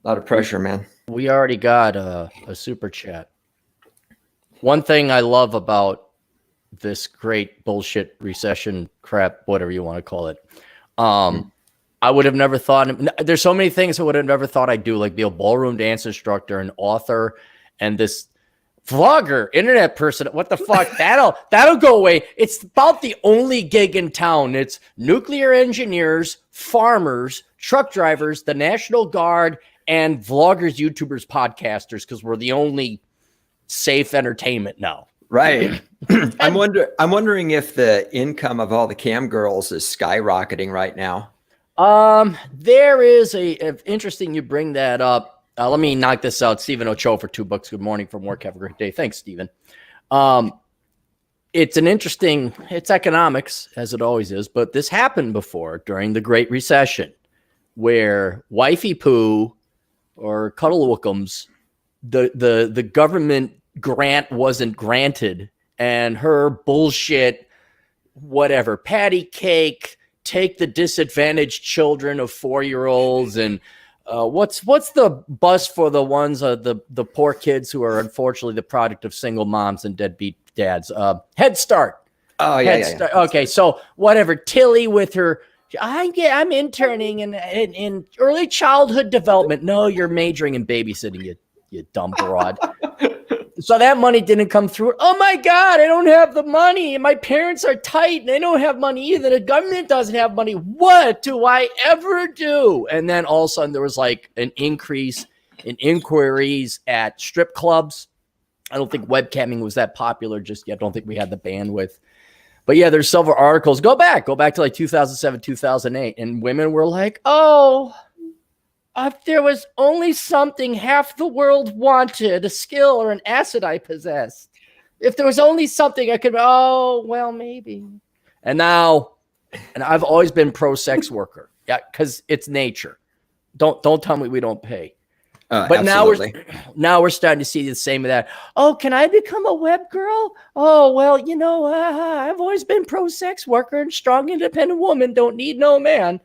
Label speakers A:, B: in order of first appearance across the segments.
A: A lot of pressure, man.
B: We already got a super chat. One thing I love about this great bullshit recession crap, whatever you want to call it. I would have never thought, there's so many things I would have never thought I'd do, like be a ballroom dance instructor, an author, and this vlogger, internet person. What the fuck? That'll go away. It's about the only gig in town. It's nuclear engineers, farmers, truck drivers, the National Guard, and vloggers, YouTubers, podcasters, because we're the only safe entertainment now.
A: Right. I'm wondering if the income of all the cam girls is skyrocketing right now.
B: There is interesting you bring that up. Let me knock this out. Stephen Ochoa for $2. Good morning from work. Have a great day. Thanks, Stephen. It's economics, as it always is, but this happened before during the Great Recession, where wifey poo or cuddlewookums, the government grant wasn't granted, and her bullshit, whatever, patty cake, take the disadvantaged children of 4-year-olds, and what's the bus for the ones the poor kids who are unfortunately the product of single moms and deadbeat dads? Head Start.
A: Oh yeah,
B: Start. Okay, so whatever, Tilly with her, I'm interning in early childhood development. No, you're majoring in babysitting, you dumb broad. So that money didn't come through. Oh my God, I don't have the money. My parents are tight and they don't have money either. The government doesn't have money. What do I ever do? And then all of a sudden there was like an increase in inquiries at strip clubs. I don't think webcamming was that popular just yet. I don't think we had the bandwidth. But yeah, there's several articles. Go back to like 2007, 2008. And women were like, oh, if there was only something half the world wanted, a skill or an asset I possessed. If there was only something I could, oh, well, maybe. And now, and I've always been pro sex worker. Yeah, because it's nature. Don't tell me we don't pay. But now we're starting to see the same of that. Oh, can I become a web girl? Oh, well, I've always been pro sex worker and strong, independent woman. Don't need no man.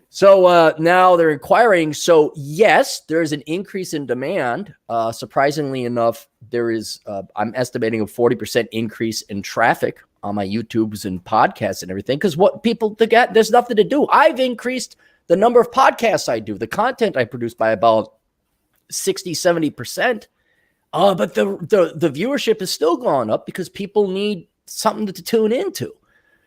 B: So now they're inquiring. So yes, there's an increase in demand. Surprisingly enough, there is, I'm estimating a 40% increase in traffic on my YouTubes and podcasts and everything. Because what people get, there's nothing to do. I've increased the number of podcasts I do, the content I produce by about 60, 70%. But the viewership has still gone up because people need something to tune into.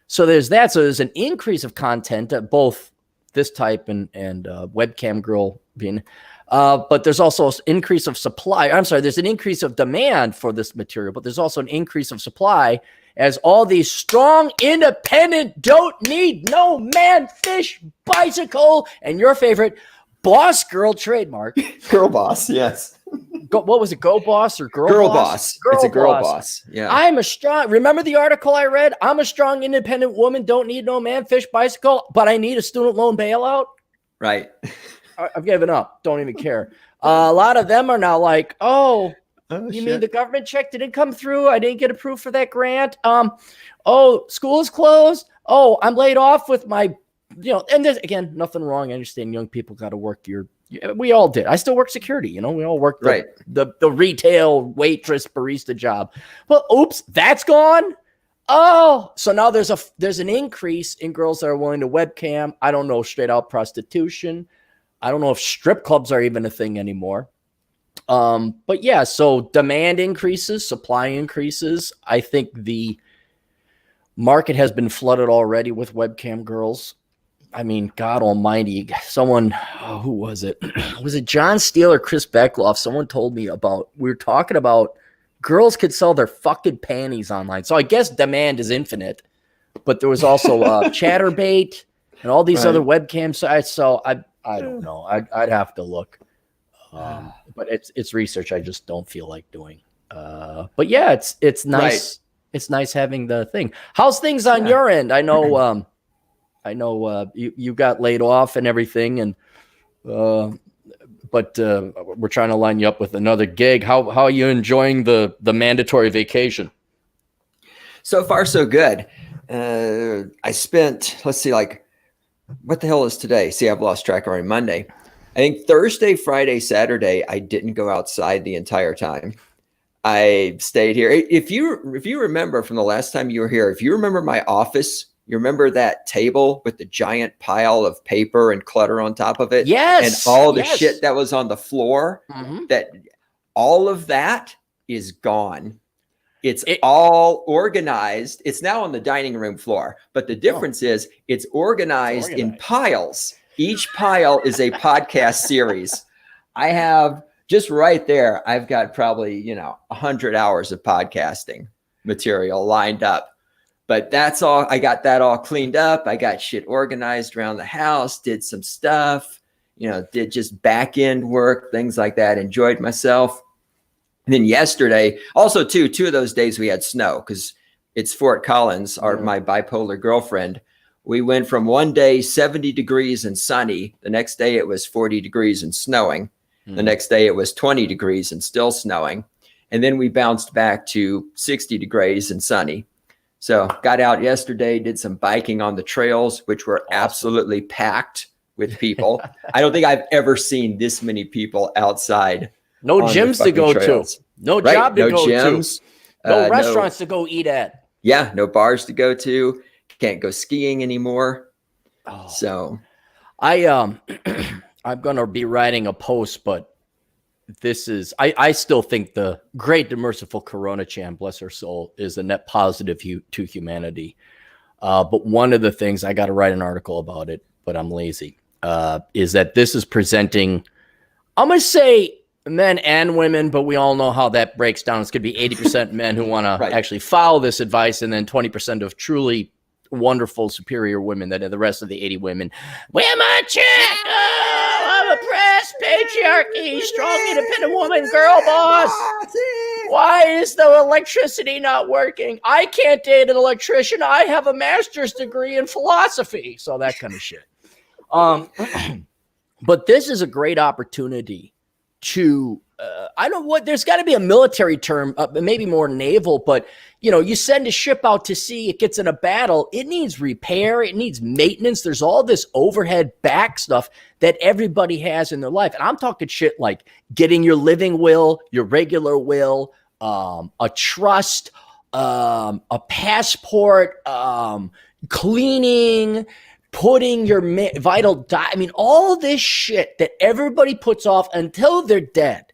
B: So there's that. So there's an increase of content at both this type and webcam girl being, but there's also an increase of supply. I'm sorry, there's an increase of demand for this material, but there's also an increase of supply as all these strong, independent, don't need no man, fish, bicycle, and your favorite boss girl trademark.
A: Girl boss, yes.
B: What was it? Go boss or girl boss?
A: It's a girl boss. Yeah.
B: I'm a strong, remember the article I read? I'm a strong, independent woman, don't need no man, fish, bicycle, but I need a student loan bailout.
A: Right.
B: I've given up. Don't even care. A lot of them are now like, you mean the government check didn't come through? I didn't get approved for that grant. School is closed. Oh, I'm laid off with my, and there's, again, nothing wrong. I understand young people got to work we all did. I still work security, we all work the retail waitress barista job. Well, oops, that's gone. Oh, so now there's an increase in girls that are willing to webcam. I don't know, straight out prostitution. I don't know if strip clubs are even a thing anymore. But yeah, so demand increases, supply increases. I think the market has been flooded already with webcam girls. I mean, God almighty, someone, who was it? Was it John Steele or Chris Beckloff? Someone told me we were talking about girls could sell their fucking panties online. So I guess demand is infinite, but there was also Chatterbait and all these other webcam sites. So I don't know. I'd have to look. But it's research I just don't feel like doing. But yeah, it's nice. Right. It's nice having the thing. How's things on your end? I know you got laid off and everything, and but we're trying to line you up with another gig. How are you enjoying the mandatory vacation?
A: So far, so good. I spent, let's see, like, what the hell is today? See, I've lost track already. Monday. I think Thursday, Friday, Saturday, I didn't go outside the entire time. I stayed here. If you remember from the last time you were here, if you remember my office, you remember that table with the giant pile of paper and clutter on top of it?
B: Yes.
A: And all the shit that was on the floor, that all of that is gone. It's all organized. It's now on the dining room floor, but the difference is it's organized in piles. Each pile is a podcast series. I have just right there, I've got probably, 100 hours of podcasting material lined up. But that's all. I got that all cleaned up. I got shit organized around the house, did some stuff, did just back end work, things like that. Enjoyed myself. And then yesterday, also two of those days we had snow because it's Fort Collins, my bipolar girlfriend. We went from one day 70 degrees and sunny. The next day it was 40 degrees and snowing. The next day it was 20 degrees and still snowing. And then we bounced back to 60 degrees and sunny. So got out yesterday, did some biking on the trails, which were absolutely packed with people. I don't think I've ever seen this many people outside.
B: No gyms to go to. No job to go to. No restaurants to go eat at.
A: Yeah, no bars to go to. Can't go skiing anymore. So
B: I'm going to be writing a post, but this is, I still think the great and merciful Coronachan, bless her soul, is a net positive to humanity. But one of the things, I got to write an article about it, but I'm lazy, is that this is presenting, I'm going to say men and women, but we all know how that breaks down. It's going to be 80% men who want to actually follow this advice, and then 20% of truly wonderful, superior women, that are the rest of the 80 women. Where my check? Oh, I'm oppressed, patriarchy, strong, independent woman, girl boss. Why is the electricity not working? I can't date an electrician. I have a master's degree in philosophy. So that kind of shit. But this is a great opportunity to, I don't know what, there's got to be a military term, maybe more naval, but you send a ship out to sea, it gets in a battle, it needs repair, it needs maintenance. There's all this overhead back stuff that everybody has in their life. And I'm talking shit like getting your living will, your regular will, a trust, a passport, cleaning, putting your vital, all this shit that everybody puts off until they're dead.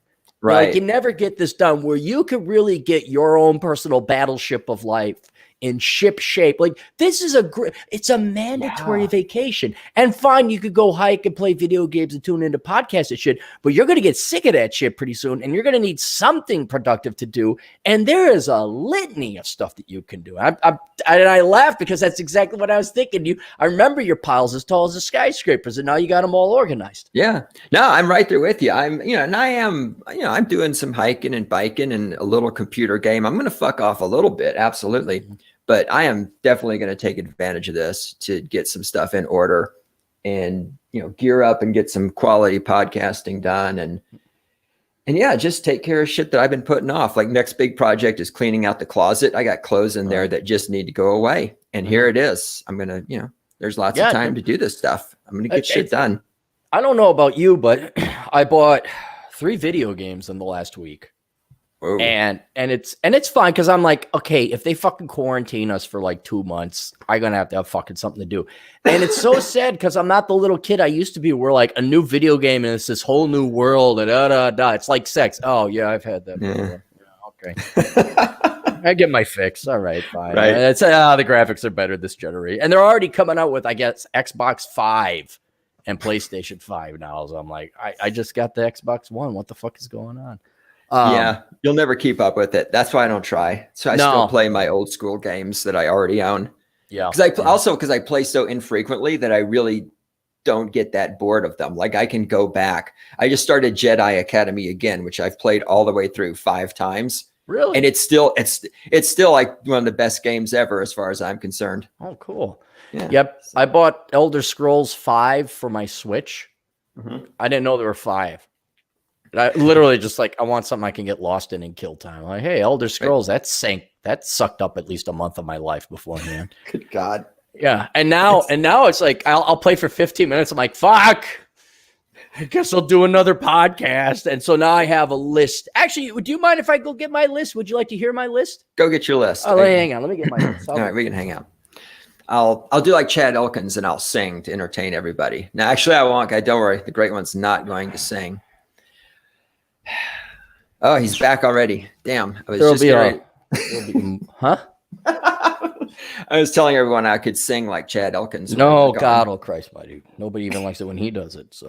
B: Right. Like, you never get this done where you could really get your own personal battleship of life in ship shape. Like, this is it's a mandatory vacation. And fine, you could go hike and play video games and tune into podcasts and shit, but you're going to get sick of that shit pretty soon, and you're going to need something productive to do. And there is a litany of stuff that you can do. I laugh because that's exactly what I was thinking. I remember your piles as tall as the skyscrapers, and now you got them all organized.
A: Yeah. No, I'm right there with you. I'm doing some hiking and biking and a little computer game. I'm going to fuck off a little bit. Absolutely. But I am definitely going to take advantage of this to get some stuff in order and, gear up and get some quality podcasting done. And yeah, just take care of shit that I've been putting off. Like, next big project is cleaning out the closet. I got clothes in there that just need to go away. And here it is. I'm going to, there's lots of time to do this stuff. I'm going to get shit done.
B: I don't know about you, but I bought 3 video games in the last week. Whoa. And it's fine because I'm like, okay, if they fucking quarantine us for like 2 months, I'm gonna have to have fucking something to do. And it's so sad because I'm not the little kid I used to be, where like a new video game and it's this whole new world and It's like sex. Oh yeah, I've had that before. Yeah, okay. I get my fix. All right, fine. Right. And it's the graphics are better this generation, and they're already coming out with, I guess, Xbox 5 and PlayStation 5 now. So I'm like, I just got the Xbox One. What the fuck is going on?
A: Yeah, you'll never keep up with it. That's why I don't try. So I still play my old school games that I already own. Yeah. Because I play so infrequently that I really don't get that bored of them. Like, I can go back. I just started Jedi Academy again, which I've played all the way through 5 times. Really? And it's still like one of the best games ever as far as I'm concerned.
B: Oh, cool. Yeah. Yep. I bought Elder Scrolls 5 for my Switch. Mm-hmm. I didn't know there were 5. I literally just like, I want something I can get lost in and kill time. Like, hey, Elder Scrolls, that sucked up at least a month of my life beforehand.
A: Good God.
B: Yeah. And now it's like, I'll play for 15 minutes. I'm like, fuck. I guess I'll do another podcast. And so now I have a list. Actually, do you mind if I go get my list? Would you like to hear my list?
A: Go get your list.
B: Oh, hang on. Let me get my list.
A: All right, we can hang out. I'll do like Chad Elkins and I'll sing to entertain everybody. Now, actually, I won't. Don't worry. The Great One's not going to sing. Oh, he's back already. Damn. I was just
B: huh?
A: I was telling everyone I could sing like Chad Elkins.
B: No, God, oh Christ, my dude. Nobody even likes it when he does it. So,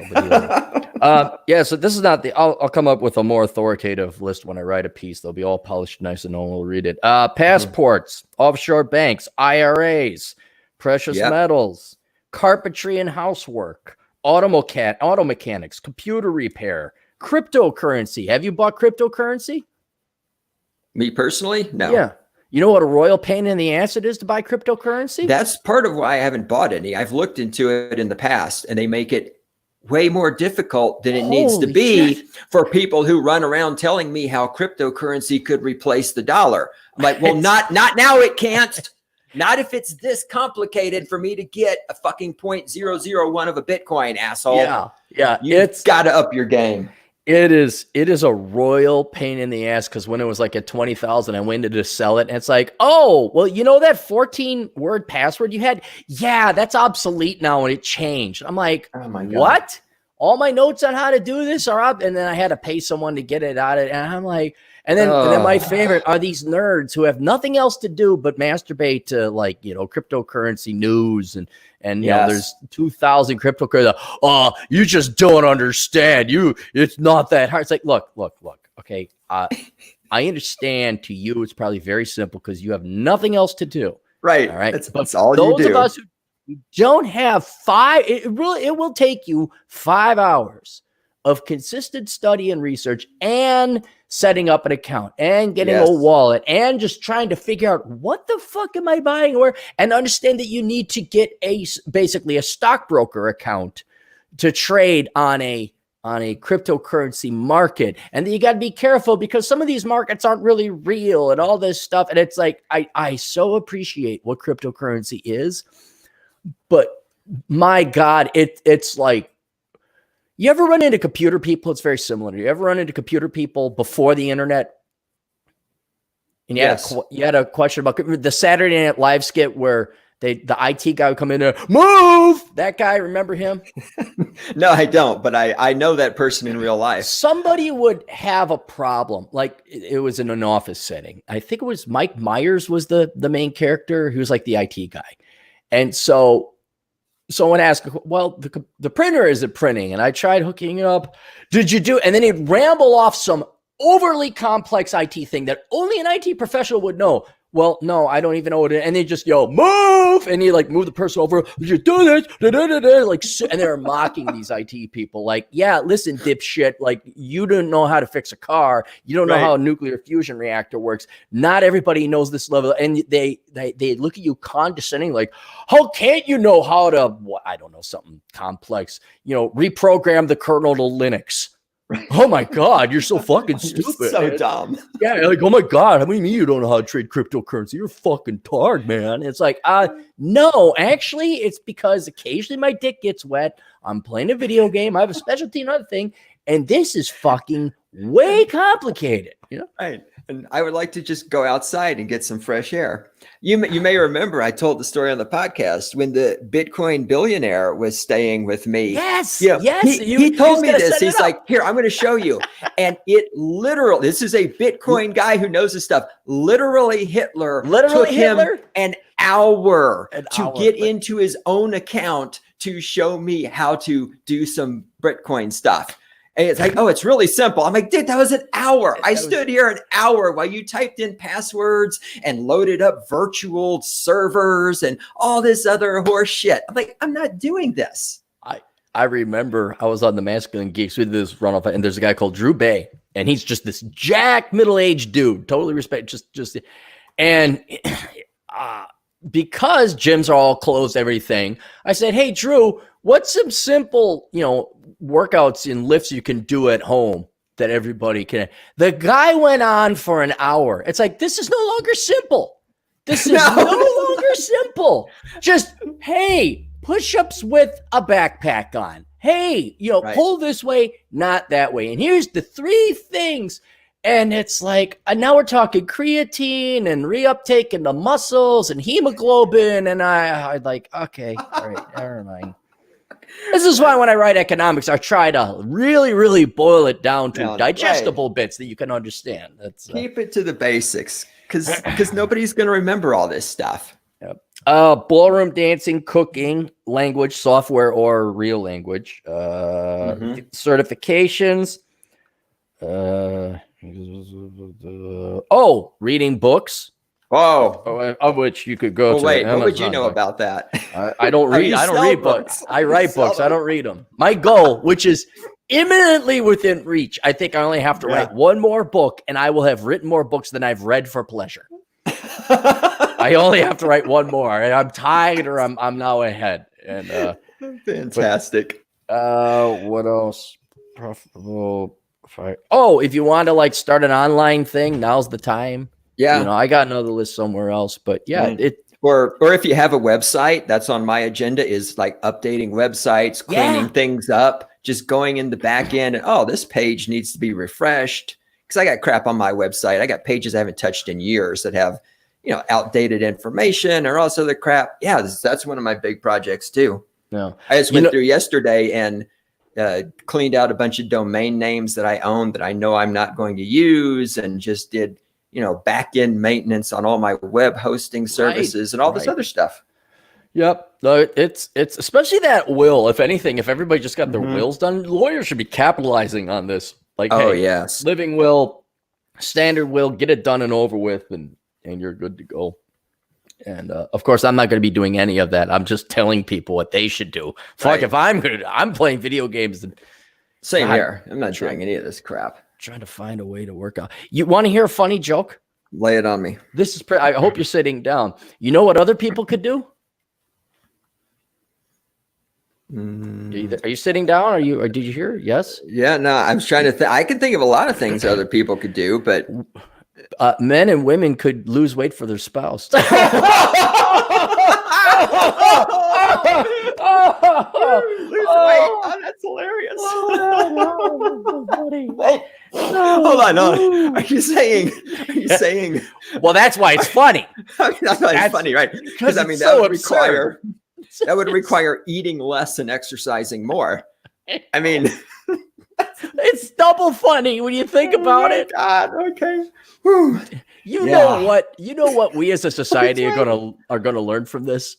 B: yeah. So this is not the. I'll come up with a more authoritative list when I write a piece. They'll be all polished, nice, and no one will read it. Passports, offshore banks, IRAs, precious metals, carpentry and housework, auto mechanics, computer repair, cryptocurrency. Have you bought cryptocurrency?
A: Me personally, no.
B: Yeah. You know what a royal pain in the ass it is to buy cryptocurrency?
A: That's part of why I haven't bought any. I've looked into it in the past, and they make it way more difficult than it needs to be for people who run around telling me how cryptocurrency could replace the dollar. I'm like, well, not now. It can't. Not if it's this complicated for me to get a fucking 0.001 of a Bitcoin, asshole.
B: Yeah.
A: It's got to up your game.
B: It is a royal pain in the ass because when it was like at 20,000, I went to sell it. And it's like, oh, well, you know that 14-word password you had? Yeah, that's obsolete now and it changed. I'm like, oh my God. What? All my notes on how to do this are up. And then I had to pay someone to get it out of it. And I'm like, and then my favorite are these nerds who have nothing else to do but masturbate to like, cryptocurrency news and there's 2,000 cryptocurrency. Oh, you just don't understand. It's not that hard. It's like, look. Okay. I understand to you, it's probably very simple because you have nothing else to do.
A: Right.
B: All right.
A: That's all you do.
B: Those of us who don't have it will take you 5 hours of consistent study and research and setting up an account and getting a wallet and just trying to figure out what the fuck am I buying where and understand that you need to get basically a stockbroker account to trade on a cryptocurrency market. And then you got to be careful because some of these markets aren't really real and all this stuff. And it's like, I so appreciate what cryptocurrency is, but my God, it's like, you ever run into computer people? It's very similar. You ever run into computer people before the internet? And you had a question about the Saturday Night Live skit where the IT guy would come in there, move! That guy, remember him?
A: No, I don't, but I know that person in real life. Somebody
B: would have a problem. Like it was in an office setting. I think it was Mike Myers was the main character who was like the IT guy. And so someone asked, well, the printer isn't printing. And I tried hooking it up. Did you do? And then he'd ramble off some overly complex IT thing that only an IT professional would know. Well, no, I don't even know what it is. And they just yell, move. And he like move the person over. You do this. Like, and they're mocking these IT people. Like, yeah, listen, dipshit. Like, you don't know how to fix a car. You don't know how a nuclear fusion reactor works. Not everybody knows this level. And they look at you condescending. Like, how can't you know how to, I don't know, something complex, reprogram the kernel to Linux. Oh my God, you're so fucking stupid.
A: So dumb.
B: Yeah, like, oh my God, how many of you don't know how to trade cryptocurrency? You're fucking tard, man. It's like, no, actually, it's because occasionally my dick gets wet. I'm playing a video game. I have a specialty in another thing, and this is fucking way complicated.
A: Right. And I would like to just go outside and get some fresh air. You may remember I told the story on the podcast when the Bitcoin billionaire was staying with me.
B: Yes.
A: He told me this. He's like, here, I'm going to show you. And it literally, this is a Bitcoin guy who knows this stuff. Literally Hitler took him an hour to get into his own account to show me how to do some Bitcoin stuff. And it's like, oh, it's really simple. I'm like, dude, that was an hour. I stood here an hour while you typed in passwords and loaded up virtual servers and all this other horse shit. I'm like, I'm not doing this.
B: I remember I was on the Masculine Geeks with this runoff, and there's a guy called Drew Bay, and he's just this jack middle-aged dude. Totally respect. And because gyms are all closed, everything, I said, hey, Drew, what's some simple, workouts and lifts you can do at home that everybody can? The guy went on for an hour. It's like, this is no longer simple. This is no longer simple. Just, hey, push-ups with a backpack on. hey, pull this way, not that way. And here's the 3 things. And it's like, now we're talking creatine and reuptake in the muscles and hemoglobin. And I like, okay, all right, never mind. This is why when I write economics, I try to really, really boil it down to digestible bits that you can understand. That's
A: keep it to the basics, because nobody's going to remember all this stuff.
B: Yep. Ballroom dancing, cooking, language, software, or real language, certifications. Reading books. Of which you could go to.
A: Wait,
B: Amazon.
A: what would you know about that?
B: I don't read. I don't read books. I write books. I don't read them. My goal, which is imminently within reach, I think I only have to write one more book, and I will have written more books than I've read for pleasure. I only have to write one more, and I'm tired, or I'm now ahead. And
A: fantastic.
B: What else? Profitable. If you want to like start an online thing, now's the time.
A: Yeah,
B: I got another list somewhere else, but
A: or if you have a website, that's on my agenda, is like updating websites, cleaning things up, just going in the back end. And, this page needs to be refreshed, because I got crap on my website. I got pages I haven't touched in years that have, outdated information or also the crap. Yeah, that's one of my big projects too.
B: No,
A: I just went through yesterday and cleaned out a bunch of domain names that I own that I know I'm not going to use, and just did back end maintenance on all my web hosting services and all this other stuff.
B: Yep. No, it's especially that will. If anything, if everybody just got their wills done, lawyers should be capitalizing on this. Like,
A: yes,
B: living will, standard will, get it done and over with, and you're good to go. And of course, I'm not going to be doing any of that. I'm just telling people what they should do. Fuck, if I'm playing video games.
A: Same here. I'm not trying any of this crap.
B: Trying to find a way to work out. You want to hear a funny joke?
A: Lay it on me.
B: This is. I hope you're sitting down. You know what other people could do? Are you sitting down? Or did you hear? Yes.
A: Yeah. No, I was trying to. I can think of a lot of things other people could do, but
B: men and women could lose weight for their spouse.
A: Lose weight. That's hilarious. Hold on. Are you saying?
B: Well, that's why it's funny.
A: That's why it's funny, right? Because that would require eating less and exercising more. I mean,
B: it's double funny when you think about it.
A: God, okay.
B: You know what we as a society are gonna learn from this?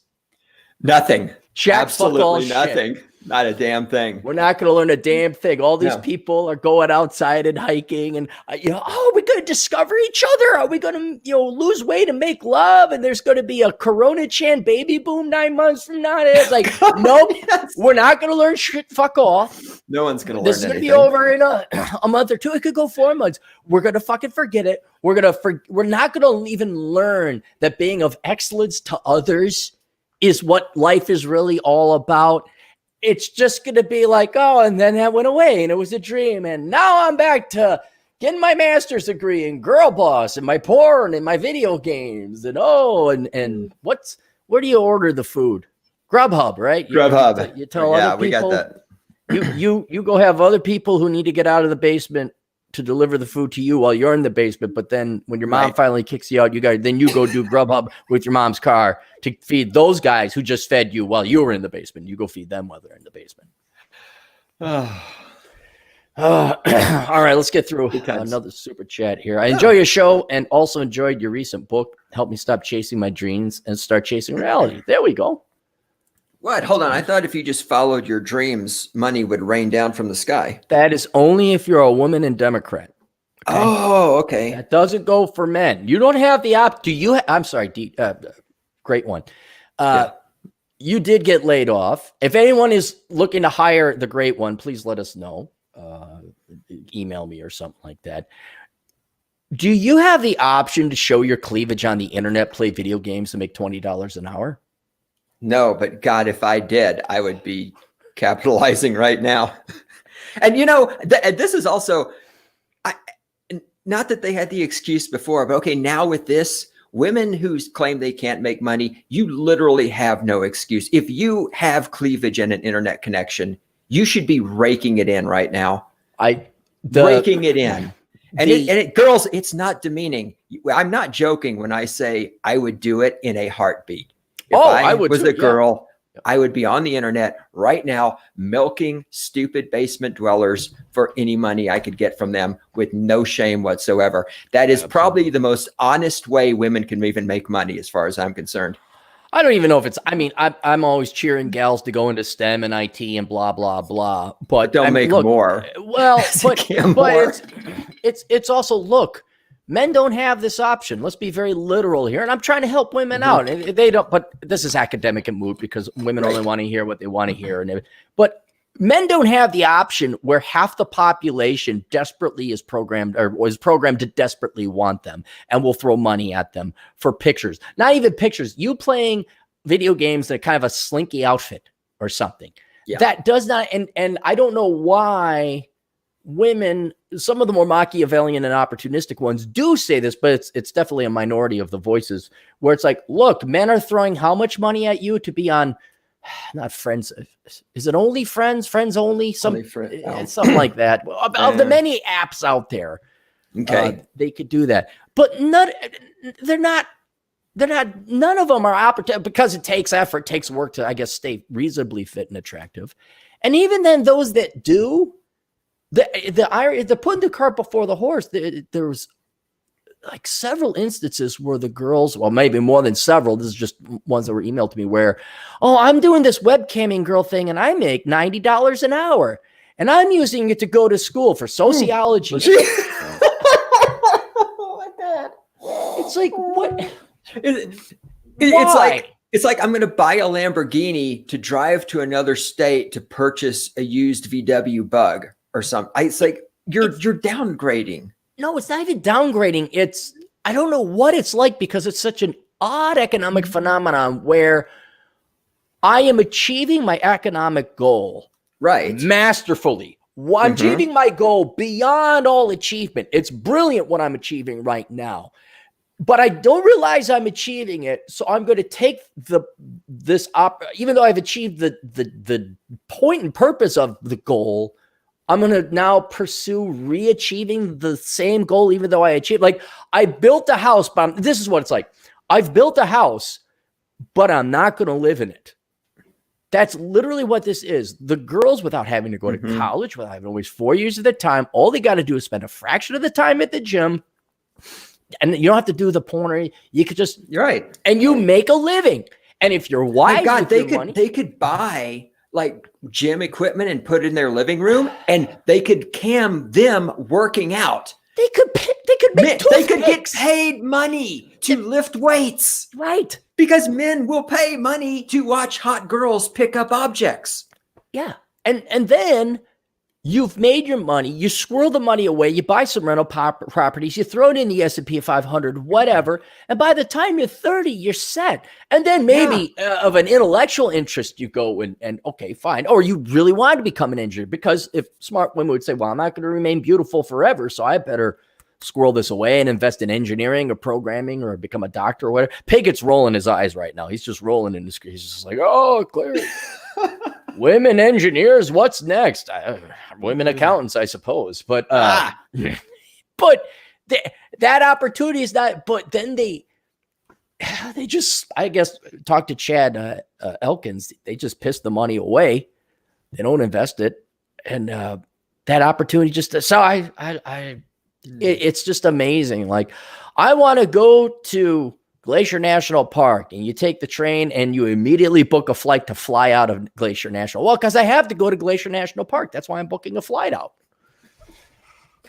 A: Nothing.
B: Absolutely
A: nothing. Shit. Not a damn thing.
B: We're not going to learn a damn thing. All these people are going outside and hiking, and we're going to discover each other. Are we going to lose weight and make love? And there's going to be a Coronachan baby boom 9 months from now. It's like, nope, we're not going to learn shit. Fuck off.
A: No one's going to learn
B: anything. This is going to be over in a month or two. It could go 4 months. We're going to fucking forget it. We're not going to even learn that being of excellence to others is what life is really all about. It's just going to be like, and then that went away and it was a dream. And now I'm back to getting my master's degree in girl boss and my porn and my video games. And where do you order the food? Grubhub, right?
A: Grubhub.
B: You tell other people.
A: We got that.
B: You go have other people who need to get out of the basement to deliver the food to you while you're in the basement. But then when your mom finally kicks you out, you go do Grubhub with your mom's car to feed those guys who just fed you while you were in the basement. You go feed them while they're in the basement. All right, let's get through another super chat here. I enjoy your show and also enjoyed your recent book. Help me stop chasing my dreams and start chasing reality. There we go.
A: What? Hold on. I thought if you just followed your dreams, money would rain down from the sky.
B: That is only if you're a woman and Democrat.
A: Okay? Oh, okay.
B: That doesn't go for men. You don't have the I'm sorry. Great one. You did get laid off. If anyone is looking to hire the great one, please let us know. Email me or something like that. Do you have the option to show your cleavage on the internet, play video games, and make $20 an hour?
A: No, but God, if I did, I would be capitalizing right now. And this is also, not that they had the excuse before, but okay, now with this, women who claim they can't make money, you literally have no excuse. If you have cleavage and an internet connection, You should be raking it in right now. Raking it in. And girls, it's not demeaning. I'm not joking when I say I would do it in a heartbeat. If I was a girl, I would be on the internet right now milking stupid basement dwellers for any money I could get from them with no shame whatsoever. That is probably the most honest way women can even make money, as far as I'm concerned.
B: I don't even know if it's, I mean, I'm always cheering gals to go into STEM and IT and blah, blah, blah. But
A: they'll make more.
B: Well, but it's also, look, men don't have this option. Let's be very literal here. And I'm trying to help women out. And they don't, but this is academic and moot because women only want to hear what they want to hear. But men don't have the option where half the population desperately is programmed to desperately want them and will throw money at them for pictures. Not even pictures. You playing video games in kind of a slinky outfit or something. Yeah. That does not, and I don't know why women, some of the more Machiavellian and opportunistic ones do say this, but it's definitely a minority of the voices where it's like, look, men are throwing how much money at you to be on, not Friends. Is it only Friends? Friends only? Something like that. Of the many apps out there, they could do that. But none of them are opportune because it takes effort, takes work to, I guess, stay reasonably fit and attractive. And even then, those that do, the putting the cart before the horse. There was like several instances where the girls, well, maybe more than several, this is just ones that were emailed to me where, oh, I'm doing this webcamming girl thing and I make $90 an hour and I'm using it to go to school for sociology. Oh my God. It's like, what?
A: It's like I'm going to buy a Lamborghini to drive to another state to purchase a used VW Bug or something. It's like, you're downgrading.
B: No, it's not even downgrading. I don't know what it's like because it's such an odd economic phenomenon where I am achieving my economic goal.
A: Right.
B: Masterfully. I'm achieving my goal beyond all achievement. It's brilliant what I'm achieving right now. But I don't realize I'm achieving it. So I'm going to take even though I've achieved the point and purpose of the goal, I'm going to now pursue re-achieving the same goal, even though I achieved. Like, I built a house, but this is what it's like. I've built a house, but I'm not going to live in it. That's literally what this is. The girls, without having to go to college, without having to waste 4 years of their time, all they got to do is spend a fraction of the time at the gym. And you don't have to do the porn. You could just,
A: you're right.
B: And you make a living. And if you're wise,
A: they could buy like gym equipment and put it in their living room, and they could cam them working out.
B: They could
A: get paid money to lift weights.
B: Right.
A: Because men will pay money to watch hot girls pick up objects.
B: Yeah. And then you've made your money, you squirrel the money away, you buy some rental properties, you throw it in the S&P 500, whatever. And by the time you're 30, you're set. And then maybe of an intellectual interest, you go and okay, fine. Or you really want to become an engineer, because if smart women would say, well, I'm not going to remain beautiful forever, so I better squirrel this away and invest in engineering or programming or become a doctor or whatever. Pigot's rolling his eyes right now. He's just rolling in his, he's just like, oh, clearly. Women engineers, what's next? Women accountants, I suppose. But but that opportunity is not. But then they just, I guess, talk to Chad Elkins. They just piss the money away. They don't invest it, and that opportunity just. So it's just amazing. Like, I want to go to Glacier National Park, and you take the train and you immediately book a flight to fly out of Glacier National. Well, because I have to go to Glacier National Park. That's why I'm booking a flight out.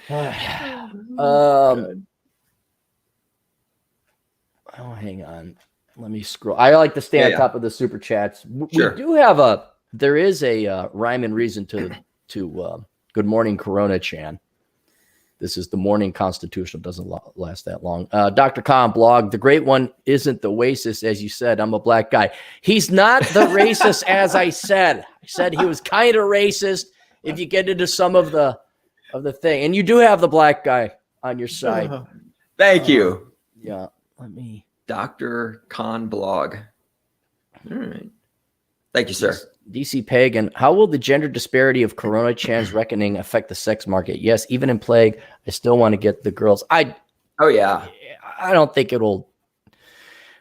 B: Oh, hang on. Let me scroll. I like to stay on top of the super chats. Sure. We do have there is a rhyme and reason to Good Morning Coronachan. This is the morning constitutional. Doesn't last that long. Dr. Khan blog. The great one isn't the racist, as you said. I'm a black guy. He's not the racist, as I said. I said he was kind of racist if you get into some of the thing. And you do have the black guy on your side.
A: Thank you.
B: Yeah. Let me.
A: Dr. Khan blog. All right. Thank you, sir.
B: DC Pagan, how will the gender disparity of Coronachan's reckoning affect the sex market? Yes, even in Plague, I still want to get the girls.
A: Oh yeah.
B: I don't think it'll.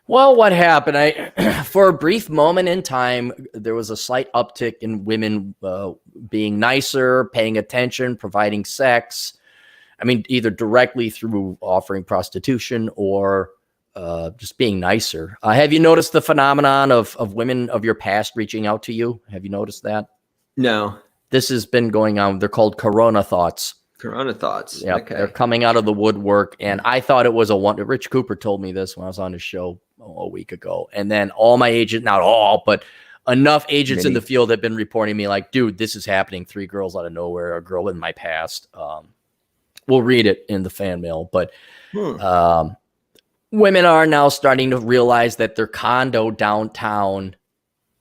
B: Well, what happened? For a brief moment in time, there was a slight uptick in women being nicer, paying attention, providing sex. I mean, either directly through offering prostitution or just being nicer. Have you noticed the phenomenon of women of your past reaching out to you? Have you noticed that?
A: No.
B: This has been going on. They're called Corona thoughts.
A: Corona thoughts.
B: Yeah,
A: Okay.
B: they're coming out of the woodwork, and I thought it was a wonder. Rich Cooper told me this when I was on his show a week ago, and then all my agents, not all, but enough agents in the field have been reporting me like, dude, this is happening. 3 girls out of nowhere, a girl in my past. We'll read it in the fan mail, but women are now starting to realize that their condo downtown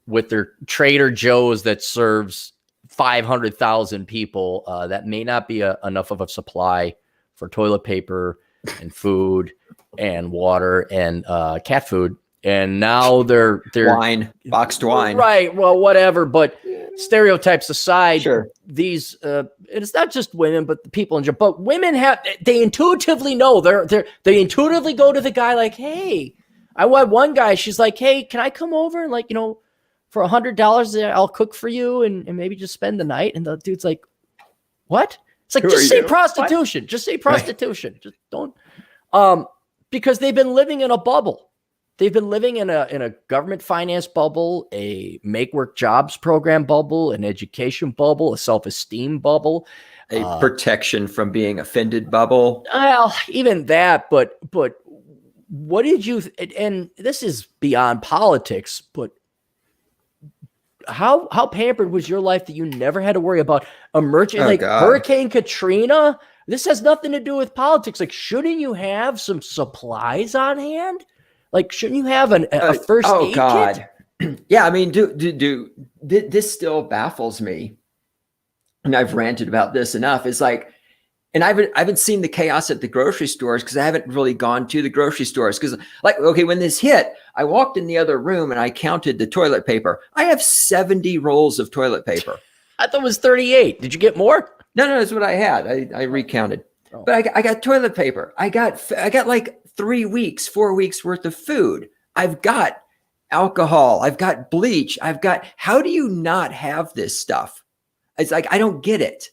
B: with their Trader Joe's that serves 500,000 people, that may not be enough of a supply for toilet paper and food and water and cat food. And now they're
A: wine, boxed wine.
B: Right. Well, whatever. But stereotypes aside,
A: sure.
B: These it's not just women, but the people in general. But women they intuitively know. They intuitively go to the guy like, hey, I had one guy. She's like, hey, can I come over and like, you know, for $100, I'll cook for you and maybe just spend the night. And the dude's like, what? It's like, just say prostitution. What? Just say prostitution. Right. Just don't. Because they've been living in a bubble. They've been living in a government finance bubble, a make work jobs program bubble, an education bubble, a self-esteem bubble,
A: a protection from being offended bubble.
B: Well, even that, but what did you? And this is beyond politics, but how pampered was your life that you never had to worry about emerging Hurricane Katrina? This has nothing to do with politics. Like, shouldn't you have some supplies on hand? Like, shouldn't you have a first aid kit?
A: Yeah, I mean, this still baffles me, and I've ranted about this enough. It's like, and I haven't seen the chaos at the grocery stores because I haven't really gone to the grocery stores. Because, like, okay, when this hit, I walked in the other room and I counted the toilet paper. I have 70 rolls of toilet paper.
B: I thought it was 38. Did you get more?
A: No, that's what I had. I recounted, but I got toilet paper. I got like 3 weeks, 4 weeks worth of food. I've got alcohol. I've got bleach. How do you not have this stuff? It's like, I don't get it.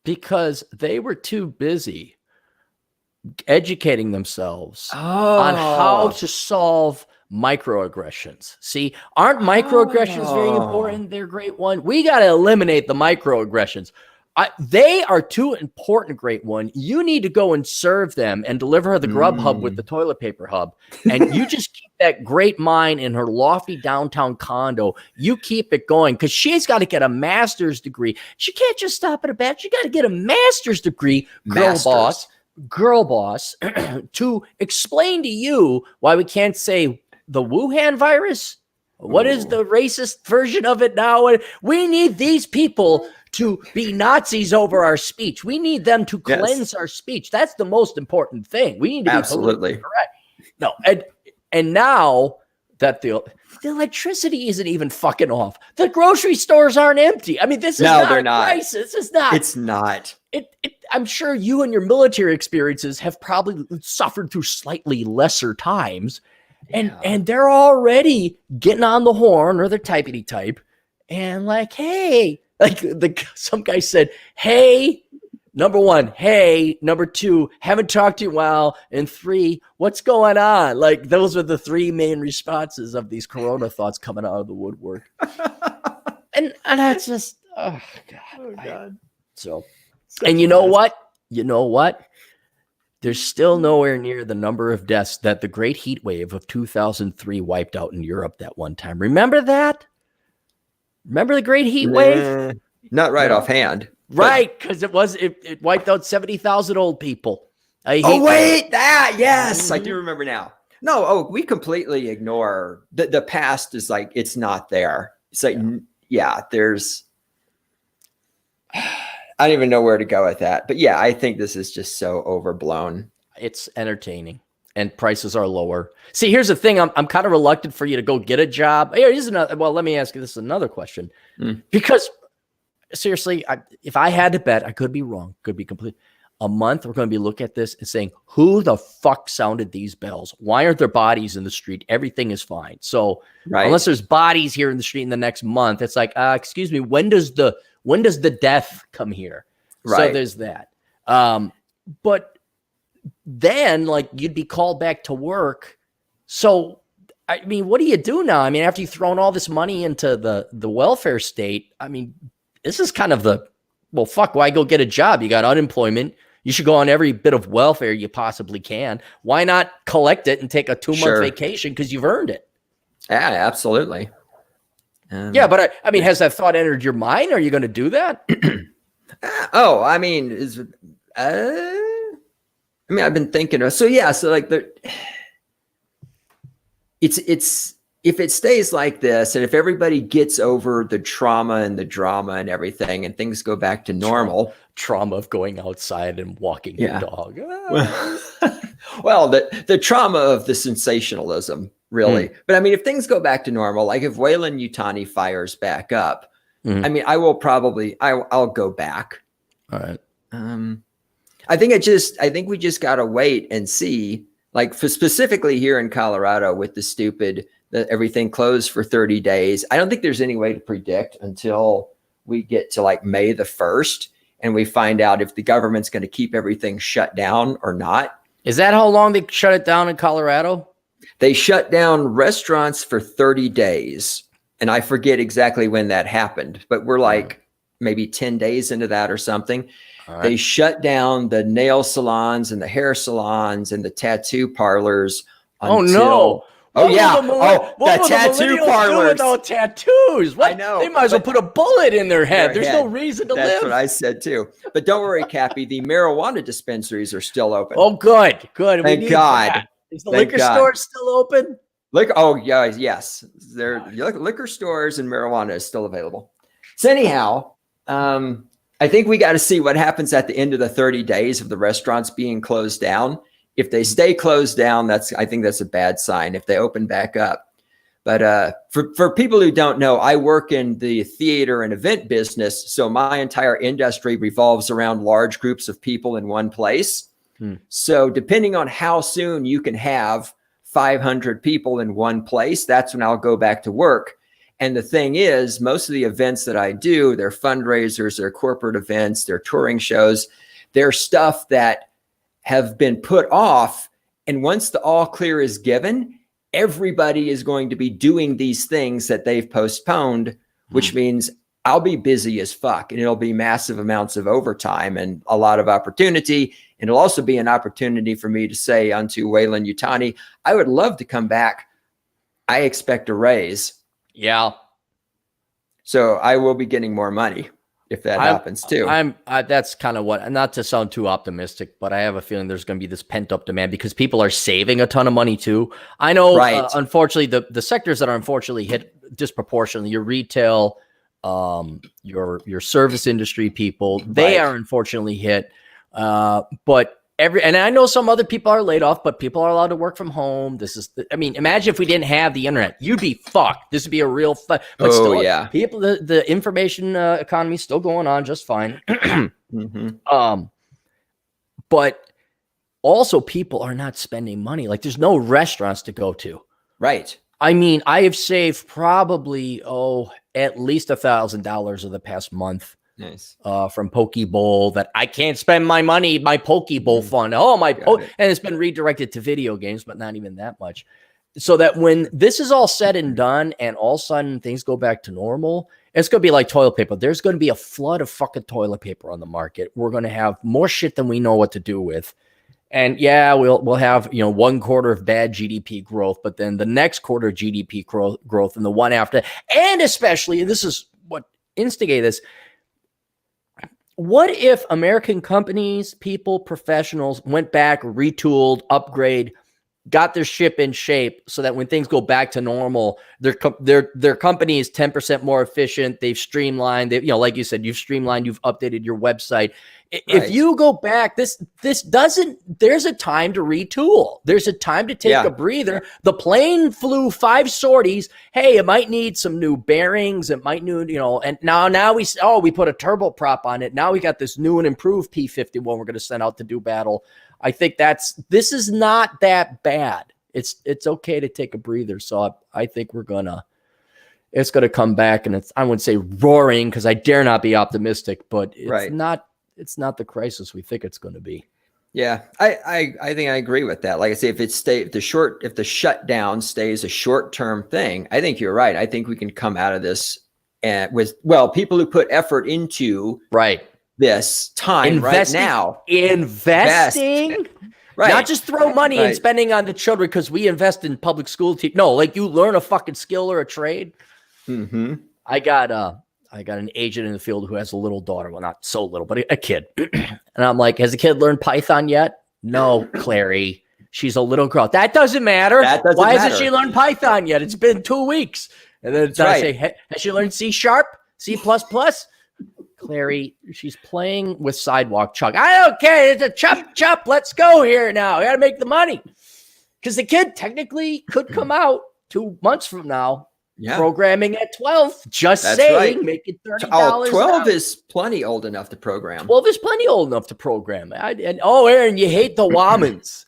B: Because they were too busy educating themselves on how to solve microaggressions. See, aren't microaggressions very important? They're a great one. We got to eliminate the microaggressions. They are too important, great one. You need to go and serve them and deliver her the Grub Hub with the toilet paper hub. And you just keep that great mind in her lofty downtown condo. You keep it going because she's got to get a master's degree. She can't just stop at a bachelor's. You got to get a master's degree, girl boss, to explain to you why we can't say the Wuhan virus. What is the racist version of it now? We need these people to be Nazis over our speech. We need them to cleanse our speech. That's the most important thing. We need to be absolutely correct. No, and now that the electricity isn't even fucking off, the grocery stores aren't empty. I mean, this is not a crisis. It's not.
A: It's not.
B: I'm sure you and your military experiences have probably suffered through slightly lesser times, and they're already getting on the horn or the typity type, and like, hey. Like some guy said, hey, number 1, hey, number 2, haven't talked to you in a while, and 3, what's going on? Like, those are the 3 main responses of these Corona thoughts coming out of the woodwork. and that's just, oh God. And you know what? There's still nowhere near the number of deaths that the great heat wave of 2003 wiped out in Europe that one time. Remember that? Remember the great heat wave?
A: Not offhand.
B: Right, because it wiped out 70,000 old people.
A: Yes, I do remember now. No, we completely ignore the past. Is like, it's not there. It's like, there's. I don't even know where to go with that. But yeah, I think this is just so overblown.
B: It's entertaining. and prices are lower. See, here's the thing. I'm kind of reluctant for you to go get a job. Here's another. Well, let me ask you. This is another question. Because seriously, if I had to bet, I could be wrong. Could be complete. A month, we're going to be looking at this and saying, who the fuck sounded these bells? Why aren't there bodies in the street? Everything is fine. So unless there's bodies here in the street in the next month, it's like, excuse me, when does the death come here? Right. So there's that. But then like you'd be called back to work. So, I mean, what do you do now? I mean, after you've thrown all this money into the welfare state, I mean, this is kind of well, fuck, why go get a job? You got unemployment. You should go on every bit of welfare you possibly can. Why not collect it and take a 2-month vacation because you've earned it? Yeah,
A: absolutely.
B: Yeah, but I mean, has that thought entered your mind? Are you going to do that?
A: I mean, I've been thinking of, so like it's if it stays like this, and if everybody gets over the trauma and the drama and everything, and things go back to normal,
B: trauma of going outside and walking your dog.
A: Well, the trauma of the sensationalism, really. But I mean, if things go back to normal, like if Weyland-Yutani fires back up, I mean, I'll go back.
B: All right.
A: I think we just got to wait and see, like specifically here in Colorado with everything closed for 30 days. I don't think there's any way to predict until we get to like May the 1st and we find out if the government's going to keep everything shut down or not.
B: Is that how long they shut it down in Colorado?
A: They shut down restaurants for 30 days. And I forget exactly when that happened, but we're like maybe 10 days into that or something. Right. They shut down the nail salons and the hair salons and the tattoo parlors.
B: No.
A: The tattoo parlors.
B: Without tattoos. What?
A: I know.
B: They might as well put a bullet in their head. There's no reason to live.
A: That's what I said too. But don't worry, Cappy. The marijuana dispensaries are still open.
B: Oh, good.
A: Thank God.
B: Is the liquor store still open?
A: Yes. Liquor stores and marijuana is still available. So anyhow, I think we got to see what happens at the end of the 30 days of the restaurants being closed down. If they stay closed down, I think that's a bad sign. If they open back up, but for people who don't know, I work in the theater and event business, so my entire industry revolves around large groups of people in one place. So depending on how soon you can have 500 people in one place, that's when I'll go back to work. And the thing is, most of the events that I do, they're fundraisers, they're corporate events, they're touring shows, they're stuff that have been put off. And once the all clear is given, everybody is going to be doing these things that they've postponed, which means I'll be busy as fuck, and it'll be massive amounts of overtime and a lot of opportunity. And it'll also be an opportunity for me to say unto Weyland-Yutani, I would love to come back. I expect a raise.
B: Yeah.
A: So I will be getting more money if that happens too.
B: That's kind of what, not to sound too optimistic, but I have a feeling there's going to be this pent up demand because people are saving a ton of money too. I know, unfortunately, the sectors that are unfortunately hit disproportionately, your retail, your service industry people, they are unfortunately hit. But and I know some other people are laid off, but people are allowed to work from home. Imagine if we didn't have the internet, you'd be fucked. This would be a real but people, the information economy is still going on just fine. But also people are not spending money. Like there's no restaurants to go to.
A: Right.
B: I mean, I have saved probably, at least $1,000 of the past month.
A: Nice.
B: From Poke Bowl that I can't spend my money, my Poke Bowl fund. And it's been redirected to video games, but not even that much. So that when this is all said and done and all of a sudden things go back to normal, it's going to be like toilet paper. There's going to be a flood of fucking toilet paper on the market. We're going to have more shit than we know what to do with. And we'll have, 1 quarter of bad GDP growth, but then the next quarter GDP growth and the one after, and especially, and this is what instigated this, what if American companies, people, professionals went back, retooled, upgrade, got their ship in shape so that when things go back to normal, their company is 10% more efficient. They've streamlined, like you said, you've streamlined, you've updated your website. If you go back, this doesn't, there's a time to retool. There's a time to take a breather. The plane flew 5 sorties. Hey, it might need some new bearings. It might need, and now we put a turboprop on it. Now we got this new and improved P-51 we're going to send out to do battle. I think this is not that bad. It's okay to take a breather. So I think it's going to come back, and I wouldn't say roaring because I dare not be optimistic, but it's not the crisis we think it's going to be.
A: Yeah, I think I agree with that. Like I say, if the shutdown stays a short-term thing, I think you're right. I think we can come out of this and people who put effort into this time right now.
B: Investing. Right. Not just throw money and spending on the children because we invest in public school. No, like you learn a fucking skill or a trade.
A: Mm-hmm.
B: I got an agent in the field who has a little daughter. Well, not so little, but a kid. And I'm like, has the kid learned Python yet? No, Clary. She's a little girl. That doesn't matter. Why hasn't she learned Python yet? It's been 2 weeks. And then I say, has she learned C#, C++? Clary, she's playing with sidewalk chalk. I don't care. It's a chop. Let's go here now. I got to make the money. Because the kid technically could come out 2 months from now. Yeah. Programming at 12. Just saying, making $30.
A: 12 is plenty old enough to program.
B: 12 is plenty old enough to program. Aaron, you hate the womans.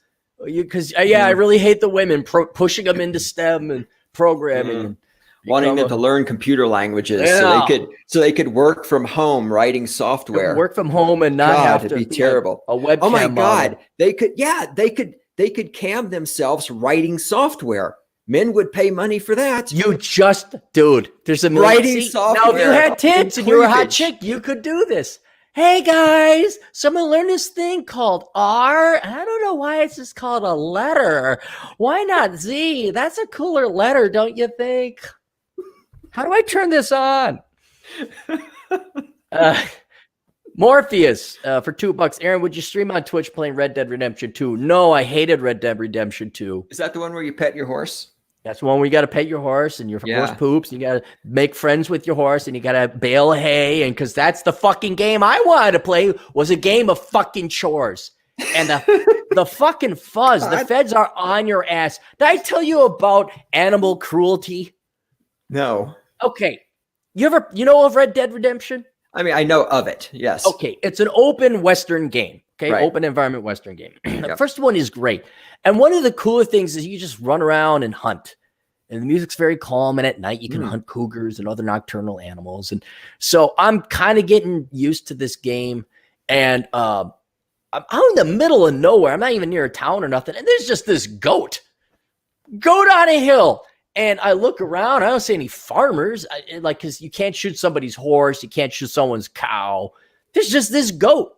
B: I really hate the women pushing them into STEM and programming. And
A: wanting them to learn computer languages so they could work from home writing software.
B: Work from home and not have to
A: be terrible.
B: A webcam.
A: Oh my God. They could cam themselves writing software. Men would pay money for that.
B: Dude, there's a
A: writing software.
B: Now, if you had tits and you were a hot chick, you could do this. Hey guys, someone learned this thing called R. I don't know why it's just called a letter. Why not Z? That's a cooler letter, don't you think? How do I turn this on? Morpheus for $2. Aaron, would you stream on Twitch playing Red Dead Redemption 2? No, I hated Red Dead Redemption 2.
A: Is that the one where you pet your horse?
B: That's the one where you got to pet your horse and your horse poops. And you got to make friends with your horse and you got to bale hay. And because that's the fucking game I wanted to play was a game of fucking chores. And the fucking fuzz, the feds are on your ass. Did I tell you about animal cruelty?
A: No.
B: Okay. You know of Red Dead Redemption?
A: I mean, I know of it. Yes.
B: Okay. It's an open Western game. Okay. Right. Open environment Western game. The first one is great. And one of the cooler things is you just run around and hunt. And the music's very calm. And at night you can hunt cougars and other nocturnal animals. And so I'm kind of getting used to this game. And I'm out in the middle of nowhere. I'm not even near a town or nothing. And there's just this goat on a hill. And I look around, I don't see any farmers, because you can't shoot somebody's horse, you can't shoot someone's cow. There's just this goat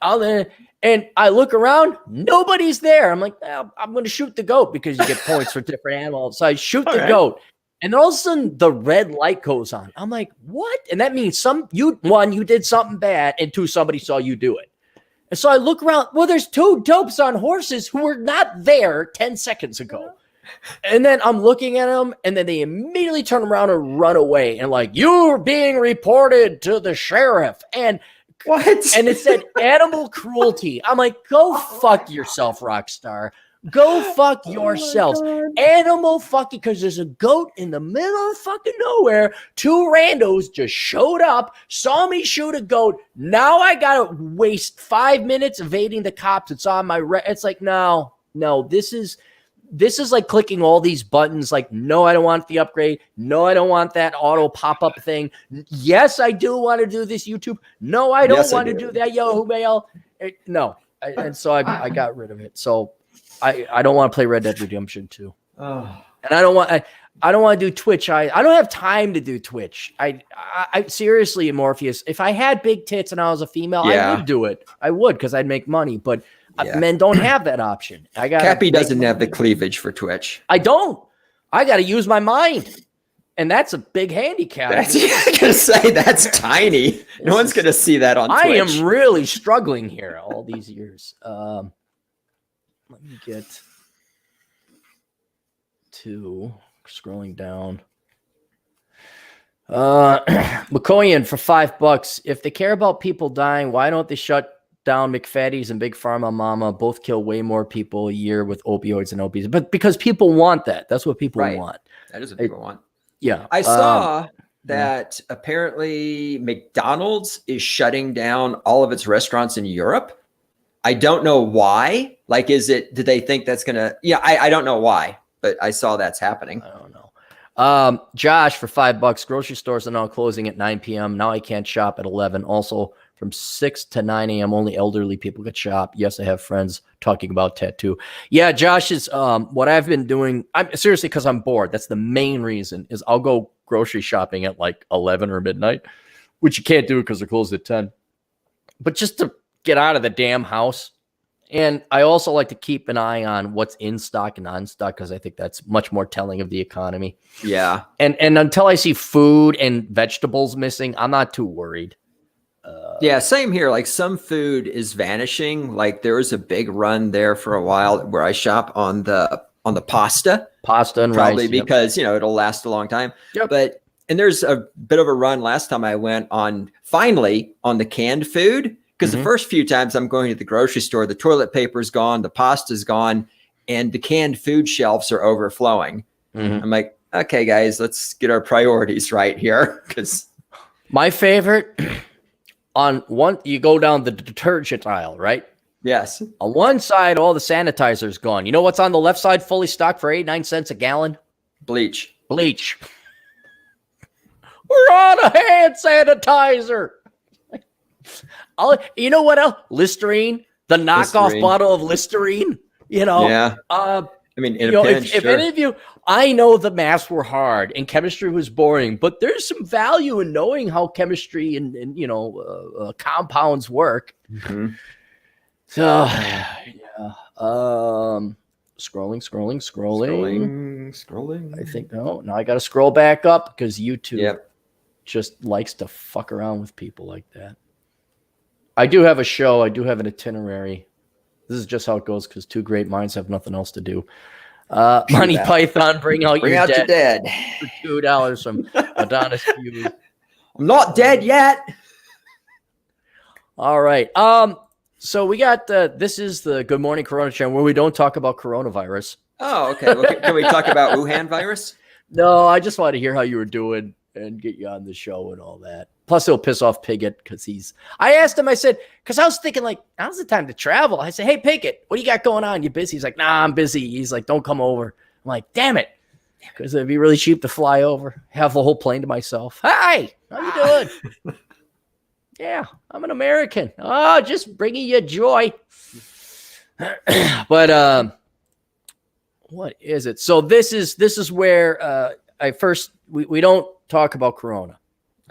B: out there. And I look around, nobody's there. I'm like, I'm going to shoot the goat because you get points for different animals. So I shoot the goat. And all of a sudden, the red light goes on. I'm like, what? And that means you did something bad, and 2, somebody saw you do it. And so I look around. Well, there's 2 dopes on horses who were not there 10 seconds ago. And then I'm looking at them, and then they immediately turn around and run away. And like, you're being reported to the sheriff. And
A: what?
B: And it said animal cruelty. I'm like, go fuck yourself, Rockstar. Go fuck yourselves. Animal fucking, because there's a goat in the middle of fucking nowhere. 2 randos just showed up, saw me shoot a goat. Now I gotta waste 5 minutes evading the cops. It's on my it's like, no, this is like clicking all these buttons. Like, no, I don't want the upgrade. No, I don't want that auto pop-up thing. Yes, I do want to do this YouTube. No, I don't want to do that Yahoo Mail. No. And so I got rid of it. So I don't want to play Red Dead Redemption 2. Oh. And I don't want to do Twitch. I don't have time to do Twitch. I seriously, Morpheus, if I had big tits and I was a female, I would do it. I would, because I'd make money. But men don't have that option.
A: Cappy doesn't have the cleavage for Twitch.
B: I don't. I got to use my mind. And that's a big handicap.
A: I was going to say, that's tiny. No one's going to see that on Twitch.
B: I am really struggling here all these years. Let me get to scrolling down. McCoyan for $5. If they care about people dying, why don't they shut down. McFaddies and Big Pharma Mama both kill way more people a year with opioids and obesity. But because people want that. That's what people want.
A: That is what people want.
B: Yeah.
A: I saw that apparently McDonald's is shutting down all of its restaurants in Europe. I don't know why. Like, did they think that's going to, I don't know why, but I saw that's happening.
B: I don't know. Josh, for $5, grocery stores are now closing at 9 p.m. Now I can't shop at 11. Also, from 6 to 9 a.m., only elderly people could shop. Yes, I have friends talking about tattoo. Yeah, Josh is what I've been doing. I'm seriously, because I'm bored. That's the main reason is I'll go grocery shopping at like 11 or midnight, which you can't do because they're closed at 10. But just to get out of the damn house. And I also like to keep an eye on what's in stock and on stock because I think that's much more telling of the economy.
A: Yeah.
B: And until I see food and vegetables missing, I'm not too worried.
A: Yeah, same here. Like some food is vanishing. Like there was a big run there for a while where I shop on the pasta
B: and
A: probably
B: rice,
A: because it'll last a long time.
B: Yep.
A: And there's a bit of a run last time I went on the canned food. Because the first few times I'm going to the grocery store, the toilet paper's gone, the pasta's gone, and the canned food shelves are overflowing. I'm like, okay, guys, let's get our priorities right here. Because
B: my favorite you go down the detergent aisle, right?
A: Yes.
B: On one side, all the sanitizer's gone. You know what's on the left side, fully stocked for 89 cents a gallon?
A: Bleach.
B: We're on a hand sanitizer. You know what else? Listerine, the knockoff bottle of Listerine.
A: Yeah. I mean, in a pinch,
B: if any of you, I know the maths were hard and chemistry was boring, but there's some value in knowing how chemistry and compounds work. So, scrolling. I think now I got to scroll back up because YouTube just likes to fuck around with people like that. I do have a show. I do have an itinerary. This is just how it goes because two great minds have nothing else to do. Monty Python, bring out your dead. For $2 from Adonis Hughes.
A: I'm not dead yet.
B: All right. So we got this is the Good Morning Coronachan where we don't talk about coronavirus.
A: Oh, okay. Well, can we talk about Wuhan virus?
B: No, I just wanted to hear how you were doing and get you on the show and all that. Plus, it'll piss off Piggott because I asked him, I said, because I was thinking, like, now's the time to travel. I said, hey, Piggott, what do you got going on? You busy? He's like, nah, I'm busy. He's like, don't come over. I'm like, damn it. Because it'd be really cheap to fly over, have the whole plane to myself. Hi, how you doing? Yeah, I'm an American. Oh, just bringing you joy. But what is it? So this is where we don't talk about Corona.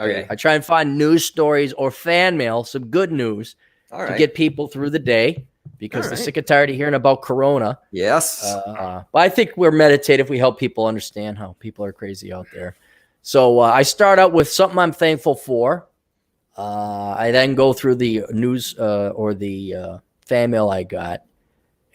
A: Okay.
B: I try and find news stories or fan mail, some good news to get people through the day because they're sick and tired of hearing about Corona.
A: Yes.
B: But I think we're meditative. We help people understand how people are crazy out there. So I start out with something I'm thankful for. I then go through the news or the fan mail I got.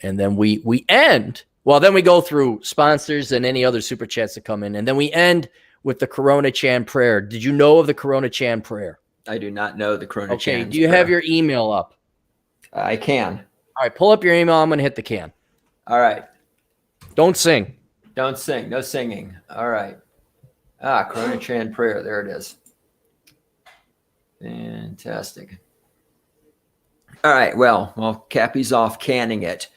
B: And then we end. Well, then we go through sponsors and any other super chats that come in. And then we end with the Coronachan prayer. Did you know of the Coronachan prayer?
A: I do not know the Coronachan.
B: Okay. Do you have your email up?
A: I can.
B: All right. Pull up your email. I'm going to hit the can.
A: All right.
B: Don't sing.
A: Don't sing. No singing. All right. Coronachan prayer. There it is. Fantastic. All right. Well, Cappy's off canning it.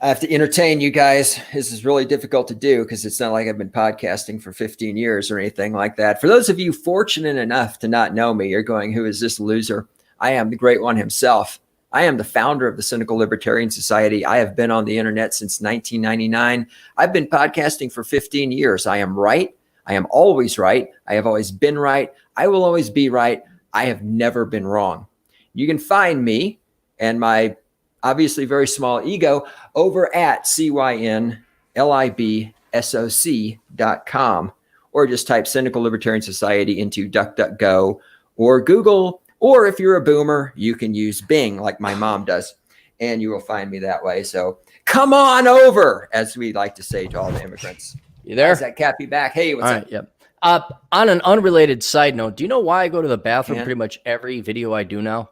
A: I have to entertain you guys. This is really difficult to do because it's not like I've been podcasting for 15 years or anything like that. For those of you fortunate enough to not know me, you're going, who is this loser? I am the great one himself. I am the founder of the Cynical Libertarian Society. I have been on the internet since 1999. I've been podcasting for 15 years. I am right. I am always right. I have always been right. I will always be right. I have never been wrong. You can find me and my obviously very small ego over at cynlibsoc.com, or just type Cynical Libertarian Society into DuckDuckGo or Google, or if you're a boomer, you can use Bing like my mom does, and you will find me that way. So come on over, as we like to say to all the immigrants.
B: You there?
A: Is that Cappy back? Hey, what's up?
B: Yep. On an unrelated side note, do you know why I go to the bathroom pretty much every video I do now?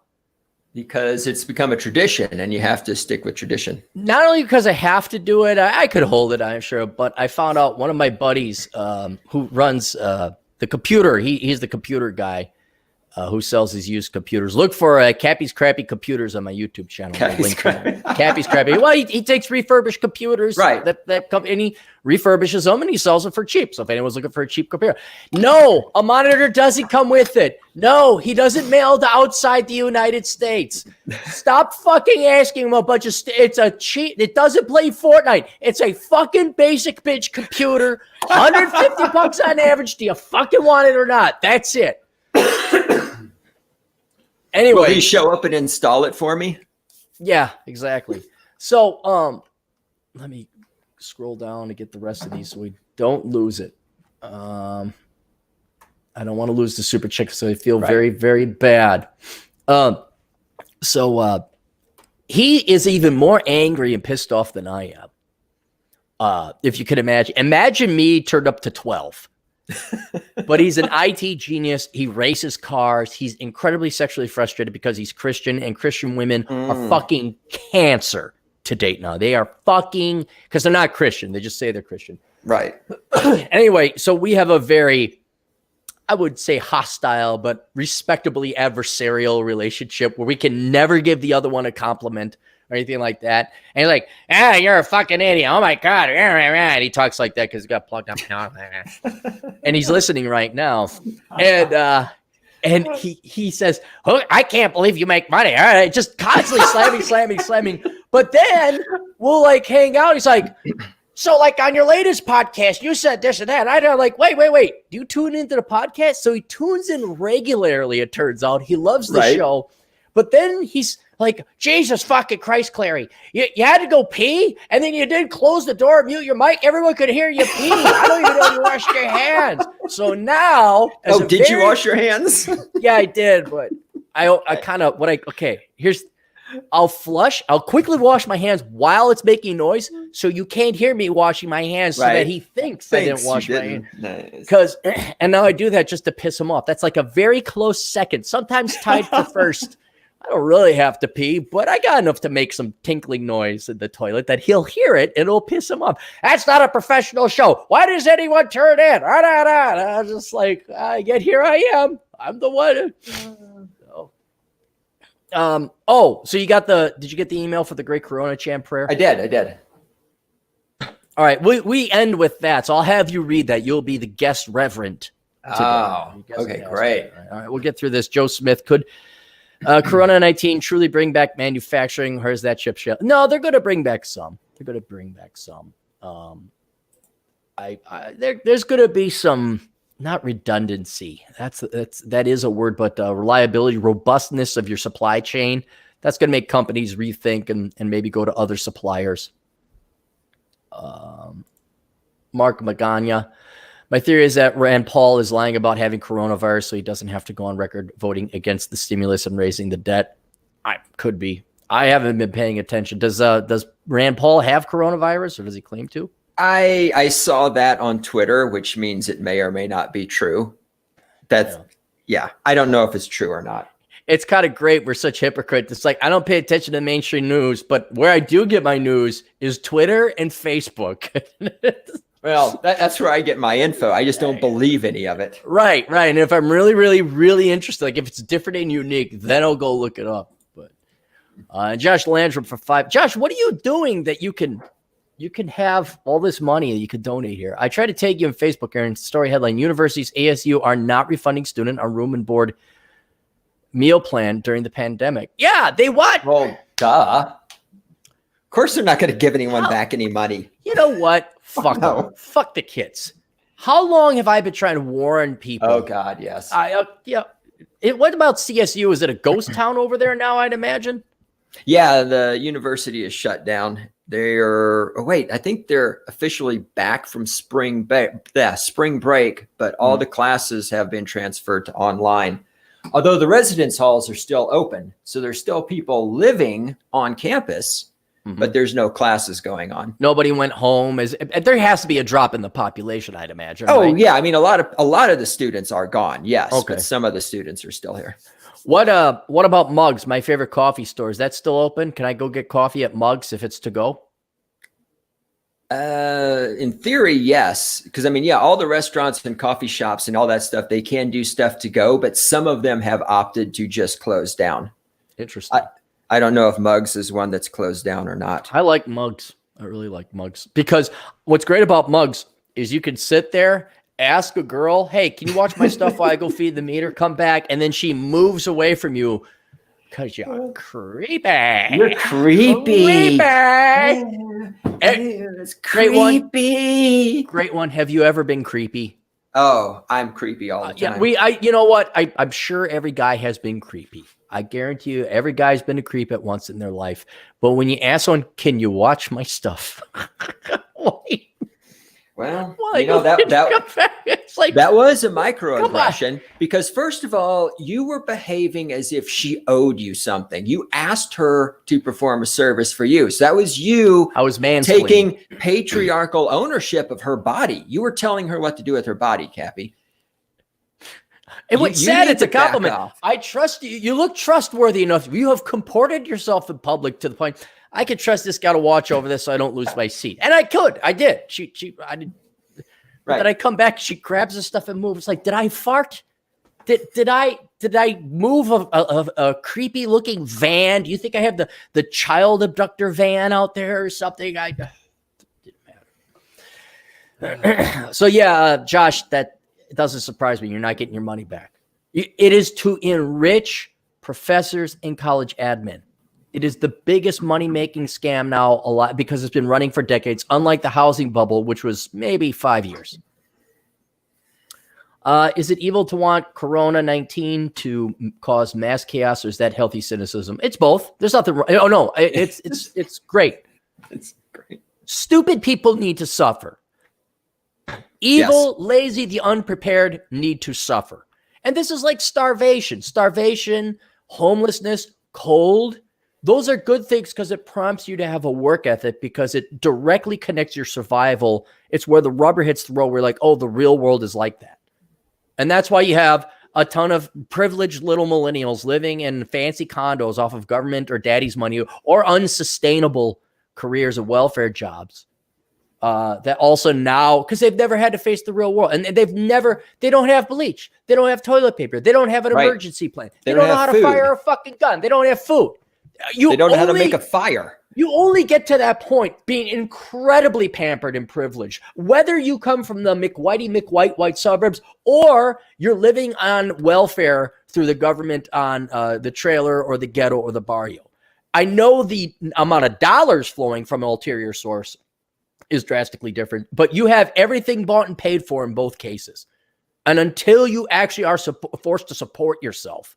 A: Because it's become a tradition and you have to stick with tradition.
B: Not only because I have to do it, I could hold it, I'm sure, but I found out one of my buddies who runs the computer, he's the computer guy who sells these used computers. Look for Cappy's Crappy Computers on my YouTube channel. Cappy's Crappy. Well, he takes refurbished computers,
A: right?
B: That come and he refurbishes them and he sells them for cheap. So if anyone's looking for a cheap computer, no, a monitor doesn't come with it. No, he doesn't mail to outside the United States. Stop fucking asking him a bunch of. It's a cheap. It doesn't play Fortnite. It's a fucking basic bitch computer. $150 on average. Do you fucking want it or not? That's it. Anyway,
A: will he show up and install it for me?
B: Yeah, exactly. So, let me scroll down to get the rest of these so we don't lose it. I don't want to lose the super chick, so I feel very, very bad. So he is even more angry and pissed off than I am. If you could imagine me turned up to 12. But he's an IT genius. He races cars. He's incredibly sexually frustrated because he's Christian, and Christian women are fucking cancer to date now. They are fucking, because they're not Christian. They just say they're Christian.
A: Right.
B: Anyway, so we have a very, I would say hostile, but respectably adversarial relationship where we can never give the other one a compliment or anything like that. And he's like, you're a fucking idiot. Oh my God. And he talks like that because he got plugged up. And he's listening right now. And he says, oh, I can't believe you make money. All right. Just constantly slamming. But then we'll like hang out. He's like, so like on your latest podcast, you said this and that. And I'm like, wait. Do you tune into the podcast? So he tunes in regularly, it turns out. He loves the show. But then he's like, Jesus fucking Christ, Clary. You had to go pee, and then you did close the door, mute your mic. Everyone could hear you pee. I don't even know you washed your hands. So now...
A: did you wash your hands?
B: Yeah, I did, but I kind of... I'll flush. I'll quickly wash my hands while it's making noise, so you can't hear me washing my hands so that he thinks I didn't wash my hands. Nice. And now I do that just to piss him off. That's like a very close second, sometimes tied for first. I don't really have to pee, but I got enough to make some tinkling noise in the toilet that he'll hear it and it'll piss him off. That's not a professional show. Why does anyone turn in? I was just like, yet here I am. I'm the one. So you got did you get the email for the great Coronachan prayer?
A: I did.
B: All right. We end with that. So I'll have you read that. You'll be the guest reverend today.
A: Oh, okay, great.
B: All right. We'll get through this. Joe Smith, could Corona-19 truly bring back manufacturing, or is that chip shell? No, they're going to bring back some. There's going to be some, not redundancy. That is a word, but reliability, robustness of your supply chain. That's going to make companies rethink and maybe go to other suppliers. Mark Magana. My theory is that Rand Paul is lying about having coronavirus so he doesn't have to go on record voting against the stimulus and raising the debt. Could be. I haven't been paying attention. Does Rand Paul have coronavirus, or does he claim to?
A: I saw that on Twitter, which means it may or may not be true. Yeah. I don't know if it's true or not.
B: It's kind of great. We're such hypocrites. It's like, I don't pay attention to mainstream news, but where I do get my news is Twitter and Facebook.
A: Well, that's where I get my info. I just don't believe any of it.
B: Right. And if I'm really, really, really interested, like if it's different and unique, then I'll go look it up. But Josh Landrum for $5. Josh, what are you doing that you can have all this money that you could donate here? I tried to take you on Facebook, Aaron. Story headline: Universities ASU are not refunding student on room and board meal plan during the pandemic. Yeah, they what?
A: Well, duh. Of course they're not going to give anyone back any money.
B: You know what? Fuck them. Fuck the kids. How long have I been trying to warn people?
A: Oh, God, yes.
B: What about CSU? Is it a ghost town over there now, I'd imagine?
A: Yeah, the university is shut down. I think they're officially back from spring break, but all the classes have been transferred to online. Although the residence halls are still open. So there's still people living on campus, but there's no classes going on.
B: Nobody went home. There has to be a drop in the population, I'd imagine.
A: Oh,
B: right?
A: Yeah. I mean, a lot of the students are gone. Yes. Okay. But some of the students are still here.
B: What about Mugs? My favorite coffee store. Is that still open? Can I go get coffee at Mugs if it's to go?
A: In theory, yes. Because I mean, yeah, all the restaurants and coffee shops and all that stuff, they can do stuff to go, but some of them have opted to just close down.
B: Interesting.
A: I don't know if Mugs is one that's closed down or not.
B: I like Mugs. I really like Mugs because what's great about Mugs is you can sit there, ask a girl, hey, can you watch my stuff while I go feed the meter? Come back. And then she moves away from you because you're creepy.
A: You're creepy.
B: It's creepy. Great one. Have you ever been creepy?
A: Oh, I'm creepy all the time.
B: You know what? I'm sure every guy has been creepy. I guarantee you every guy's been a creep at once in their life. But when you ask someone, can you watch my stuff?
A: Well, you know, it's like, that was a microaggression because first of all, you were behaving as if she owed you something. You asked her to perform a service for you. So that was you.
B: I was
A: taking patriarchal ownership of her body. You were telling her what to do with her body, Cappy.
B: And what's sad, it's a compliment. I trust you. You look trustworthy enough. You have comported yourself in public to the point I could trust this guy to watch over this so I don't lose my seat. And I could. I did. I did. Right. Then I come back, she grabs the stuff and moves. Like, did I fart? Did I move a creepy looking van? Do you think I have the child abductor van out there or something? Didn't matter. So yeah, Josh, that doesn't surprise me. You're not getting your money back. It is to enrich professors and college admin. It is the biggest money-making scam now a lot because it's been running for decades, unlike the housing bubble, which was maybe 5 years. Is it evil to want Corona-19 to cause mass chaos, or is that healthy cynicism? It's both. There's nothing wrong. Oh, no, it's great.
A: It's great. Stupid
B: people need to suffer. Evil, lazy, the unprepared need to suffer. And this is like starvation, homelessness, cold. Those are good things because it prompts you to have a work ethic because it directly connects your survival. It's where the rubber hits the road. We're like, oh, the real world is like that. And that's why you have a ton of privileged little millennials living in fancy condos off of government or daddy's money or unsustainable careers of welfare jobs that also now, because they've never had to face the real world. And they don't have bleach. They don't have toilet paper. They don't have an emergency plan. They don't know how to fire a fucking gun. They don't have food.
A: They don't know how to make a fire.
B: You only get to that point being incredibly pampered and privileged, whether you come from the McWhite suburbs or you're living on welfare through the government on the trailer or the ghetto or the barrio. I know the amount of dollars flowing from an ulterior source is drastically different, but you have everything bought and paid for in both cases. And until you actually are forced to support yourself,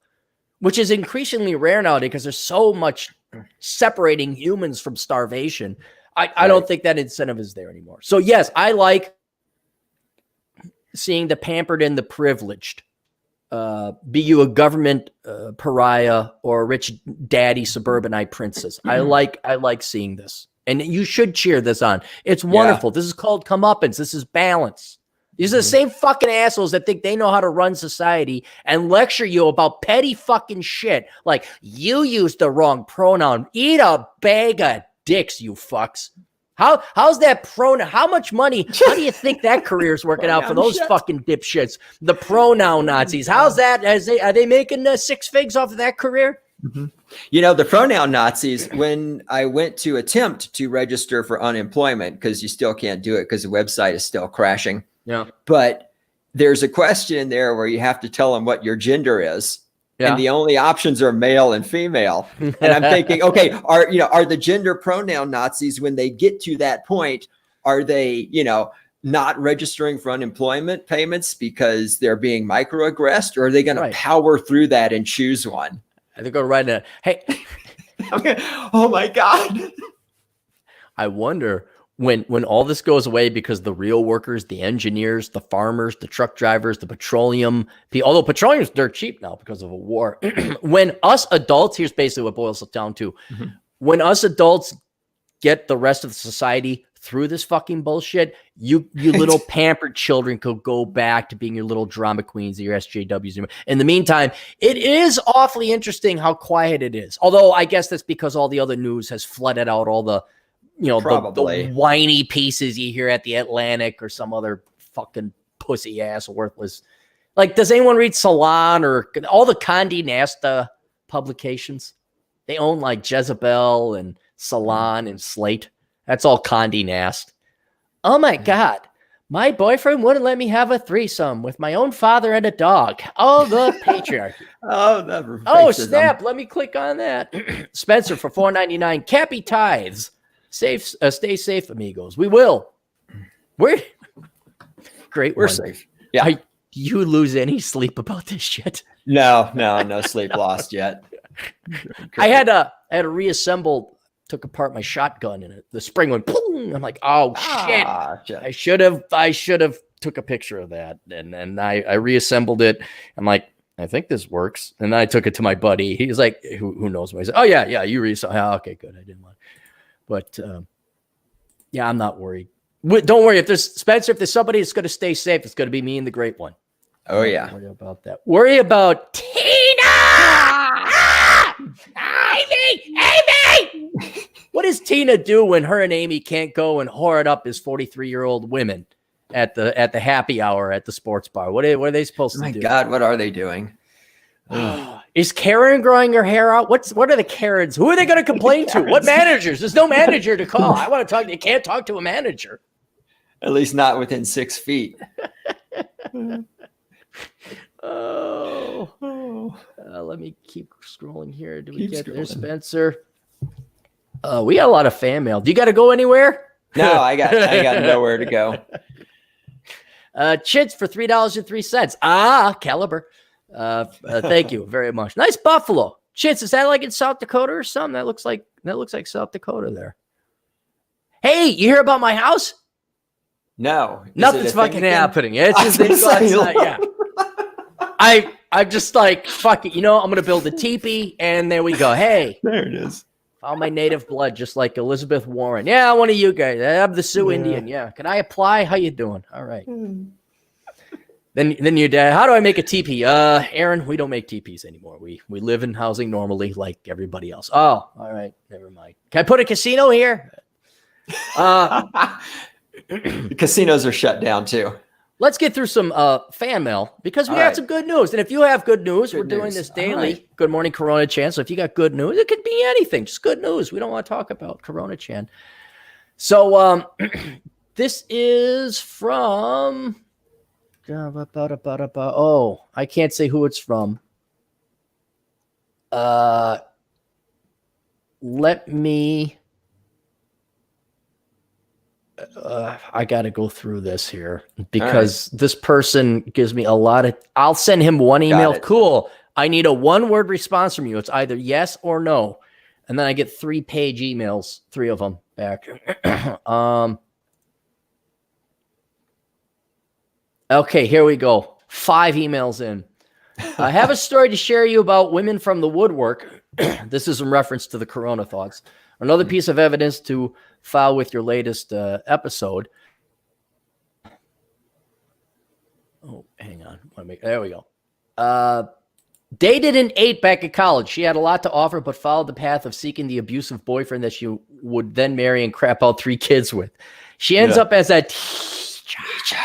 B: which is increasingly rare nowadays because there's so much separating humans from starvation. I don't think that incentive is there anymore. So yes, I like seeing the pampered and the privileged, be you a government pariah or a rich daddy suburbanite princess. I like seeing this. And you should cheer this on. It's wonderful. Yeah. This is called comeuppance. This is balance. These are the same fucking assholes that think they know how to run society and lecture you about petty fucking shit. Like, you used the wrong pronoun. Eat a bag of dicks, you fucks. How's that pronoun? How much money? How do you think that career is working out for those fucking dipshits? The pronoun Nazis. How's that? Are they making 6 figs off of that career?
A: Mm-hmm. You know, the pronoun Nazis, when I went to attempt to register for unemployment, because you still can't do it because the website is still crashing.
B: Yeah.
A: But there's a question in there where you have to tell them what your gender is. Yeah. And the only options are male and female. And I'm thinking, okay, are the gender pronoun Nazis, when they get to that point, are they, not registering for unemployment payments because they're being microaggressed, or are they going to power through that and choose one?
B: I think I'll write it. Hey,
A: oh my God.
B: I wonder when all this goes away, because the real workers, the engineers, the farmers, the truck drivers, the petroleum people, although petroleum is dirt cheap now because of a war. When us adults, here's basically what boils it down to. Mm-hmm. When us adults get the rest of the society through this fucking bullshit, you little pampered children could go back to being your little drama queens, your SJWs. In the meantime, it is awfully interesting how quiet it is. Although I guess that's because all the other news has flooded out all the, the whiny pieces you hear at the Atlantic or some other fucking pussy ass worthless. Like, does anyone read Salon or all the Condé Nast publications? They own like Jezebel and Salon and Slate. That's all Condé Nast. Oh my God. My boyfriend wouldn't let me have a threesome with my own father and a dog. Oh, the patriarchy. Oh, snap. Let me click on that. Spencer for $4.99. Cappy tithes. Stay safe, amigos. We will. We're great.
A: We're safe. Yeah.
B: Do you lose any sleep about this shit?
A: No sleep lost yet.
B: I had to reassemble. Took apart my shotgun and the spring went boom. I'm like, oh shit. I should have took a picture of that. And then I reassembled it. I'm like, I think this works. And then I took it to my buddy. He was like, who knows what I said? Oh yeah, you reassembled. Oh, okay, good. I didn't want it. But yeah, I'm not worried. Don't worry. If there's somebody that's going to stay safe, it's going to be me and the great one.
A: Oh yeah.
B: Don't worry about that. Worry about Tina. Amy! What does Tina do when her and Amy can't go and whore it up as 43-year-old women at the happy hour at the sports bar? What are they supposed to do?
A: My God, what are they doing?
B: Is Karen growing her hair out? What are the Karens? Who are they going to complain to? What managers? There's no manager to call. I want to talk. You can't talk to a manager.
A: At least not within 6 feet.
B: Let me keep scrolling here. Do we get there, Spencer? We got a lot of fan mail. Do you got to go anywhere?
A: No, I got nowhere to go.
B: Chits for $3.03. Caliber. Thank you very much. Nice buffalo. Chits, is that like in South Dakota or something? That looks like South Dakota there. Hey, you hear about my house?
A: No.
B: Nothing's fucking happening. It's just yeah. I'm just like, fuck it. I'm going to build a teepee, and there we go. Hey.
A: There it is.
B: All my native blood, just like Elizabeth Warren. Yeah, one of you guys. I'm the Sioux Indian. Yeah. Can I apply? How you doing? All right. Then your dad, how do I make a teepee? Aaron, we don't make teepees anymore. We live in housing normally like everybody else. Oh, all right. Never mind. Can I put a casino here?
A: Casinos are shut down too.
B: Let's get through some fan mail because we got some good news. And if you have good news, we're doing this daily. Right. Good morning, Coronachan. So if you got good news, it could be anything. Just good news. We don't want to talk about Coronachan. So this is from... Oh, I can't say who it's from. Let me... I got to go through this here because this person gives me a lot of... I'll send him one email. Cool. I need a one-word response from you. It's either yes or no. And then I get 3-page emails, 3 of them back. Okay, here we go. 5 emails in. I have a story to share you about women from the woodwork. This is in reference to the Corona thoughts. Another piece of evidence to file with your latest episode. Oh, hang on. There we go. Dated and ate back at college. She had a lot to offer, but followed the path of seeking the abusive boyfriend that she would then marry and crap out 3 kids with. She ends up as a teacher.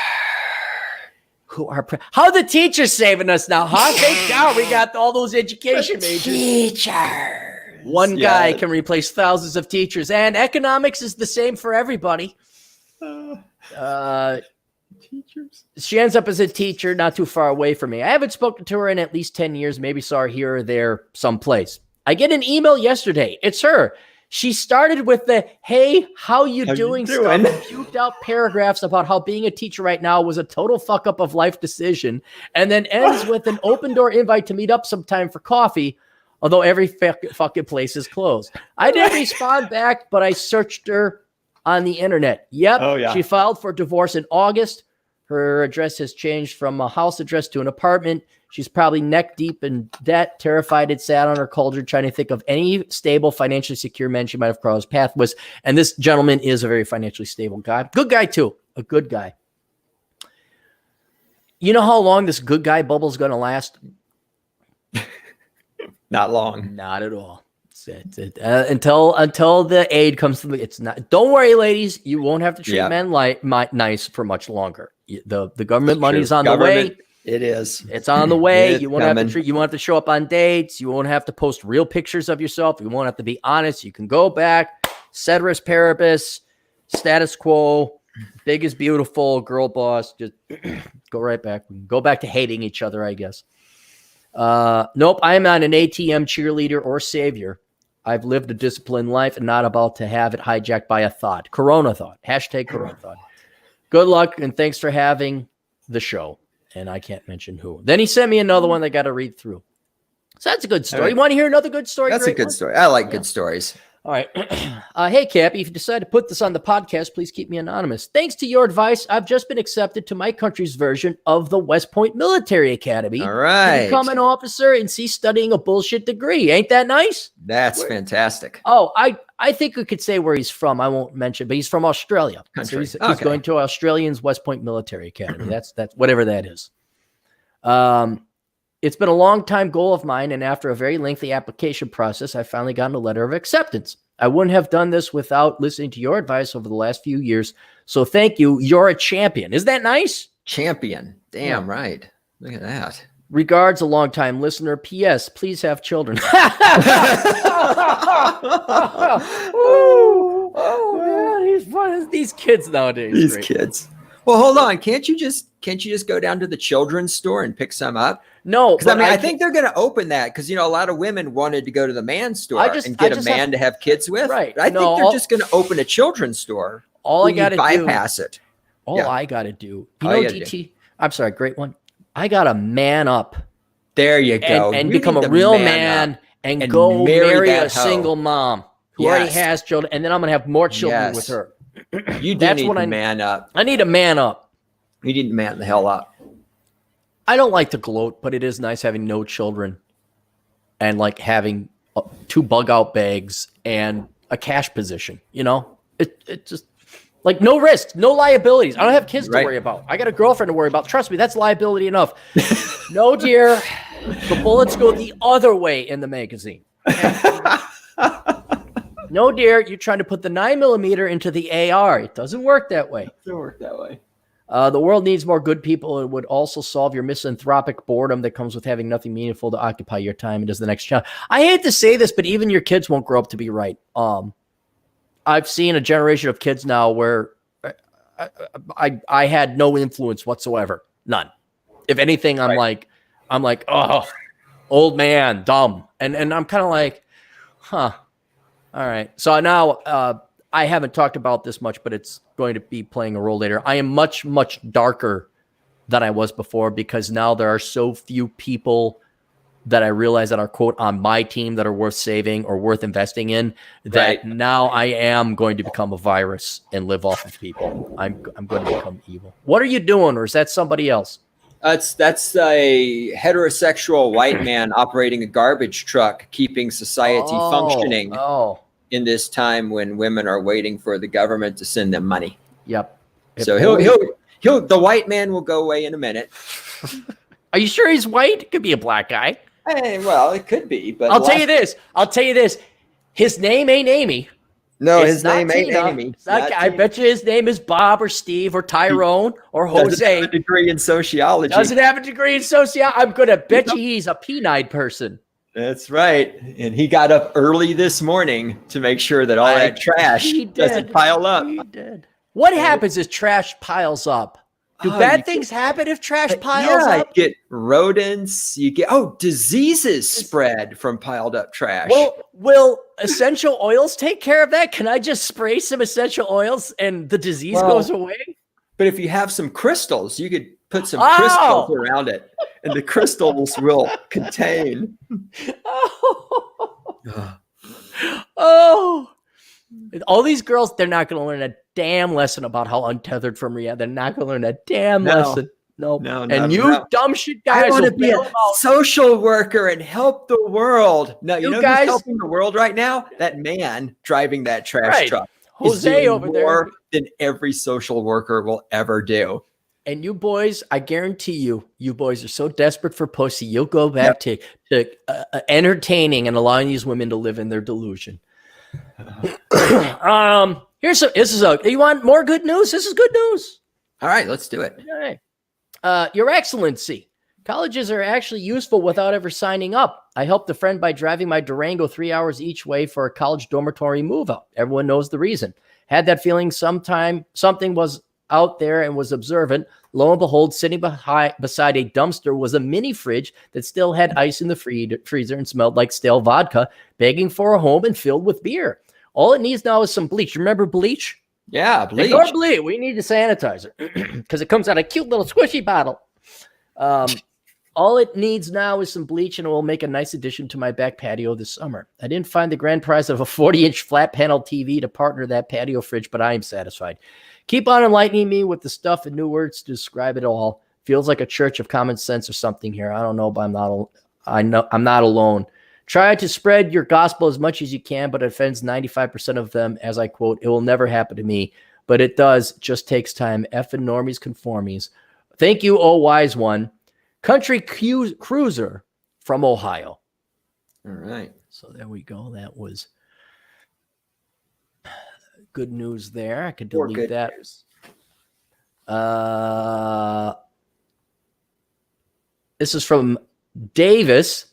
B: How the teachers saving us now, huh? Thank God we got all those education majors. Teacher. One guy can replace thousands of teachers, and economics is the same for everybody. Teachers. She ends up as a teacher not too far away from me. I haven't spoken to her in at least 10 years, maybe saw her here or there someplace. I get an email yesterday. It's her. She started with the, hey, how you doing stuff, and puked out paragraphs about how being a teacher right now was a total fuck up of life decision, and then ends with an open door invite to meet up sometime for coffee, although every fucking place is closed. I didn't respond back, but I searched her on the internet. Yep, She filed for divorce in August. Her address has changed from a house address to an apartment. She's probably neck deep in debt, terrified and sat on her cauldron, trying to think of any stable, financially secure men she might have crossed path with. And this gentleman is a very financially stable guy. Good guy, too. A good guy. You know how long this good guy bubble is going to last?
A: Not long.
B: Not at all. Until the aid comes through. It's not. Don't worry, ladies. You won't have to treat men nice for much longer. The government money's on the way.
A: It is.
B: It's on the way. You won't have to treat. You won't have to show up on dates. You won't have to post real pictures of yourself. You won't have to be honest. You can go back. Ceteris paribus, status quo. Big is beautiful. Girl boss. Just go right back. We can go back to hating each other, I guess. Nope. I am not an ATM cheerleader or savior. I've lived a disciplined life and not about to have it hijacked by a thought. Corona thought. Hashtag Corona thought. Good luck and thanks for having the show. And I can't mention who. Then he sent me another one that I got to read through. So that's a good story. Right. You want to hear another good story?
A: That's a good story. I like good stories.
B: All right. Hey, Cappy, if you decide to put this on the podcast, please keep me anonymous. Thanks to your advice, I've just been accepted to my country's version of the West Point Military Academy.
A: All right.
B: To become an officer and cease studying a bullshit degree. Ain't that nice?
A: That's fantastic.
B: Oh, I think we could say where he's from. I won't mention, but he's from Australia. So he's going to Australian's West Point Military Academy. That's whatever that is. It's been a long time goal of mine, and after a very lengthy application process, I finally gotten a letter of acceptance. I wouldn't have done this without listening to your advice over the last few years. So thank you. You're a champion. Is that nice?
A: Champion. Damn right. Look at that.
B: Regards, a longtime listener. P.S. Please have children. Oh, man, he's fun. These kids nowadays.
A: These kids. Well, hold on. Can't you just go down to the children's store and pick some up?
B: No,
A: because I think they're going to open that because a lot of women wanted to go to the man's store and get a man to have kids with.
B: Right.
A: I think they're just going to open a children's store.
B: All I got to
A: bypass it.
B: I got to do. DT. I'm sorry. Great one. I got to man up.
A: There you go.
B: And become a real man and go marry a single mom who already has children, and then I'm going to have more children with her.
A: You do need to man up.
B: I need to man up.
A: You need to man the hell up.
B: I don't like to gloat, but it is nice having no children and like having 2 bug out bags and a cash position. It just like no risk, no liabilities. I don't have kids to worry about. I got a girlfriend to worry about. Trust me, that's liability enough. No, dear. The bullets go the other way in the magazine. No, dear, you're trying to put the 9mm into the AR. It doesn't work that way.
A: It doesn't work that way.
B: The world needs more good people. It would also solve your misanthropic boredom that comes with having nothing meaningful to occupy your time and does the next child. I hate to say this, but even your kids won't grow up to be right. I've seen a generation of kids now where I had no influence whatsoever. None. If anything, I'm like, oh, old man, dumb. And I'm kind of like, huh. All right. So now I haven't talked about this much, but it's going to be playing a role later. I am much, much darker than I was before because now there are so few people that I realize that are, quote, on my team that are worth saving or worth investing in, that now I am going to become a virus and live off of people. I'm going to become evil. What are you doing, or is that somebody else?
A: That's a heterosexual white man operating a garbage truck, keeping society functioning in this time when women are waiting for the government to send them money.
B: Yep.
A: So the white man will go away in a minute.
B: Are you sure he's white? It could be a black guy.
A: Hey, well, it could be, but
B: I'll tell you this. His name ain't Amy.
A: No, his name ain't Amy.
B: I bet you his name is Bob or Steve or Tyrone or Jose.
A: Doesn't have a degree in sociology.
B: I'm going to bet you he's a P9 person.
A: That's right. And he got up early this morning to make sure that all that trash doesn't pile up.
B: He did. What happens if trash piles up? Do bad things happen if trash piles up?
A: You get rodents. You get diseases spread from piled up trash.
B: Well, will essential oils take care of that? Can I just spray some essential oils and the disease goes away?
A: But if you have some crystals, you could put some crystals around it, and the crystals will contain.
B: All these girls, they're not going to learn a damn lesson about how untethered from reality. They're not going to learn a damn lesson. Nope.
A: No,
B: And you dumb shit guys
A: I want to
B: will
A: be
B: bail
A: a
B: them out.
A: social worker and help the world. No, you
B: You
A: know
B: guys-
A: who's helping the world right now? That man driving that trash
B: Right.
A: truck.
B: Jose
A: He's doing
B: over there.
A: more than every social worker will ever do.
B: And you boys, I guarantee you boys are so desperate for pussy, you'll go back to entertaining and allowing these women to live in their delusion. You want more good news? This is good news.
A: All right, let's do it.
B: All right. Your Excellency, colleges are actually useful without ever signing up. I helped a friend by driving my Durango 3 hours each way for a college dormitory move out. Everyone knows the reason. Had that feeling something was out there and was observant. Lo and behold, sitting beside a dumpster was a mini fridge that still had ice in the freezer and smelled like stale vodka, begging for a home and filled with beer. All it needs now is some bleach. Remember bleach?
A: Yeah, bleach.
B: Ignore bleach. We need a sanitizer because it comes out a cute little squishy bottle. All it needs now is some bleach, and it will make a nice addition to my back patio this summer. I didn't find the grand prize of a 40-inch flat panel TV to partner that patio fridge, but I am satisfied. Keep on enlightening me with the stuff and new words to describe it all. Feels like a church of common sense or something here. I don't know, but I'm not alone. Try to spread your gospel as much as you can, but it offends 95% of them. As I quote, it will never happen to me, but it does. Just takes time. Effing normies conformies. Thank you, oh wise one. Country Cruiser from Ohio.
A: All right.
B: So there we go. That was good news there. I could delete that. This is from Davis.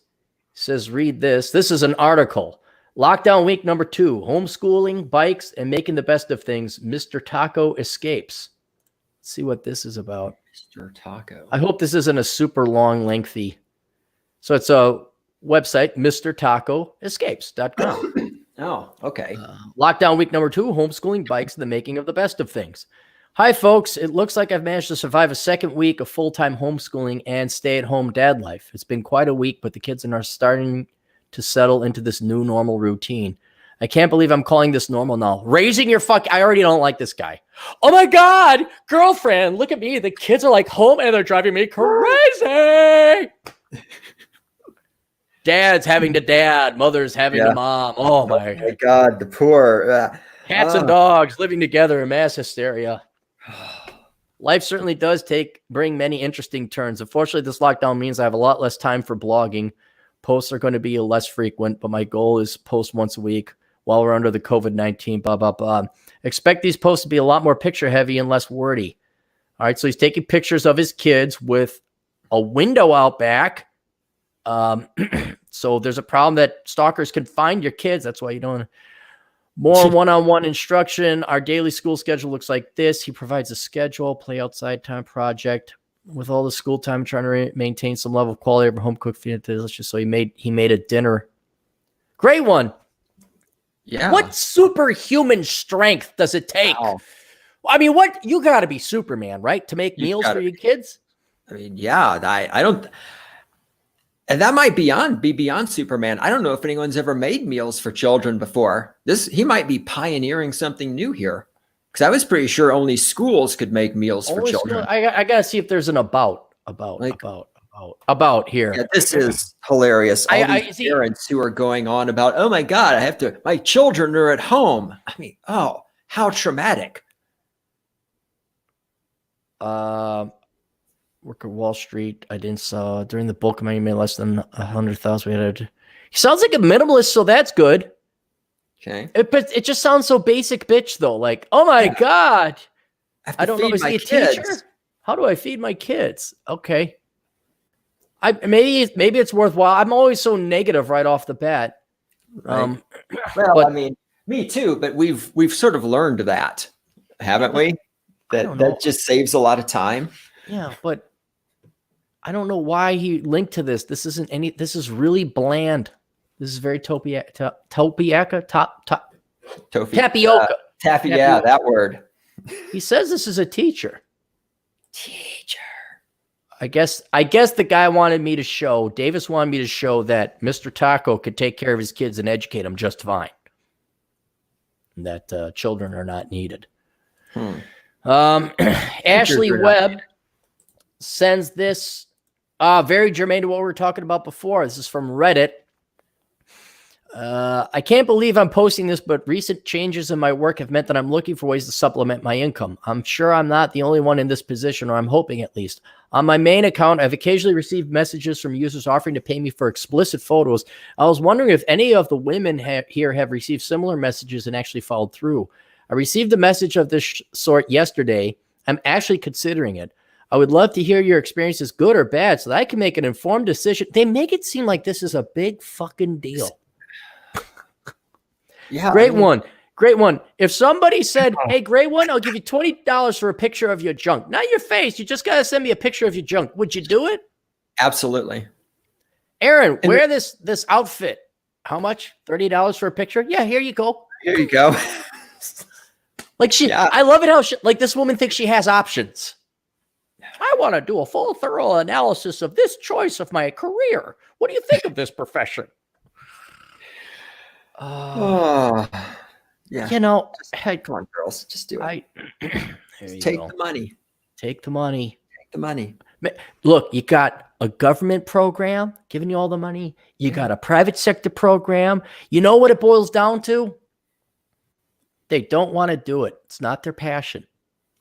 B: Says, read this. This is an article. Lockdown week number 2. Homeschooling, bikes, and making the best of things. Mr. Taco escapes. Let's see what this is about.
A: Mr. Taco.
B: I hope this isn't a super long, lengthy. So it's a website, MrTacoEscapes.com.
A: Oh, okay.
B: Lockdown week number 2, homeschooling, bikes, and the making of the best of things. Hi, folks. It looks like I've managed to survive a second week of full-time homeschooling and stay-at-home dad life. It's been quite a week, but the kids are starting to settle into this new normal routine. I can't believe I'm calling this normal now. Raising your I already don't like this guy. Oh my God, girlfriend, look at me. The kids are like home and they're driving me crazy. Dad's having to dad, mother's having to mom. Oh my
A: God, the poor
B: cats and dogs living together in mass hysteria. Life certainly does bring many interesting turns. Unfortunately, this lockdown means I have a lot less time for blogging. Posts are going to be less frequent, but my goal is post once a week while we're under the COVID-19, blah, blah, blah. Expect these posts to be a lot more picture heavy and less wordy. All right, so he's taking pictures of his kids with a window out back. So there's a problem that stalkers can find your kids. That's why you don't. More one-on-one instruction. Our daily school schedule looks like this. He provides a schedule, play outside time project. With all the school time, trying to maintain some level of quality of home cooked food. Delicious. So he made a dinner. Great one.
A: Yeah.
B: What superhuman strength does it take?
A: Wow.
B: I mean, you got to be Superman, right, to make meals for your kids?
A: I mean, yeah. I don't. And that might be beyond Superman. I don't know if anyone's ever made meals for children before. He might be pioneering something new here. Because I was pretty sure only schools could make meals for children.
B: I got to see if there's an about here.
A: Yeah, this is hilarious. All these parents who are going on about, oh my God, my children are at home. I mean, oh, how traumatic.
B: Work at Wall Street. I didn't saw during the bulk of my email less than 100,000. He sounds like a minimalist, so that's good.
A: Okay.
B: But it just sounds so basic bitch though. Like, oh my God. I don't know. Is he a teacher? How do I feed my kids? Okay. Maybe it's worthwhile. I'm always so negative right off the bat.
A: Right. I mean, me too, but we've sort of learned that, haven't we? That just saves a lot of time.
B: Yeah, but I don't know why he linked to this. This is really bland. This is very tapioca.
A: Tapioca, that word.
B: He says this is a teacher. I guess the guy Davis wanted me to show that Mr. Taco could take care of his kids and educate them just fine. And that children are not needed. Ashley Webb sends this very germane to what we were talking about before. This is from Reddit. I can't believe I'm posting this, but recent changes in my work have meant that I'm looking for ways to supplement my income. I'm sure I'm not the only one in this position, or I'm hoping at least. On my main account, I've occasionally received messages from users offering to pay me for explicit photos. I was wondering if any of the women here have received similar messages and actually followed through. I received a message of this sort yesterday. I'm actually considering it. I would love to hear your experiences, good or bad, so that I can make an informed decision. They make it seem like this is a big fucking deal.
A: Yeah.
B: Great one. Great one. If somebody said, hey, great one, I'll give you $20 for a picture of your junk. Not your face. You just got to send me a picture of your junk. Would you do it?
A: Absolutely.
B: Aaron, wear this outfit. How much? $30 for a picture? Yeah, here you go.
A: Here you go.
B: Like I love it how like this woman thinks she has options. I want to do a full, thorough analysis of this choice of my career. What do you think of this profession?
A: Yeah.
B: You know,
A: Come on, girls, just do it. Take the money.
B: Take the money.
A: Take the money.
B: Look, you got a government program giving you all the money. You got a private sector program. You know what it boils down to? They don't want to do it. It's not their passion.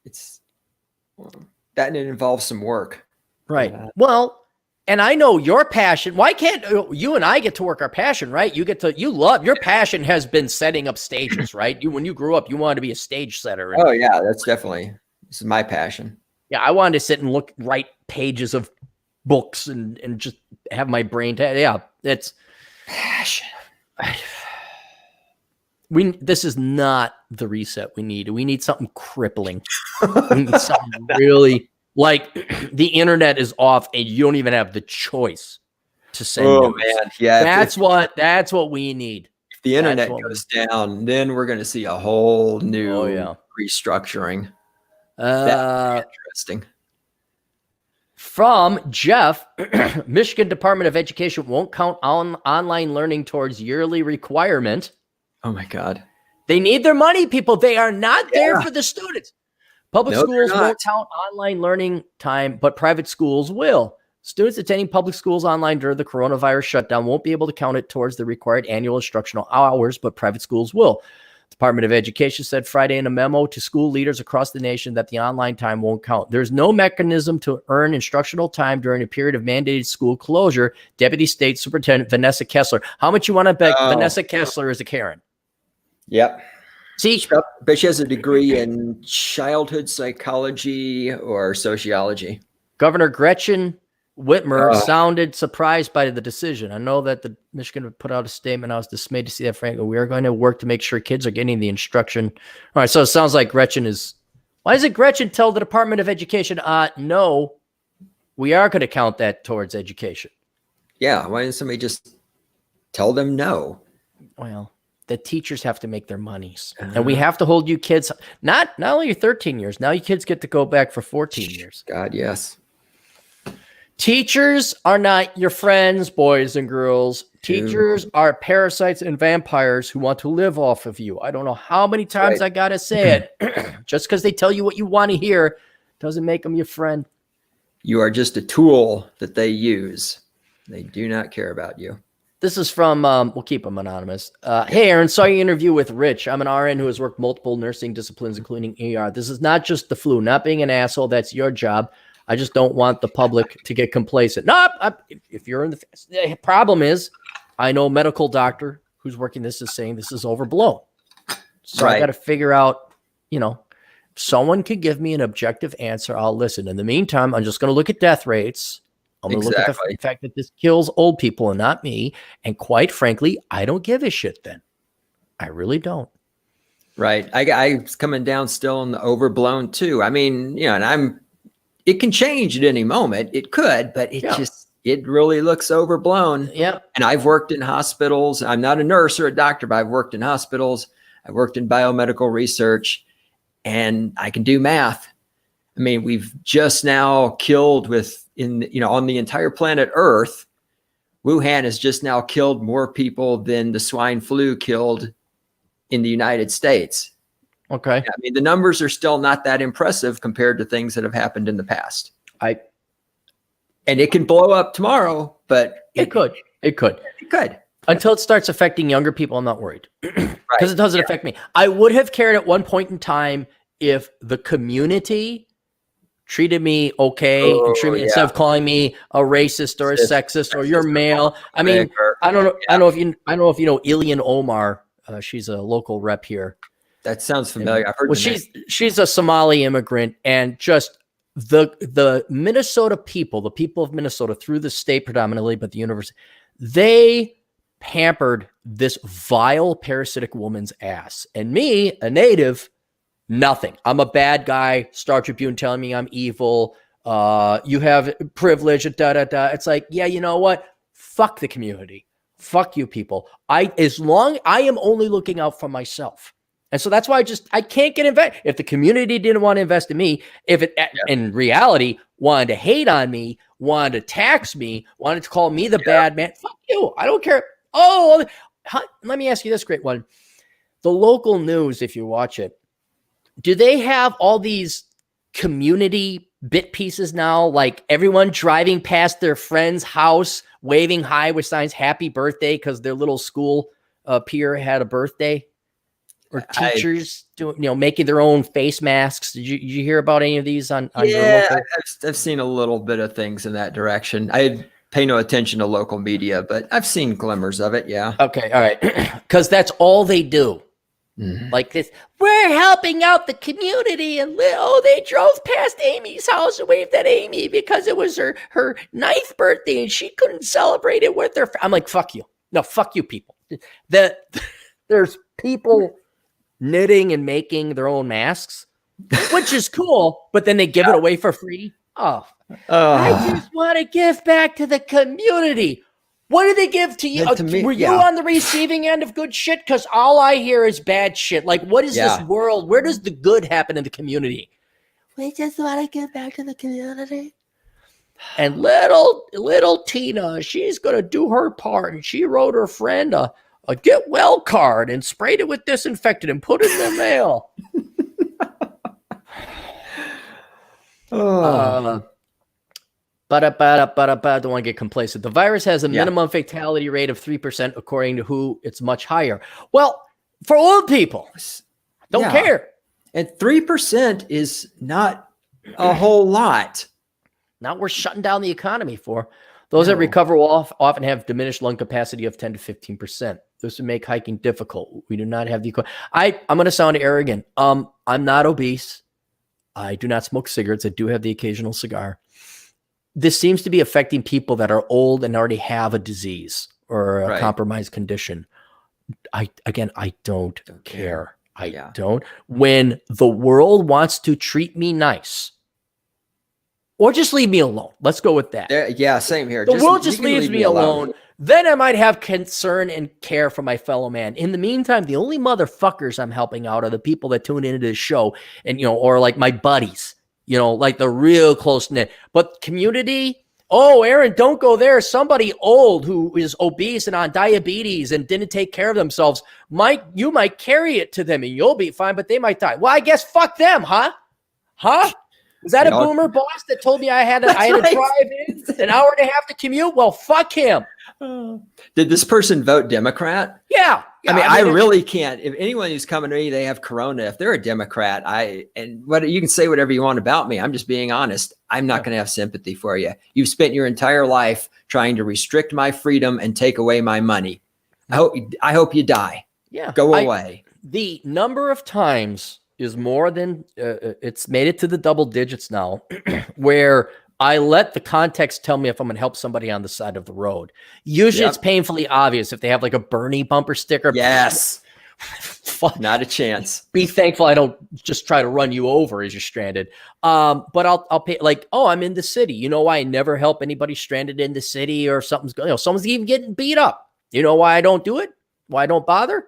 A: That and it involves some work.
B: Right. Well, and I know your passion. Why can't you and I get to work our passion, right? Your passion has been setting up stages, right? When you grew up, you wanted to be a stage setter.
A: Oh yeah, this is my passion.
B: Yeah, I wanted to sit and write pages of books and just have my brain. It's
A: passion.
B: This is not the reset we need. We need something crippling. We need something really like the internet is off and you don't even have the choice to send.
A: Oh
B: news.
A: man, yeah.
B: That's what we need.
A: If the internet goes down, then we're going to see a whole new restructuring. That's interesting.
B: From Jeff, Michigan Department of Education won't count online learning towards yearly requirement.
A: Oh my God.
B: They need their money, people. They are not there for the students. Public schools won't count online learning time, but private schools will. Students attending public schools online during the coronavirus shutdown won't be able to count it towards the required annual instructional hours, but private schools will. The Department of Education said Friday in a memo to school leaders across the nation that the online time won't count. There's no mechanism to earn instructional time during a period of mandated school closure. Deputy State Superintendent Vanessa Kessler. How much you want to bet Vanessa Kessler is a Karen?
A: Yep.
B: See,
A: but she has a degree in childhood psychology or sociology.
B: Governor Gretchen Whitmer sounded surprised by the decision. I know that the Michigan put out a statement. I was dismayed to see that, Frank. We are going to work to make sure kids are getting the instruction. All right, so it sounds like Gretchen is. Why doesn't Gretchen tell the Department of Education, no, we are going to count that towards education?
A: Yeah, why didn't somebody just tell them no?
B: Well, the teachers have to make their monies. And we have to hold you kids, not only your 13 years, now you kids get to go back for 14 years.
A: God, yes.
B: Teachers are not your friends, boys and girls. Teachers are parasites and vampires who want to live off of you. I don't know how many times I got to say it. Just because they tell you what you want to hear doesn't make them your friend.
A: You are just a tool that they use. They do not care about you.
B: This is from, we'll keep them anonymous. Hey, Aaron, saw your interview with Rich. I'm an RN who has worked multiple nursing disciplines, including ER. This is not just the flu. Not being an asshole, that's your job. I just don't want the public to get complacent. No, if you're in the problem is, I know a medical doctor who's working this is saying this is overblown. So I got to figure out, if someone could give me an objective answer, I'll listen. In the meantime, I'm just going to look at death rates. I'm going to look at the fact that this kills old people and not me. And quite frankly, I don't give a shit then. I really don't.
A: Right. I was coming down still on the overblown too. I mean, and it can change at any moment. It could, but it really looks overblown.
B: Yeah.
A: And I've worked in hospitals. I'm not a nurse or a doctor, but I've worked in hospitals. I've worked in biomedical research, and I can do math. I mean, we've just now killed on the entire planet Earth, Wuhan has just now killed more people than the swine flu killed in the United States.
B: Okay.
A: I mean, the numbers are still not that impressive compared to things that have happened in the past. And it can blow up tomorrow, but
B: It could. Until it starts affecting younger people, I'm not worried. Because it doesn't affect me. I would have cared at one point in time if the community treated me okay and treated me instead of calling me a racist or a sexist or you're male. I mean, I don't know. I don't know if you know Ilian Omar. She's a local rep here.
A: That sounds familiar. I've heard.
B: She's a Somali immigrant, and just the Minnesota people, the people of Minnesota through the state predominantly, but the university, they pampered this vile parasitic woman's ass. And me, a native, nothing. I'm a bad guy. Star Tribune telling me I'm evil. You have privilege. It's like, yeah, you know what? Fuck the community. Fuck you people. I am only looking out for myself. And so that's why I can't get invested. If the community didn't want to invest in me, if it in reality wanted to hate on me, wanted to tax me, wanted to call me the bad man, fuck you. I don't care. Oh, let me ask you this great one. The local news, if you watch it, do they have all these community bit pieces now? Like everyone driving past their friend's house, waving hi with signs, happy birthday, because their little school peer had a birthday? Or teachers doing, making their own face masks. Did you hear about any of these on your local?
A: I've seen a little bit of things in that direction. I pay no attention to local media, but I've seen glimmers of it. Yeah.
B: Okay. All right. Because that's all they do. Mm-hmm. Like this, we're helping out the community, and they drove past Amy's house and waved at Amy because it was her 9th birthday and she couldn't celebrate it with her. I'm like, fuck you. No, fuck you people. There's people knitting and making their own masks, which is cool, but then they give it away for free. I just want to give back to the community. What did they give to you? Were you on the receiving end of good shit? Because all I hear is bad shit. Like, what is this world? Where does the good happen in the community? We just want to give back to the community. And little Tina, she's going to do her part. And she wrote her friend a get well card and sprayed it with disinfectant and put it in the mail. Don't want to get complacent. The virus has a minimum fatality rate of 3%, according to WHO. It's much higher. Well, for old people, don't care.
A: And 3% is not a whole lot.
B: Not worth shutting down the economy for. Those that recover will often have diminished lung capacity of 10 to 15%. This would make hiking difficult. We do not have the. I'm going to sound arrogant. I'm not obese. I do not smoke cigarettes. I do have the occasional cigar. This seems to be affecting people that are old and already have a disease or a compromised condition. I don't care. I don't. When the world wants to treat me nice, or just leave me alone. Let's go with that.
A: Same here.
B: The world just leaves me alone. Then I might have concern and care for my fellow man. In the meantime, the only motherfuckers I'm helping out are the people that tune into this show and, or like my buddies, like the real close knit. But community, Aaron, don't go there. Somebody old who is obese and on diabetes and didn't take care of themselves, you might carry it to them and you'll be fine, but they might die. Well, I guess fuck them, huh? Was that a boomer boss that told me I had to drive in an hour and a half to commute? Well, fuck him.
A: Did this person vote Democrat?
B: Yeah.
A: I really can't. If anyone who's coming to me, they have Corona. If they're a Democrat, you can say whatever you want about me. I'm just being honest. I'm not going to have sympathy for you. You've spent your entire life trying to restrict my freedom and take away my money. I hope you die.
B: Yeah.
A: Go away.
B: The number of times is more than it's made it to the double digits now where I let the context tell me if I'm going to help somebody on the side of the road. Usually it's painfully obvious if they have like a Bernie bumper sticker.
A: Yes. Not a chance.
B: Be thankful I don't just try to run you over as you're stranded. But I'll pay I'm in the city. You know why I never help anybody stranded in the city or someone's even getting beat up. You know why I don't do it? Why I don't bother?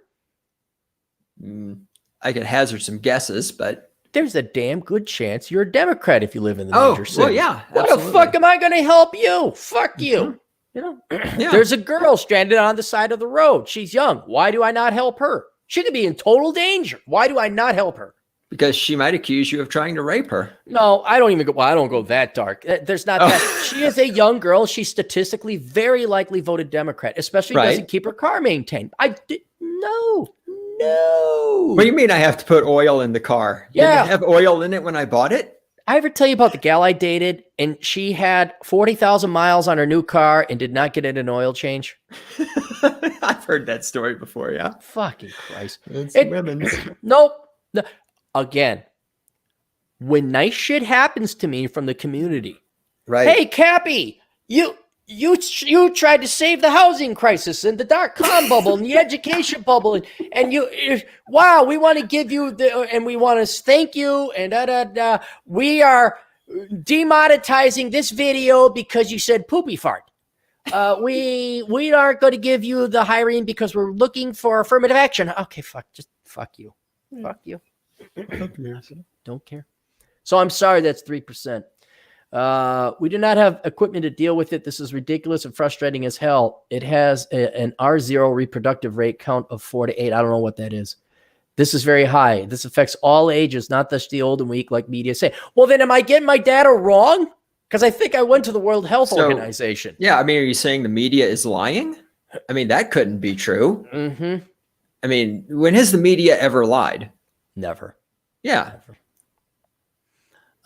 A: I can hazard some guesses, but
B: there's a damn good chance you're a Democrat if you live in the major city.
A: Well, yeah.
B: What the fuck am I going to help you? Fuck you. There's a girl stranded on the side of the road. She's young. Why do I not help her? She could be in total danger. Why do I not help her?
A: Because she might accuse you of trying to rape her.
B: No, I don't even go. Well, I don't go that dark. There's not that. She is a young girl. She statistically very likely voted Democrat, especially doesn't keep her car maintained. No.
A: What do you mean I have to put oil in the car?
B: Yeah.
A: Did it have oil in it when I bought it?
B: I ever tell you about the gal I dated, and she had 40,000 miles on her new car and did not get it an oil change?
A: I've heard that story before, yeah.
B: Fucking Christ.
A: It's women's.
B: Nope. No. Again, when nice shit happens to me from the community,
A: right?
B: Hey, Cappy, you tried to save the housing crisis and the dot-com bubble and the education bubble, and wow, we want to give you and we want to thank you, and we are demonetizing this video because you said poopy fart. We aren't going to give you the hiring because we're looking for affirmative action. Okay, just fuck you. Fuck you. Don't care. So I'm sorry, that's 3%. We do not have equipment to deal with it. This is ridiculous and frustrating as hell. It has an R0 reproductive rate count of 4 to 8. I don't know what that is. This is very high. This affects all ages, not just the old and weak like media say. Well, then am I getting my data wrong? Because I think I went to the World Health Organization.
A: Yeah, I mean, are you saying the media is lying? I mean, that couldn't be true.
B: Mm-hmm.
A: I mean, when has the media ever lied?
B: Never.
A: Yeah.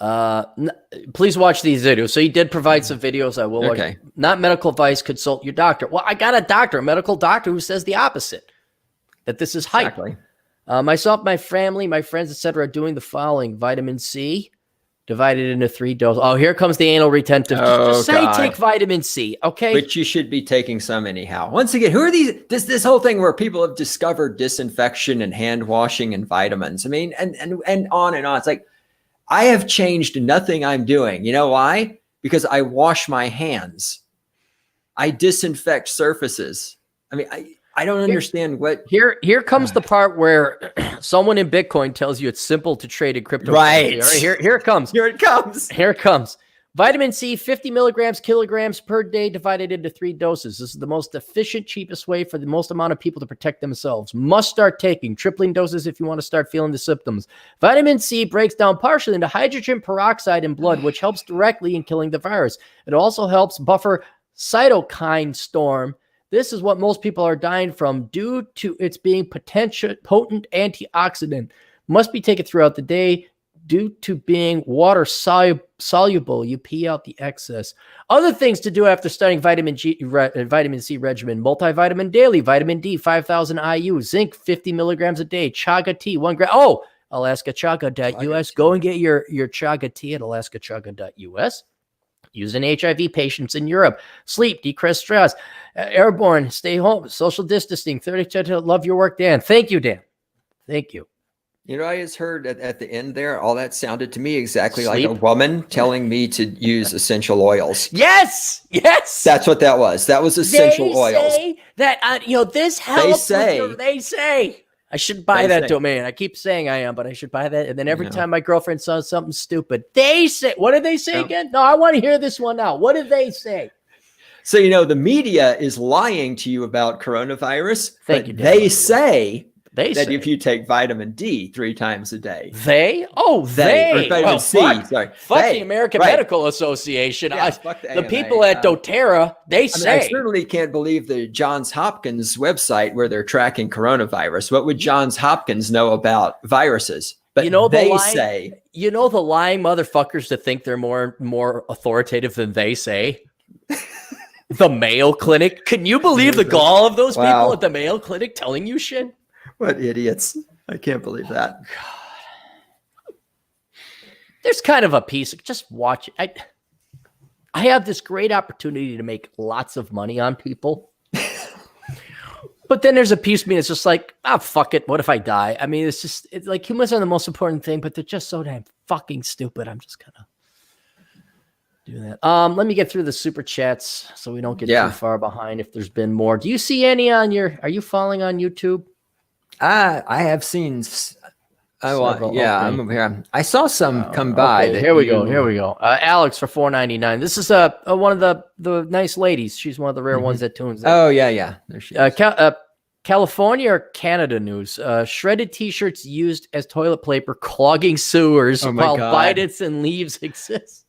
B: Never. Please watch these videos. So he did provide some videos. I will watch. Not medical advice. Consult your doctor. Well, I got a medical doctor who says the opposite, that this is hype.
A: Exactly.
B: Myself, my family, my friends, etc., are doing the following: vitamin C, divided into 3 doses. Oh, here comes the anal retentive. Just say take vitamin C, okay?
A: But you should be taking some anyhow. Once again, who are these? This whole thing where people have discovered disinfection and hand washing and vitamins. I mean, and on and on. It's like, I have changed nothing I'm doing. You know why? Because I wash my hands. I disinfect surfaces. I mean, I don't understand what.
B: Here comes the part where someone in Bitcoin tells you it's simple to trade in crypto.
A: Right.
B: Here it comes.
A: Here it comes.
B: Here it comes. Vitamin C, 50 kilograms per day, divided into 3 doses. This is the most efficient, cheapest way for the most amount of people to protect themselves. Must start taking tripling doses if you want to start feeling the symptoms. Vitamin C breaks down partially into hydrogen peroxide in blood, which helps directly in killing the virus. It also helps buffer cytokine storm. This is what most people are dying from due to its being potent antioxidant. Must be taken throughout the day. Due to being water soluble, you pee out the excess. Other things to do after starting vitamin C regimen: multivitamin daily, vitamin D 5,000 IU, zinc 50 milligrams a day, chaga tea 1 gram. Oh, alaskachaga.us. Go and get your chaga tea at alaskachaga.us. Used in HIV patients in Europe. Sleep, decrease stress. Airborne, stay home. Social distancing. 30. Love your work, Dan. Thank you, Dan. Thank you.
A: You know, I just heard at the end there, all that sounded to me exactly like a woman telling me to use essential oils.
B: Yes.
A: That's what that was. That was essential oils.
B: Say that, this helps. They say. I should buy that domain. I keep saying I am, but I should buy that. And then every time my girlfriend says something stupid, they say, what did they say again? No, I want to hear this one now. What did they say?
A: So, the media is lying to you about coronavirus.
B: Thank you, Dan.
A: They say
B: that
A: if you take vitamin D 3 times a day.
B: They? Oh, they.
A: Or vitamin C, sorry.
B: Fuck the American Medical Association.
A: Yeah, fuck
B: the people at doTERRA, they say.
A: I certainly can't believe the Johns Hopkins website where they're tracking coronavirus. What would Johns Hopkins know about viruses? But they say.
B: The lying motherfuckers that think they're more authoritative than they say. The Mayo Clinic. Can you believe the gall of those people at the Mayo Clinic telling you shit?
A: What idiots. I can't believe that.
B: God. There's kind of a piece. Just watch it. I have this great opportunity to make lots of money on people. But then there's a piece of me that's just like, fuck it. What if I die? I mean, it's like humans are the most important thing, but they're just so damn fucking stupid. I'm just going to do that. Let me get through the super chats so we don't get too far behind if there's been more. Do you see any are you following on YouTube?
A: I have seen. I'm over here. I saw some come by.
B: Here we go. Alex for $4.99. This is one of the nice ladies. She's one of the rare ones that tunes in.
A: Oh yeah. There she is.
B: California or Canada news. Shredded T-shirts used as toilet paper clogging sewers while Bite It's and leaves exist.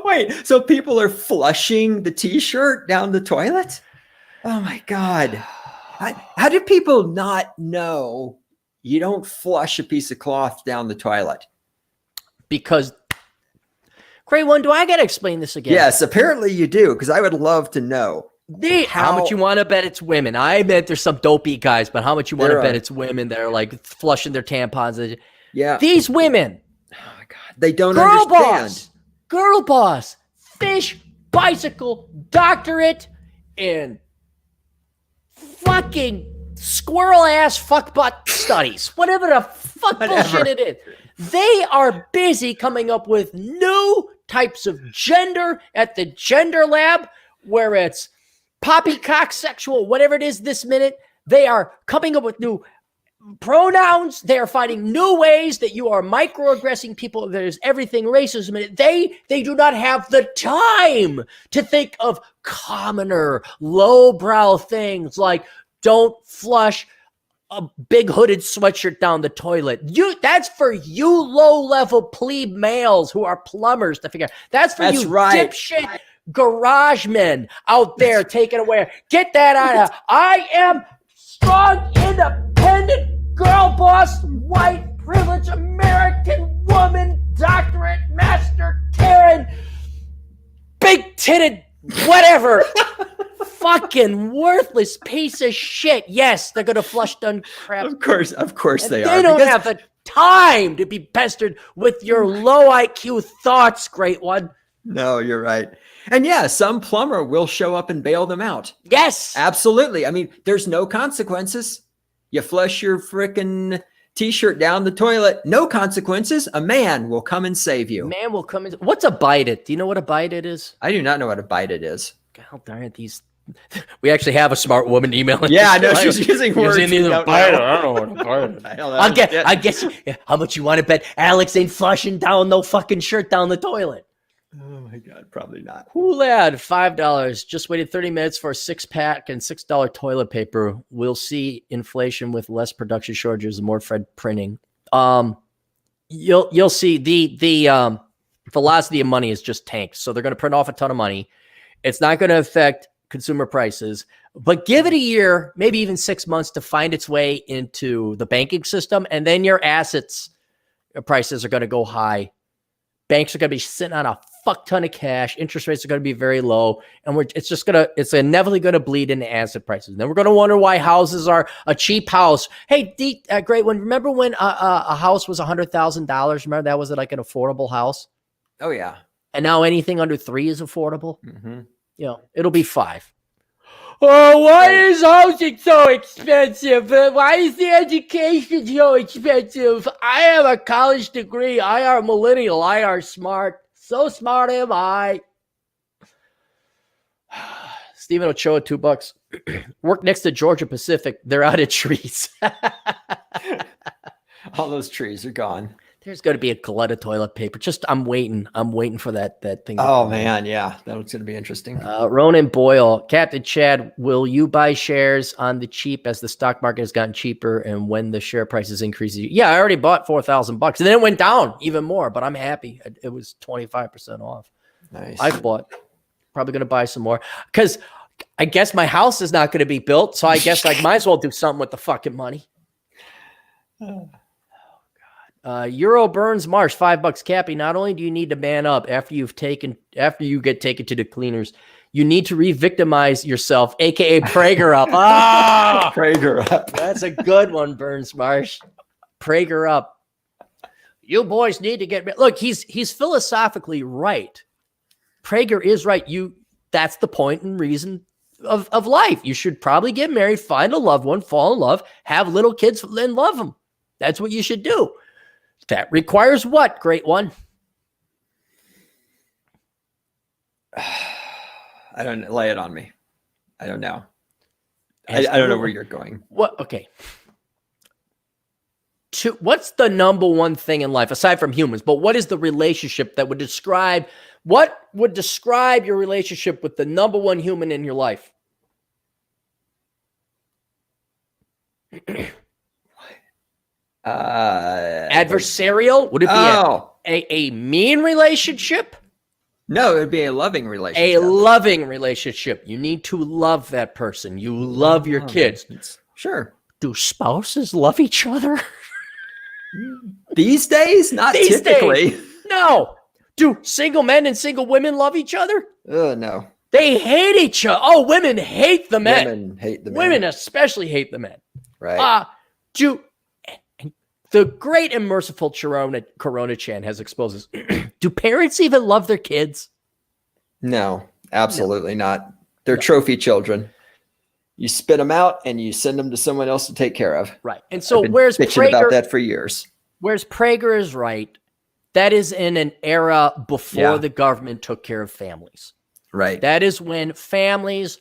A: Wait, so people are flushing the T-shirt down the toilet? Oh my God. How do people not know you don't flush a piece of cloth down the toilet?
B: Because, Great One, do I got to explain this again?
A: Yes, apparently you do, because I would love to know.
B: How much you want to bet it's women? I bet there's some dopey guys, but how much you want to bet it's women that are like flushing their tampons?
A: Yeah.
B: These women.
A: Oh my God. They don't understand.
B: Girl boss, fish, bicycle, doctorate, and fucking squirrel ass fuck butt studies. Whatever the fuck bullshit it is. They are busy coming up with new types of gender at the gender lab, where it's poppycock sexual, whatever it is this minute. They are coming up with new pronouns. They are finding new ways that you are microaggressing people. There's everything racism in it. They do not have the time to think of commoner, lowbrow things like don't flush a big hooded sweatshirt down the toilet. That's for you low-level plebe males who are plumbers to figure out. That's for you dipshit garage men out there taking away. Get that out of. I am strong, independent, girl boss, white, privileged, American woman, doctorate, master, Karen, big-titted, whatever. Fucking worthless piece of shit. Yes, they're going to flush done crap.
A: Of course they are.
B: They don't have the time to be pestered with your low IQ thoughts, Great One.
A: No, you're right. And yeah, some plumber will show up and bail them out.
B: Yes.
A: Absolutely. I mean, there's no consequences. You flush your frickin' T-shirt down the toilet, no consequences. A man will come and save you.
B: Man will come in. What's a Bite It? Do you know what a Bite It is?
A: I do not know what a Bite It is.
B: God darn it, these. We actually have a smart woman emailing.
A: Yeah, I know she's using words.
B: I don't know what a Bite It. I guess. How much you want to bet Alex ain't flushing down no fucking shirt down the toilet?
A: Oh my God, probably not.
B: Who lad? $5. Just waited 30 minutes for a 6-pack and $6 toilet paper. We'll see inflation with less production shortages and more Fed printing. You'll see the velocity of money is just tanked. So they're going to print off a ton of money. It's not going to affect consumer prices, but give it a year, maybe even 6 months to find its way into the banking system. And then your assets prices are going to go high. Banks are going to be sitting on a fuck ton of cash. Interest rates are going to be very low. And it's inevitably going to bleed into asset prices. Then we're going to wonder why houses are a cheap house. Hey, Great One. Remember when a house was $100,000? Remember that was like an affordable house?
A: Oh yeah.
B: And now anything under 3 is affordable.
A: Mm-hmm.
B: You know, it'll be 5. Oh, why is housing so expensive? Why is the education so expensive? I have a college degree. I are millennial. I are smart. So smart am I. Stephen Ochoa, $2. Work next to Georgia Pacific. They're out of trees.
A: All those trees are gone.
B: There's going to be a glut of toilet paper. I'm waiting for that thing.
A: Oh man, yeah, that's going to be interesting.
B: Ronan Boyle, Captain Chad, will you buy shares on the cheap as the stock market has gotten cheaper and when the share prices increase? Yeah, I already bought $4,000 and then it went down even more, but I'm happy. It was 25% off.
A: Nice.
B: I've bought. Probably going to buy some more because I guess my house is not going to be built, so I guess I might as well do something with the fucking money. Euro Burns Marsh, $5. Cappy, not only do you need to man up after you get taken to the cleaners, you need to re-victimize yourself, aka Prager up. Ah,
A: Prager up.
B: That's a good one, Burns Marsh. Prager up. You boys need to get look. He's philosophically right. Prager is right. That's the point and reason of life. You should probably get married, find a loved one, fall in love, have little kids, and love them. That's what you should do. That requires what, Great One?
A: I don't lay it on me. I don't know. I don't know where you're going.
B: What? Okay. What's the number one thing in life aside from humans? But what is the relationship that would describe your relationship with the number one human in your life? Adversarial? Would it be a mean relationship?
A: No, it would be a loving relationship.
B: A loving relationship. You need to love that person. You love your kids.
A: Sure.
B: Do spouses love each other?
A: These days? Not typically.
B: No. Do single men and single women love each other?
A: No.
B: They hate each other. Oh, women hate the men.
A: Women hate the men.
B: Women especially hate the men.
A: Right.
B: The great and merciful Coronachan has exposed this. Do parents even love their kids?
A: No, absolutely not. They're trophy children. You spit them out and you send them to someone else to take care of.
B: Right. And so
A: where's bitching about that for years.
B: Whereas Prager is right, that is in an era before the government took care of families.
A: Right.
B: That is when families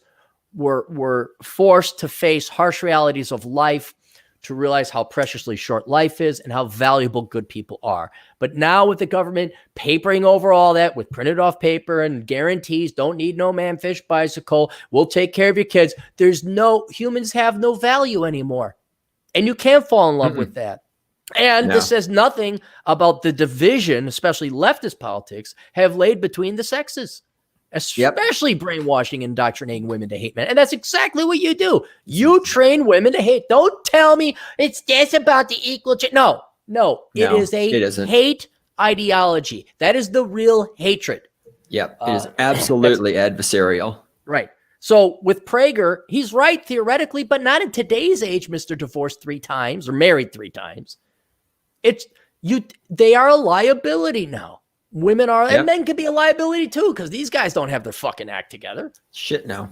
B: were forced to face harsh realities of life, to realize how preciously short life is and how valuable good people are. But now with the government papering over all that with printed off paper and guarantees, don't need no man-fish bicycle, we'll take care of your kids. Humans have no value anymore. And you can't fall in love with that. And this says nothing about the division, especially leftist politics, have laid between the sexes. Especially brainwashing and indoctrinating women to hate men. And that's exactly what you do. You train women to hate. Don't tell me it's just about the equal. No, it is a hate ideology. That is the real hatred.
A: Yep. It is absolutely adversarial.
B: Right. So with Prager, he's right theoretically, but not in today's age, Mr. Divorced 3 times or married 3 times. They are a liability now. Women are, and men can be a liability too, because these guys don't have their fucking act together.
A: Shit, no.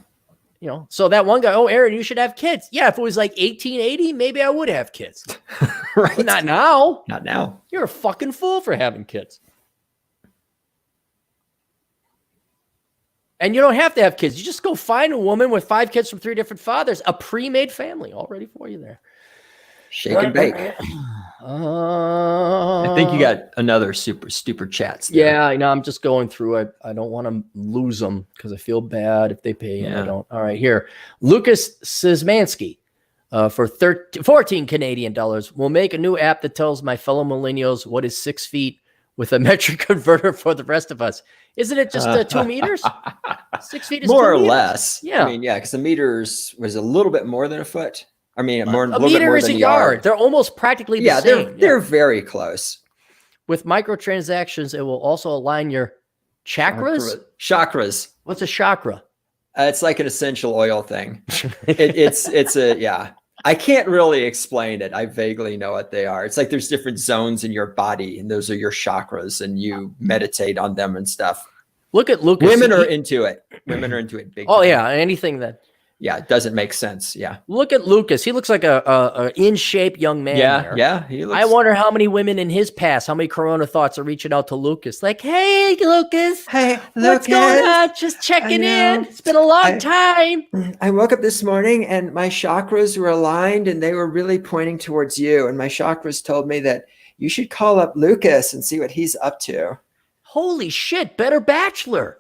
B: So that one guy, Aaron, you should have kids. Yeah, if it was like 1880, maybe I would have kids.
A: Right.
B: But not now.
A: Not now.
B: You're a fucking fool for having kids. And you don't have to have kids. You just go find a woman with 5 kids from 3 different fathers, a pre-made family all ready for you there.
A: Shake and bake. I think you got another super chats there.
B: Yeah, I know. I'm just going through. I don't want to lose them because I feel bad if they pay and I don't. All right, here. Lucas Szymanski for 14 Canadian dollars will make a new app that tells my fellow millennials what is 6 feet with a metric converter for the rest of us. Isn't it just 2 meters? 6 feet is
A: more
B: 2
A: or
B: meters.
A: less.
B: Yeah.
A: I mean, because the meters was a little bit more than a foot. I mean, a little bit
B: meter
A: more
B: is
A: than
B: a yard. They're almost practically the same.
A: They're very close.
B: With microtransactions, it will also align your chakras.
A: Chakras.
B: What's a chakra?
A: It's like an essential oil thing. I can't really explain it. I vaguely know what they are. It's like there's different zones in your body, and those are your chakras, and you meditate on them and stuff.
B: Look at Lucas.
A: Women are into it. Women are into it big time.
B: Yeah, anything that.
A: Yeah, it doesn't make sense. Yeah.
B: Look at Lucas. He looks like a in shape young man.
A: Yeah. He looks...
B: I wonder how many women in his past, how many Corona thoughts are reaching out to Lucas. Like, hey, Lucas.
A: Hey,
B: what's going on? Just checking in. It's been a long time.
A: I woke up this morning and my chakras were aligned and they were really pointing towards you. And my chakras told me that you should call up Lucas and see what he's up to.
B: Holy shit. Better Bachelor.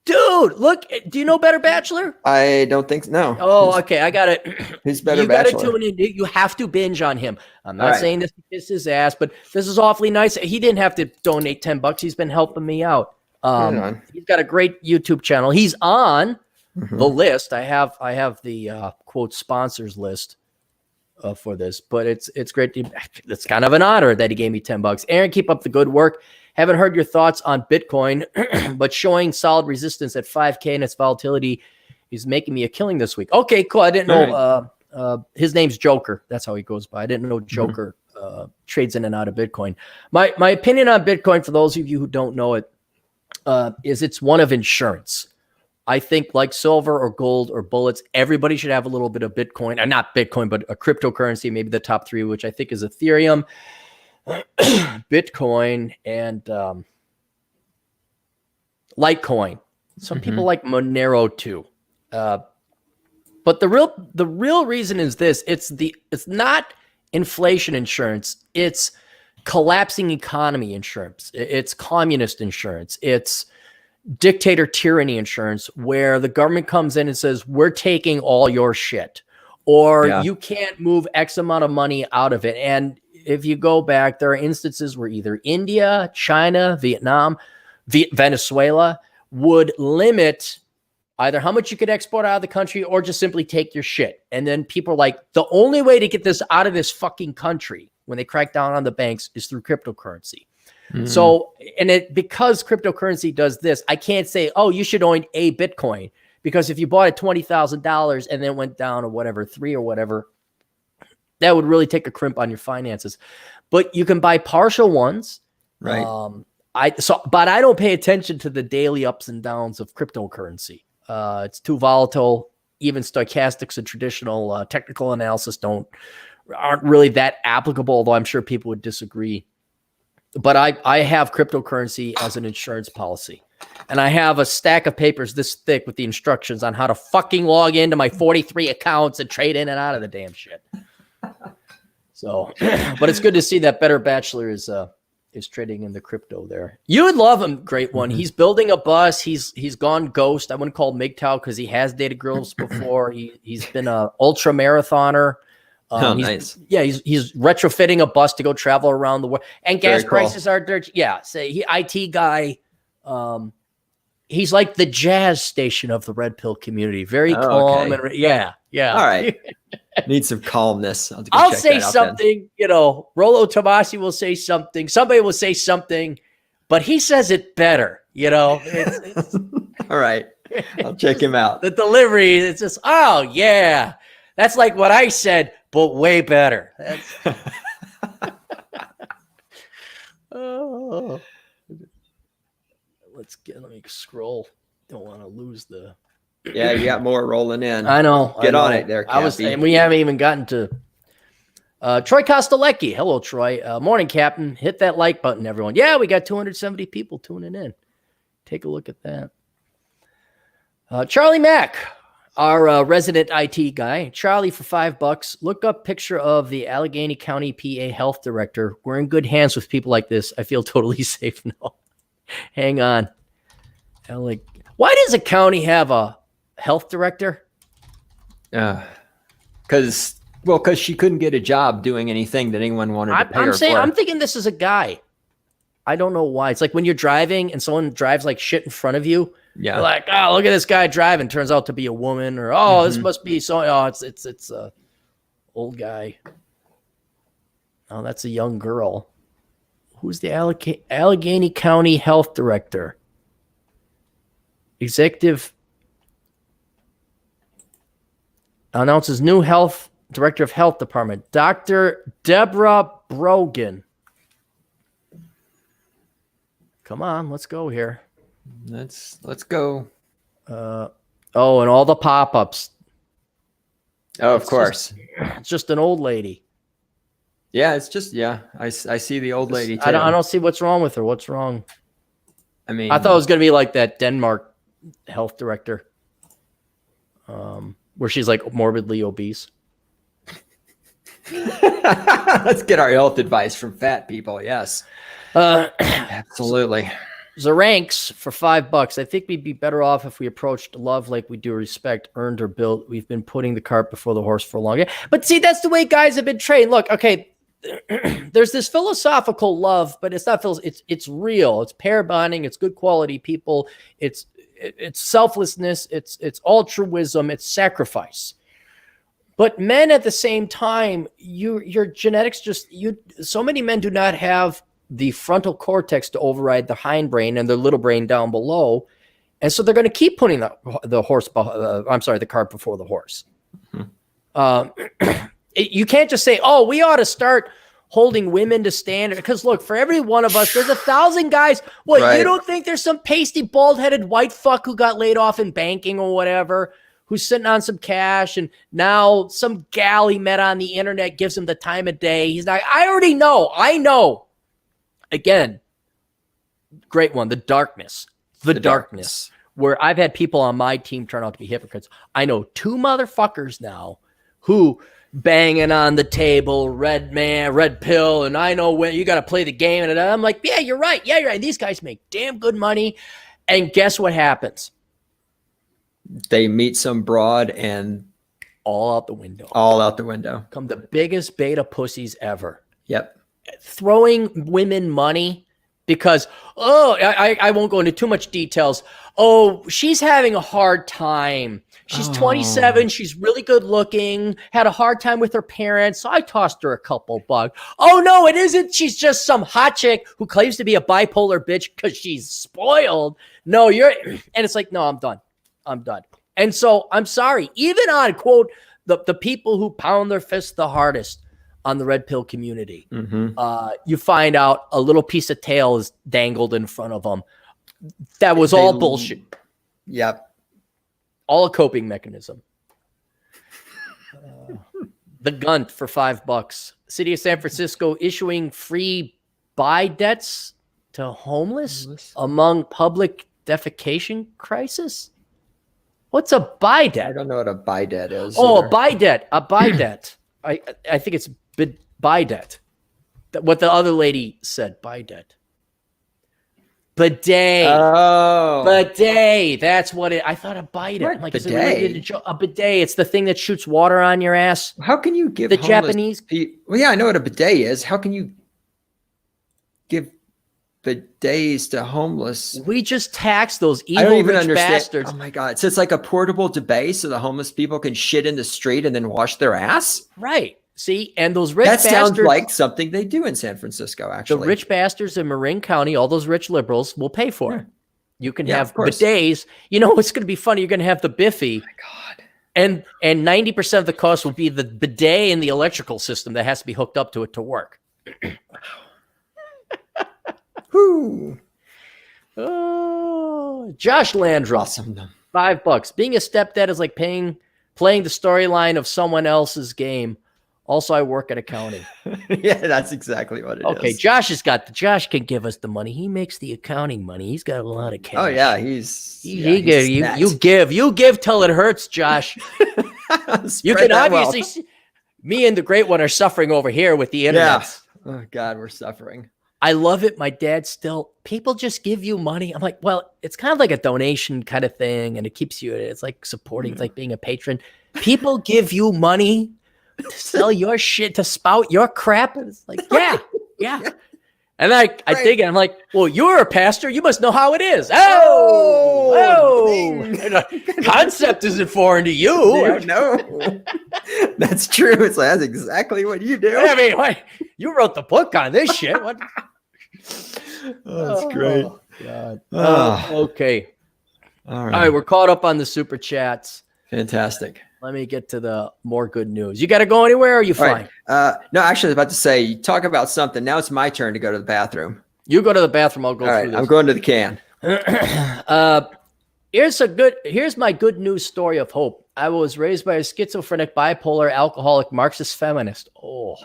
B: Dude, look, do you know Better Bachelor?
A: I don't think so. No.
B: Oh, okay. I got it.
A: Who's Better Bachelor?
B: You got to tune in. You have to binge on him. I'm not saying this to kiss his ass, but this is awfully nice. He didn't have to donate $10. He's been helping me out. He's got a great YouTube channel. He's on the list. I have the quote sponsors list for this, but it's great. It's kind of an honor that he gave me $10. Aaron, keep up the good work. Haven't heard your thoughts on Bitcoin, but showing solid resistance at 5K and its volatility is making me a killing this week. Okay, cool. I didn't know his name's Joker. That's how he goes by. I didn't know Joker trades in and out of Bitcoin. My opinion on Bitcoin, for those of you who don't know it, is it's one of insurance. I think like silver or gold or bullets, everybody should have a little bit of Bitcoin, not Bitcoin, but a cryptocurrency, maybe the top 3, which I think is Ethereum, Bitcoin, and Litecoin. Some people like Monero too. But the real reason is this: it's not inflation insurance. It's collapsing economy insurance. It's communist insurance. It's dictator tyranny insurance, where the government comes in and says, we're taking all your shit. or you can't move X amount of money out of it. And if you go back, there are instances where either India, China, Vietnam, Venezuela would limit either how much you could export out of the country or just simply take your shit. And then people are like, the only way to get this out of this fucking country when they crack down on the banks is through cryptocurrency. So, because cryptocurrency does this, I can't say, oh, you should own a Bitcoin, because if you bought it $20,000 and then went down to whatever, 3 or whatever, that would really take a crimp on your finances. But you can buy partial ones.
A: Right.
B: But I don't pay attention to the daily ups and downs of cryptocurrency. It's too volatile. Even stochastics and traditional technical analysis aren't really that applicable, although I'm sure people would disagree. But I have cryptocurrency as an insurance policy. And I have a stack of papers this thick with the instructions on how to fucking log into my 43 accounts and trade in and out of the damn shit. So, but it's good to see that Better Bachelor is trading in the crypto there. You would love him. Great one. He's building a bus. He's gone ghost. I wouldn't call him MGTOW because he has dated girls before. He's been a ultra marathoner.
A: Nice.
B: Yeah, he's retrofitting a bus to go travel around the world. And gas prices are dirt. Yeah, say IT guy. He's like the jazz station of the red pill community. Very calm and yeah.
A: All right. Need some calmness.
B: I'll say something. Rollo Tomasi will say something. Somebody will say something, but he says it better. It's
A: all right. I'll check him out.
B: The delivery. It's just, oh yeah, that's like what I said, but way better. Oh. Let me scroll. Don't want to lose the.
A: Yeah, you got more rolling in.
B: I know.
A: Get on it there, Cappy.
B: And we haven't even gotten to Troy Kostelecki. Hello, Troy. Morning, Captain. Hit that like button, everyone. Yeah, we got 270 people tuning in. Take a look at that. Charlie Mack, our resident IT guy. Charlie, for $5, look up picture of the Allegheny County PA health director. We're in good hands with people like this. I feel totally safe now. Hang on. Why does a county have a health director?
A: Because she couldn't get a job doing anything that anyone wanted to pay her for.
B: I'm thinking this is a guy. I don't know why. It's like when you're driving and someone drives like shit in front of you. Yeah. You're like, oh, look at this guy driving. Turns out to be a woman, or this must be so. Oh, it's a old guy. Oh, that's a young girl. Who's the Allegheny County health director? Executive announces new health director of health department, Dr. Deborah Brogan. Come on, let's go here.
A: Let's go.
B: And all the pop-ups.
A: Oh, of course.
B: It's just an old lady.
A: Yeah, it's just I see the old lady too.
B: I don't see what's wrong with her. What's wrong?
A: I mean,
B: I thought it was going to be like that Denmark health director, where she's like morbidly obese.
A: Let's get our health advice from fat people. Yes, absolutely.
B: Zaranks for $5. I think we'd be better off if we approached love like we do respect, earned or built. We've been putting the cart before the horse for a long time. But see, that's the way guys have been trained. Look, okay, there's this philosophical love, but it's not it's real. It's pair bonding. It's good quality people. It's selflessness. It's altruism. It's sacrifice. But men at the same time, your genetics so many men do not have the frontal cortex to override the hindbrain and their little brain down below. And so they're going to keep putting the cart before the horse. You can't just say, oh, we ought to start holding women to standard. Because look, for every one of us, there's 1,000 guys. What, right. You don't think there's some pasty, bald-headed white fuck who got laid off in banking or whatever, who's sitting on some cash, and now some gal he met on the internet gives him the time of day. He's like, I already know. I know. Again, great one, the darkness. The darkness. Where I've had people on my team turn out to be hypocrites. I know 2 motherfuckers now who banging on the table, red pill, and I know when you got to play the game. And I'm like, yeah, you're right. Yeah, you're right. These guys make damn good money. And guess what happens?
A: They meet some broad and
B: all out the window.
A: All out the window.
B: Come the biggest beta pussies ever.
A: Yep.
B: Throwing women money because, I won't go into too much details. Oh, she's having a hard time. She's 27. She's really good looking, had a hard time with her parents. So I tossed her a couple bucks. Oh, no, it isn't. She's just some hot chick who claims to be a bipolar bitch because she's spoiled. No, and it's like, no, I'm done. And so I'm sorry, even on quote, the people who pound their fists the hardest on the red pill community, you find out a little piece of tail is dangled in front of them. That was all bullshit.
A: Yep.
B: All a coping mechanism. The Gunt for $5. City of San Francisco issuing free bidets to homeless among public defecation crisis. What's a bidet?
A: I don't know what a bidet is.
B: Oh, a bidet. A bidet. I think it's bidet. What the other lady said, bidet. Bidet.
A: Oh.
B: Bidet. That's what it. I thought a bidet.
A: What?
B: I'm like,
A: Bidet?
B: is it related to a bidet? It's the thing that shoots water on your ass.
A: How can you give
B: the Japanese?
A: Well, yeah, I know what a bidet is. How can you give bidets to homeless?
B: We just tax those
A: I don't
B: evil
A: even
B: rich
A: understand.
B: bastards.
A: Oh my god! So it's like a portable bidet, so the homeless people can shit in the street and then wash their ass.
B: Right. See, and those rich
A: That
B: bastards.
A: sounds like something they do in San Francisco, actually.
B: The rich bastards in Marin County, all those rich liberals, will pay for it. You can have bidets. You know what's going to be funny? You're going to have the Biffy.
A: Oh my god!
B: And 90% of the cost will be the bidet and the electrical system that has to be hooked up to it to work.
A: Whoo!
B: Oh, Josh Landrum,
A: Awesome.
B: $5. Being a stepdad is like playing the storyline of someone else's game. Also, I work at accounting.
A: Yeah, that's exactly what it is.
B: Okay, Josh can give us the money. He makes the accounting money. He's got a lot of cash.
A: Oh yeah,
B: you give till it hurts, Josh. You can obviously see me and the great one are suffering over here with the internet.
A: Yeah. Oh God, we're suffering.
B: I love it. My dad still, people just give you money. I'm like, well, it's kind of like a donation kind of thing. And it keeps you, it's like supporting, it's like being a patron. People give you money to sell your shit, to spout your crap. And it's like, yeah. And I dig it. I'm like, well, you're a pastor. You must know how it is. Concept isn't foreign to you.
A: No. That's true. It's like, that's exactly what you do.
B: I mean, you wrote the book on this shit. What?
A: That's great.
B: God.
A: Oh.
B: Okay.
A: All
B: All right. We're caught up on the super chats.
A: Fantastic.
B: Let me get to the more good news. You got to go anywhere? Or are you fine?
A: Right. No, actually, I was about to say, you talk about something. Now it's my turn to go to the bathroom.
B: You go to the bathroom. I'll go through this.
A: I'm going to the can.
B: Here's my good news story of hope. I was raised by a schizophrenic, bipolar, alcoholic, Marxist feminist. Oh.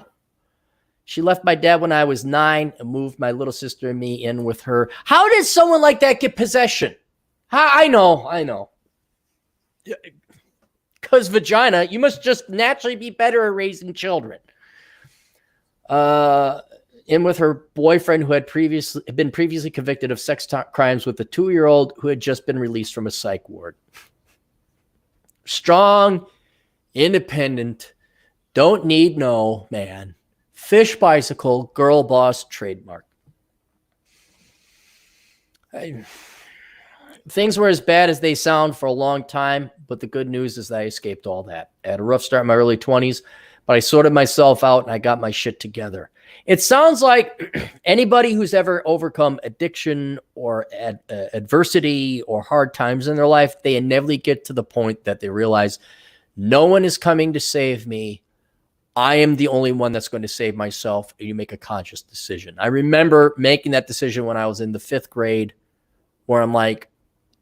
B: She left my dad when I was 9 and moved my little sister and me in with her. How did someone like that get possession? I know. Because vagina, you must just naturally be better at raising children. In with her boyfriend who had been previously convicted of sex crimes with a 2-year-old who had just been released from a psych ward. Strong, independent, don't need no man. Fish bicycle, girl boss, trademark. Things were as bad as they sound for a long time, but the good news is that I escaped all that. I had a rough start in my early 20s, but I sorted myself out and I got my shit together. It sounds like anybody who's ever overcome addiction or adversity or hard times in their life, they inevitably get to the point that they realize no one is coming to save me. I am the only one that's going to save myself, and you make a conscious decision. I remember making that decision when I was in the 5th grade, where I'm like,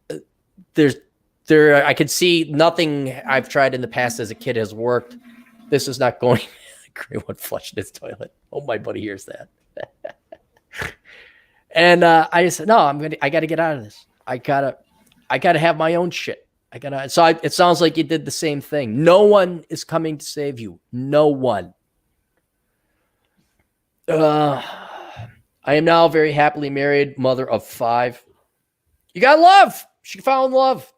B: I could see nothing I've tried in the past as a kid has worked. This is not going. Great one flushed his toilet. Oh, my buddy hears that. And I said, no, I got to get out of this. I gotta have my own shit. It sounds like you did the same thing. No one is coming to save you. No one. I am now very happily married, mother of 5. You got love. She found love.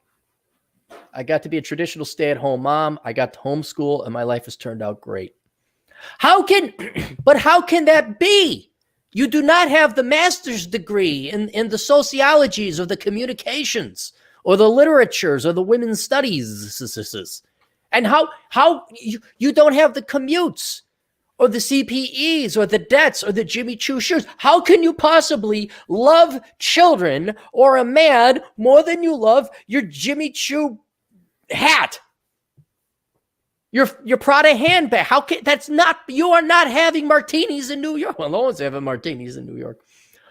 B: I got to be a traditional stay-at-home mom. I got to homeschool, and my life has turned out great. How can that be? You do not have the master's degree in the sociologies or the communications or the literatures or the women's studies. And how you don't have the commutes or the CPEs or the debts or the Jimmy Choo shoes. How can you possibly love children or a man more than you love your Jimmy Choo hat? Your Prada handbag. How can you are not having martinis in New York. Well, no one's having martinis in New York.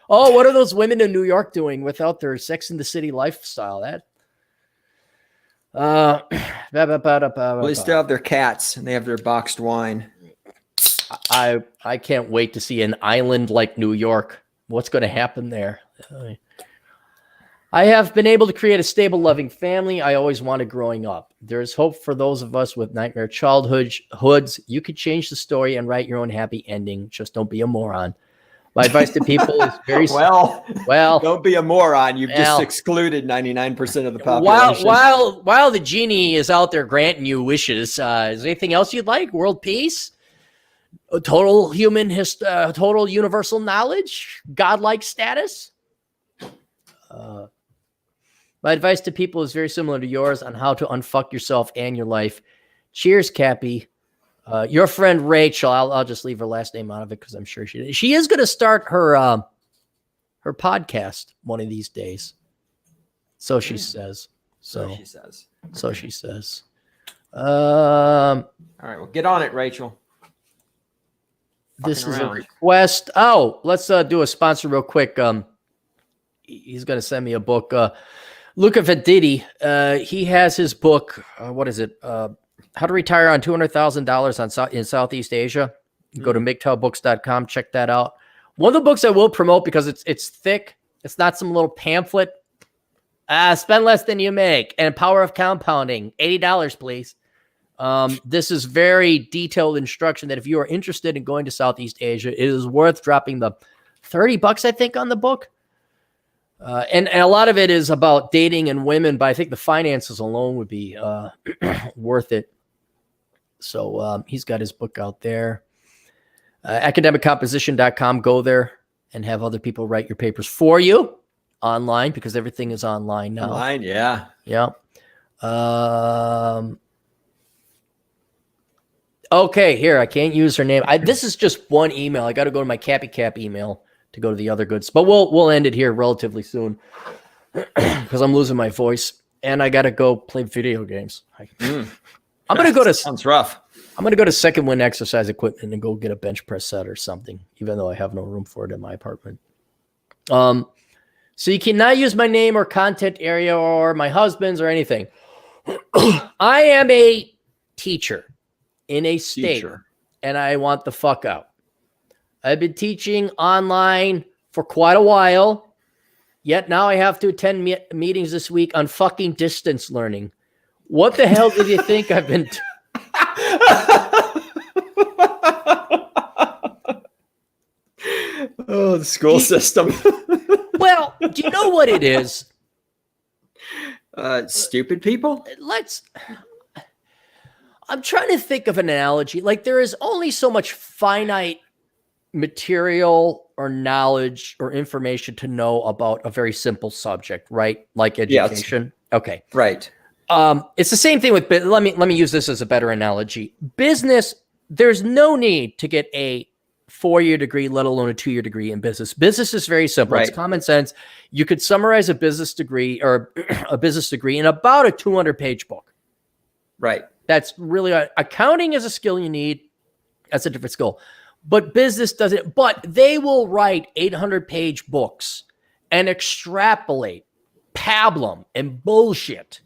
B: Oh, what are those women in New York doing without their Sex in the City lifestyle?
A: Well, they still have their cats and they have their boxed wine.
B: I can't wait to see an island like New York. What's going to happen there? I have been able to create a stable, loving family I always wanted growing up. There is hope for those of us with nightmare childhoods. You could change the story and write your own happy ending. Just don't be a moron. My advice to people is very
A: well. Don't be a moron. You've just excluded 99% of the population.
B: While the genie is out there granting you wishes, is there anything else you'd like? World peace, total total universal knowledge, godlike status. My advice to people is very similar to yours on how to unfuck yourself and your life. Cheers, Cappy. Your friend Rachel, I'll just leave her last name out of it because I'm sure she is going to start her podcast one of these days. So she says. So she says. All
A: right, well, get on it, Rachel.
B: This is a request. Oh, let's do a sponsor real quick. He's going to send me a book. Luca Venditti, he has his book. What is it? How to Retire on $200,000 in Southeast Asia. Go to MGTOWbooks.com. Check that out. One of the books I will promote because it's thick. It's not some little pamphlet. Spend less than you make. And Power of Compounding. $80, please. This is very detailed instruction that if you are interested in going to Southeast Asia, it is worth dropping the $30, I think, on the book. And a lot of it is about dating and women, but I think the finances alone would be worth it. So he's got his book out there. Academiccomposition.com. Go there and have other people write your papers for you online because everything is online now.
A: Online, yeah.
B: Yeah. Okay, here. I can't use her name. This is just one email. I got to go to my Cappy Cap email to go to the other goods. But we'll end it here relatively soon because I'm losing my voice and I got to go play video games. I'm going to go to
A: sounds rough.
B: I'm going to go to Second Wind Exercise Equipment and go get a bench press set or something, even though I have no room for it in my apartment. So you cannot use my name or content area or my husband's or anything. I am a teacher in a state and I want the fuck out. I've been teaching online for quite a while, yet now I have to attend meetings this week on fucking distance learning. What the hell did you think I've been...
A: Oh, the school system.
B: Well, do you know what it is?
A: Stupid people?
B: I'm trying to think of an analogy. Like there is only so much finite material or knowledge or information to know about a very simple subject, right? Like education. Yeah, okay.
A: Right.
B: It's the same thing with, let me use this as a better analogy. Business, there's no need to get a 4-year degree, let alone a 2-year degree in business. Business is very simple. Right. It's common sense. You could summarize a business degree or a business degree in about a 200-page book.
A: Right.
B: That's really, accounting is a skill you need. That's a different skill. But business doesn't, but they will write 800-page books and extrapolate pablum and bullshit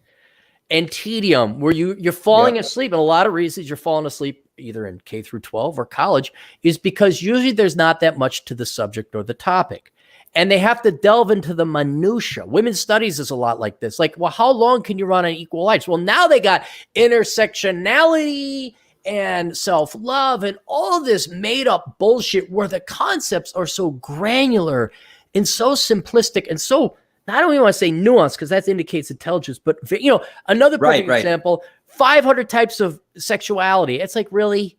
B: and tedium where you're falling asleep. And a lot of reasons you're falling asleep either in K through 12 or college is because usually there's not that much to the subject or the topic. And they have to delve into the minutia. Women's studies is a lot like this. Like, well, how long can you run on equal rights? Well, now they got intersectionality and self-love and all this made-up bullshit where the concepts are so granular and so simplistic and so I don't even want to say nuance because that indicates intelligence, but another perfect example, 500 types of sexuality. It's like, really?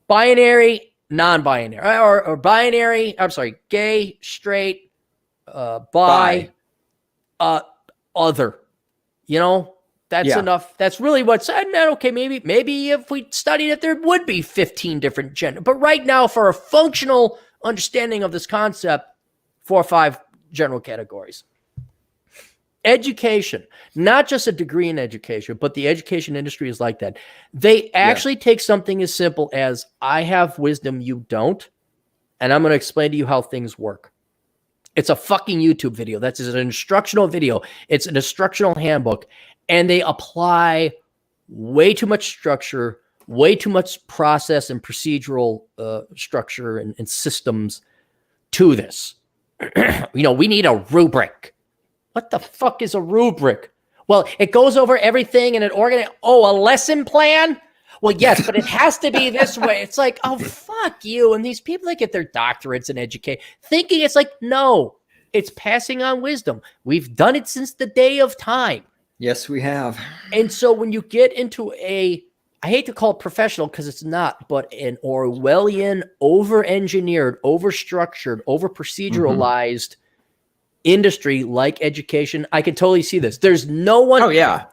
B: Binary, non-binary, or binary, I'm sorry, gay, straight, bi, other, that's enough. That's really what's said. Okay, maybe if we studied it, there would be 15 different gender. But right now, for a functional understanding of this concept, 4 or 5 general categories. Education, not just a degree in education, but the education industry is like that. They actually take something as simple as, I have wisdom, you don't, and I'm going to explain to you how things work. It's a fucking YouTube video. That's an instructional video. It's an instructional handbook, and they apply way too much structure, way too much process and procedural structure and systems to this. We need a rubric. What the fuck is a rubric? Well, it goes over everything and it organizes. Oh, a lesson plan? Well, yes, but it has to be this way. It's like, oh, fuck you. And these people that get their doctorates in education, thinking it's like, no, it's passing on wisdom. We've done it since the day of time.
A: Yes, we have.
B: And so when you get into I hate to call it professional because it's not, but an Orwellian, over-engineered, over-structured, over-proceduralized industry like education, I can totally see this. There's no one.
A: Oh, yeah.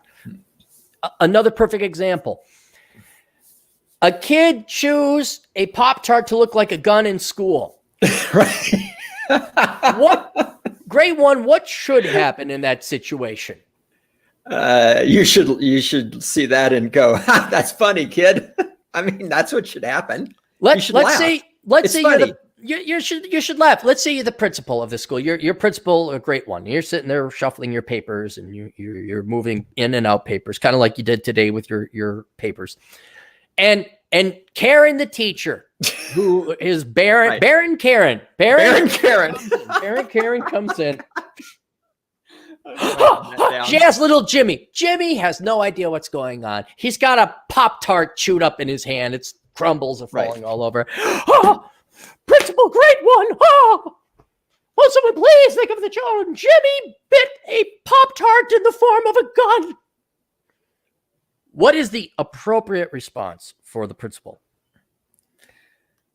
B: Another perfect example. A kid chews a Pop-Tart to look like a gun in school.
A: Right.
B: Grade 1, what should happen in that situation?
A: You should see that and go, that's funny, kid. I mean, that's what should happen.
B: Let's say you should laugh. Let's say you're the principal of the school. Your principal, a great one. You're sitting there shuffling your papers and you're moving in and out papers, kind of like you did today with your papers. And Karen, the teacher, who is Baron Karen. Baron Karen comes in. She has little Jimmy. Jimmy has no idea what's going on. He's got a Pop-Tart chewed up in his hand. It's crumbles are falling all over. Principal, great one. Will someone please think of the children? Jimmy bit a Pop-Tart in the form of a gun. What is the appropriate response for the principal?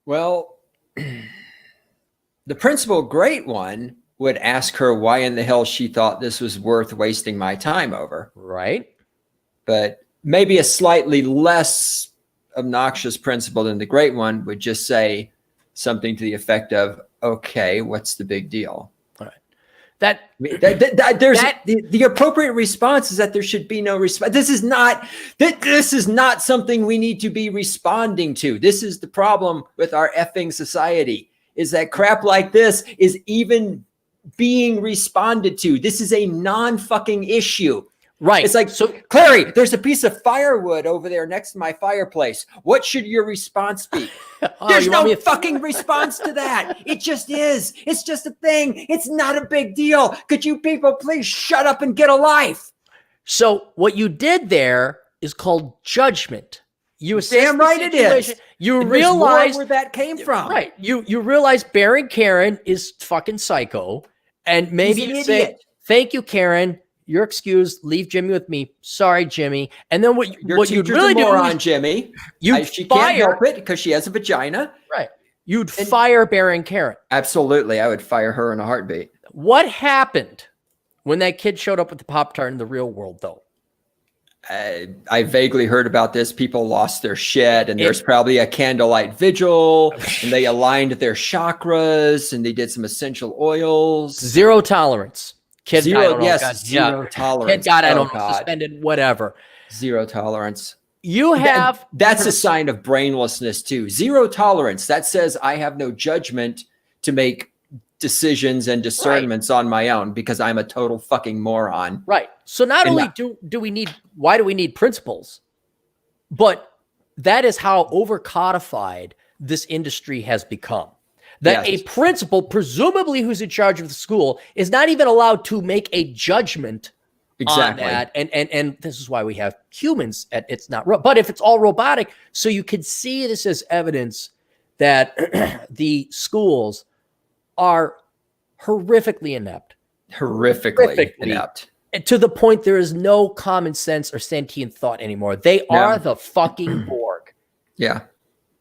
A: Well, the principal, great one, would ask her why in the hell she thought this was worth wasting my time over.
B: Right.
A: But maybe a slightly less obnoxious principal than the great one would just say something to the effect of, okay, what's the big deal?
B: All right.
A: The appropriate response is that there should be no response. This is not something we need to be responding to. This is the problem with our effing society, is that crap like this is even being responded to. This is a non-fucking issue.
B: Right.
A: It's like, so Clary, there's a piece of firewood over there next to my fireplace. What should your response be? There's no fucking response to that. It just is. It's just a thing. It's not a big deal. Could you people please shut up and get a life?
B: So what you did there is called judgment. You
A: damn right it is.
B: You realize
A: where that came from.
B: Right. You realize Baron Karen is fucking psycho. And maybe you say, thank you, Karen. You're excused. Leave Jimmy with me. Sorry, Jimmy. And then what you'd really do
A: on Jimmy. She can't help it because she has a vagina.
B: Right. You'd fire Baron Karen.
A: Absolutely. I would fire her in a heartbeat.
B: What happened when that kid showed up with the Pop-Tart in the real world, though?
A: I vaguely heard about this. People lost their shit, and there's probably a candlelight vigil, and they aligned their chakras, and they did some essential oils.
B: Zero tolerance. Kid,
A: zero tolerance.
B: Kid got, I don't know, suspended, whatever.
A: Zero tolerance.
B: That's
A: a sign of brainlessness too. Zero tolerance. That says I have no judgment to make decisions and discernments on my own because I'm a total fucking moron.
B: Right. So not only why do we need principles, but that is how overcodified this industry has become. That a principal, presumably who's in charge of the school, is not even allowed to make a judgment on that. And this is why we have humans. It's not, but if it's all robotic, so you could see this as evidence that the schools are horrifically inept.
A: horrifically inept.
B: To the point there is no common sense or sentient thought anymore. They are the fucking Borg.
A: Yeah.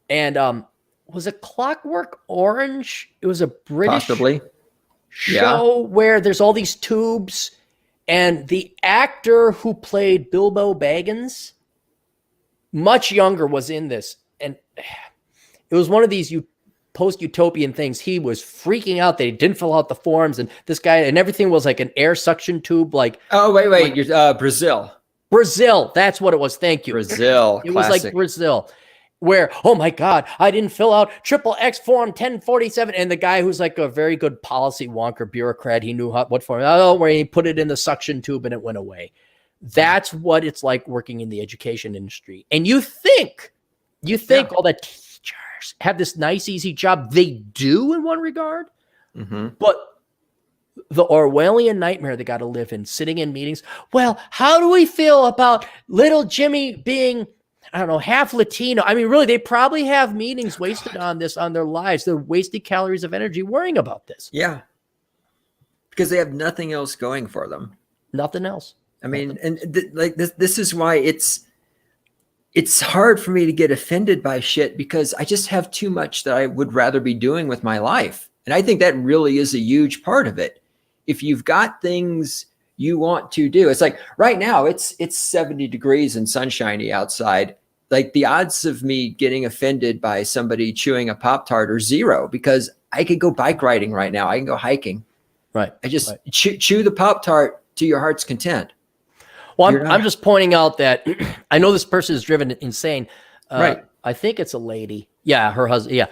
B: And was it Clockwork Orange? It was a British show where there's all these tubes, and the actor who played Bilbo Baggins, much younger, was in this. And it was one of these post-utopian things. He was freaking out that he didn't fill out the forms, and this guy, and everything was like an air suction tube. Like,
A: oh, wait, you're Brazil.
B: That's what it was. Thank you.
A: Brazil.
B: It was like Brazil, where, oh my God, I didn't fill out XXX form 1047. And the guy who's like a very good policy wonker bureaucrat, he knew what form. Oh, where he put it in the suction tube and it went away. That's what it's like working in the education industry. And you think all the teachers have this nice, easy job. They do in one regard, but the Orwellian nightmare they got to live in, sitting in meetings. Well, how do we feel about little Jimmy being, I don't know, half Latino? I mean, really, they probably have meetings wasted on this, on their lives. They're wasting calories of energy worrying about this.
A: Yeah. Because they have nothing else going for them.
B: Nothing else.
A: I mean, and like this is why it's hard for me to get offended by shit, because I just have too much that I would rather be doing with my life. And I think that really is a huge part of it. If you've got things you want to do, it's like right now it's 70 degrees and sunshiny outside. Like the odds of me getting offended by somebody chewing a Pop-Tart are zero, because I could go bike riding right now. I can go hiking.
B: Right.
A: I just chew the Pop-Tart to your heart's content.
B: Well, I'm just pointing out that I know this person is driven insane.
A: Right.
B: I think it's a lady. Yeah, her husband. Yeah.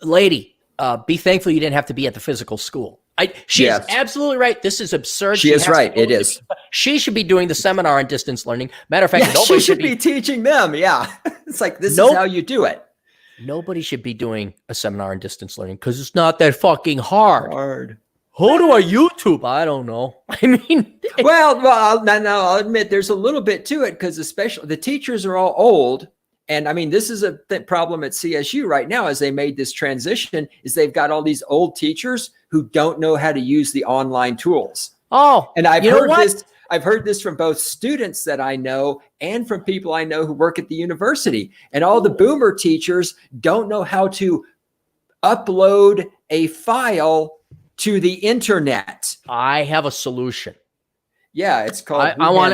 B: Lady, be thankful you didn't have to be at the physical school. She's absolutely right. This is absurd.
A: She is right. It is.
B: She should be doing the seminar on distance learning. Matter of fact,
A: nobody should be teaching them. Yeah. It's like, this is how you do it.
B: Nobody should be doing a seminar on distance learning because it's not that fucking hard. How do I YouTube? I don't know. I mean,
A: I'll admit there's a little bit to it, because especially the teachers are all old. And I mean, this is a problem at CSU right now, as they made this transition, is they've got all these old teachers who don't know how to use the online tools.
B: Oh,
A: and I've heard this from both students that I know and from people I know who work at the university. And all the boomer teachers don't know how to upload a file to the internet.
B: I have a solution.
A: Yeah, it's called
B: I want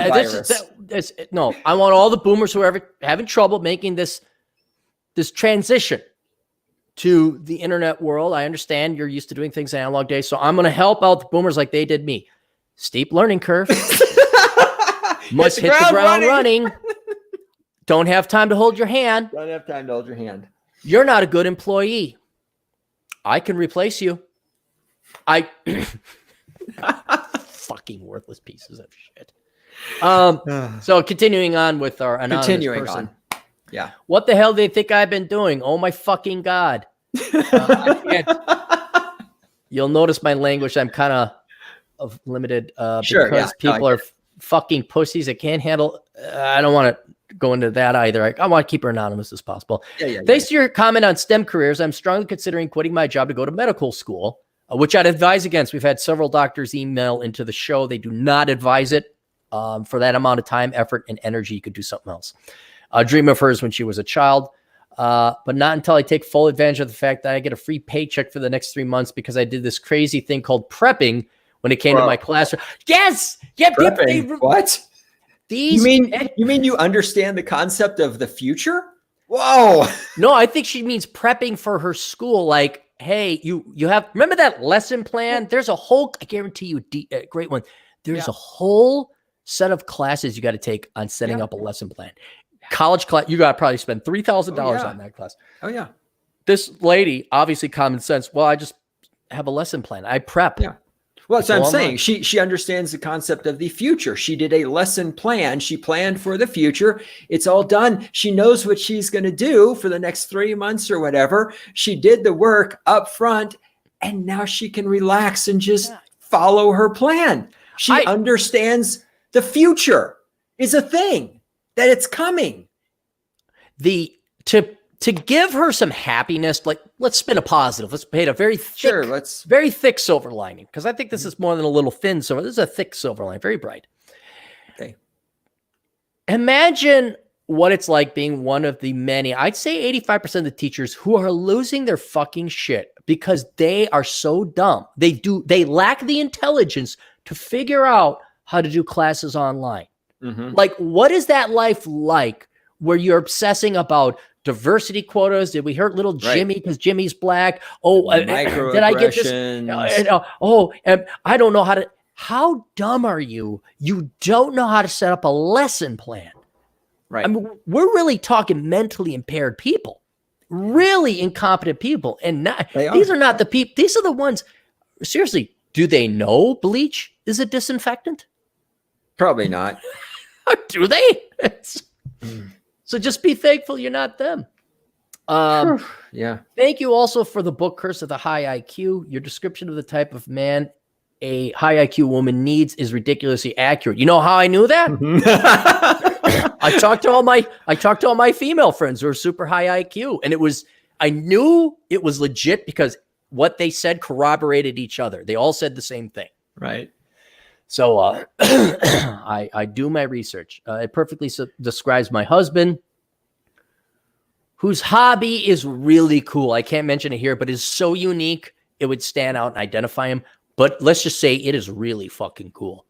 B: all the boomers who are having trouble making this transition to the internet world. I understand you're used to doing things in analog days, so I'm going to help out the boomers like they did me. Steep learning curve. Must hit the ground running. Don't have time to hold your hand. You're not a good employee. I can replace you. Fucking worthless pieces of shit. So continuing on with our anonymous person.
A: Yeah.
B: What the hell do they think I've been doing? Oh my fucking God. You'll notice my language. I'm kind of limited because people are fucking pussies that can't handle. I don't want to go into that either. I want to keep her anonymous as possible. Thanks to your comment on STEM careers, I'm strongly considering quitting my job to go to medical school, which I'd advise against. We've had several doctors email into the show. They do not advise it. For that amount of time, effort, and energy, you could do something else. A dream of hers when she was a child, but not until I take full advantage of the fact that I get a free paycheck for the next 3 months because I did this crazy thing called prepping when it came to my classroom. Yes! Yeah,
A: what? You mean you understand the concept of the future? Whoa!
B: No, I think she means prepping for her school. Like, hey, you have, remember that lesson plan? There's a whole, I guarantee you, a great one. There's a whole set of classes you got to take on setting up a lesson plan. College class, you got to probably spend $3,000 on that class.
A: Oh yeah.
B: This lady, obviously common sense. Well, I just have a lesson plan. I prep.
A: Yeah. Well, that's what I'm saying. She understands the concept of the future. She did a lesson plan. She planned for the future. It's all done. She knows what she's going to do for the next 3 months or whatever. She did the work up front, and now she can relax and just follow her plan. She understands the future is a thing, that it's coming.
B: To to give her some happiness, like let's spin a positive. Let's paint a very thick, very thick silver lining, because I think this is more than a little thin silver. This is a thick silver lining, very bright.
A: Okay.
B: Imagine what it's like being one of the many, I'd say 85% of the teachers who are losing their fucking shit because they are so dumb. They lack the intelligence to figure out how to do classes online.
A: Mm-hmm.
B: Like, what is that life like where you're obsessing about diversity quotas? Did we hurt little Jimmy because Jimmy's black? Oh, did I get this? I don't know how dumb are you? You don't know how to set up a lesson plan.
A: Right.
B: I mean, we're really talking mentally impaired people, really incompetent people. And these are not the people. These are the ones, seriously, do they know bleach is a disinfectant?
A: Probably not.
B: Do they? So just be thankful you're not them.
A: Yeah.
B: Thank you also for the book, Curse of the High IQ. Your description of the type of man a high IQ woman needs is ridiculously accurate. You know how I knew that? I talked to all my female friends who are super high IQ, and I knew it was legit because what they said corroborated each other. They all said the same thing.
A: Right.
B: So I do my research. It perfectly describes my husband, whose hobby is really cool. I can't mention it here, but it's so unique, it would stand out and identify him. But let's just say it is really fucking cool.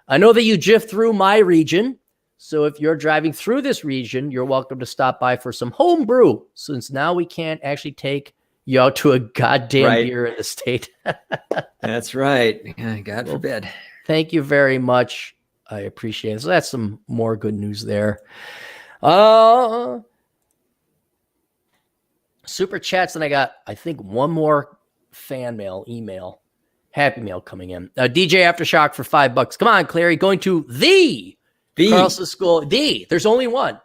B: I know that you drift through my region, so if you're driving through this region, you're welcome to stop by for some home brew, since now we can't actually take you out to a goddamn beer in the state.
A: That's right. God forbid.
B: Thank you very much. I appreciate it. So that's some more good news there. Super chats, and I got, I think, one more fan mail, email, happy mail coming in. DJ Aftershock for $5. Come on, Clary. Going to the Carlson School. There's only one.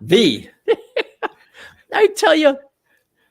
B: I tell you,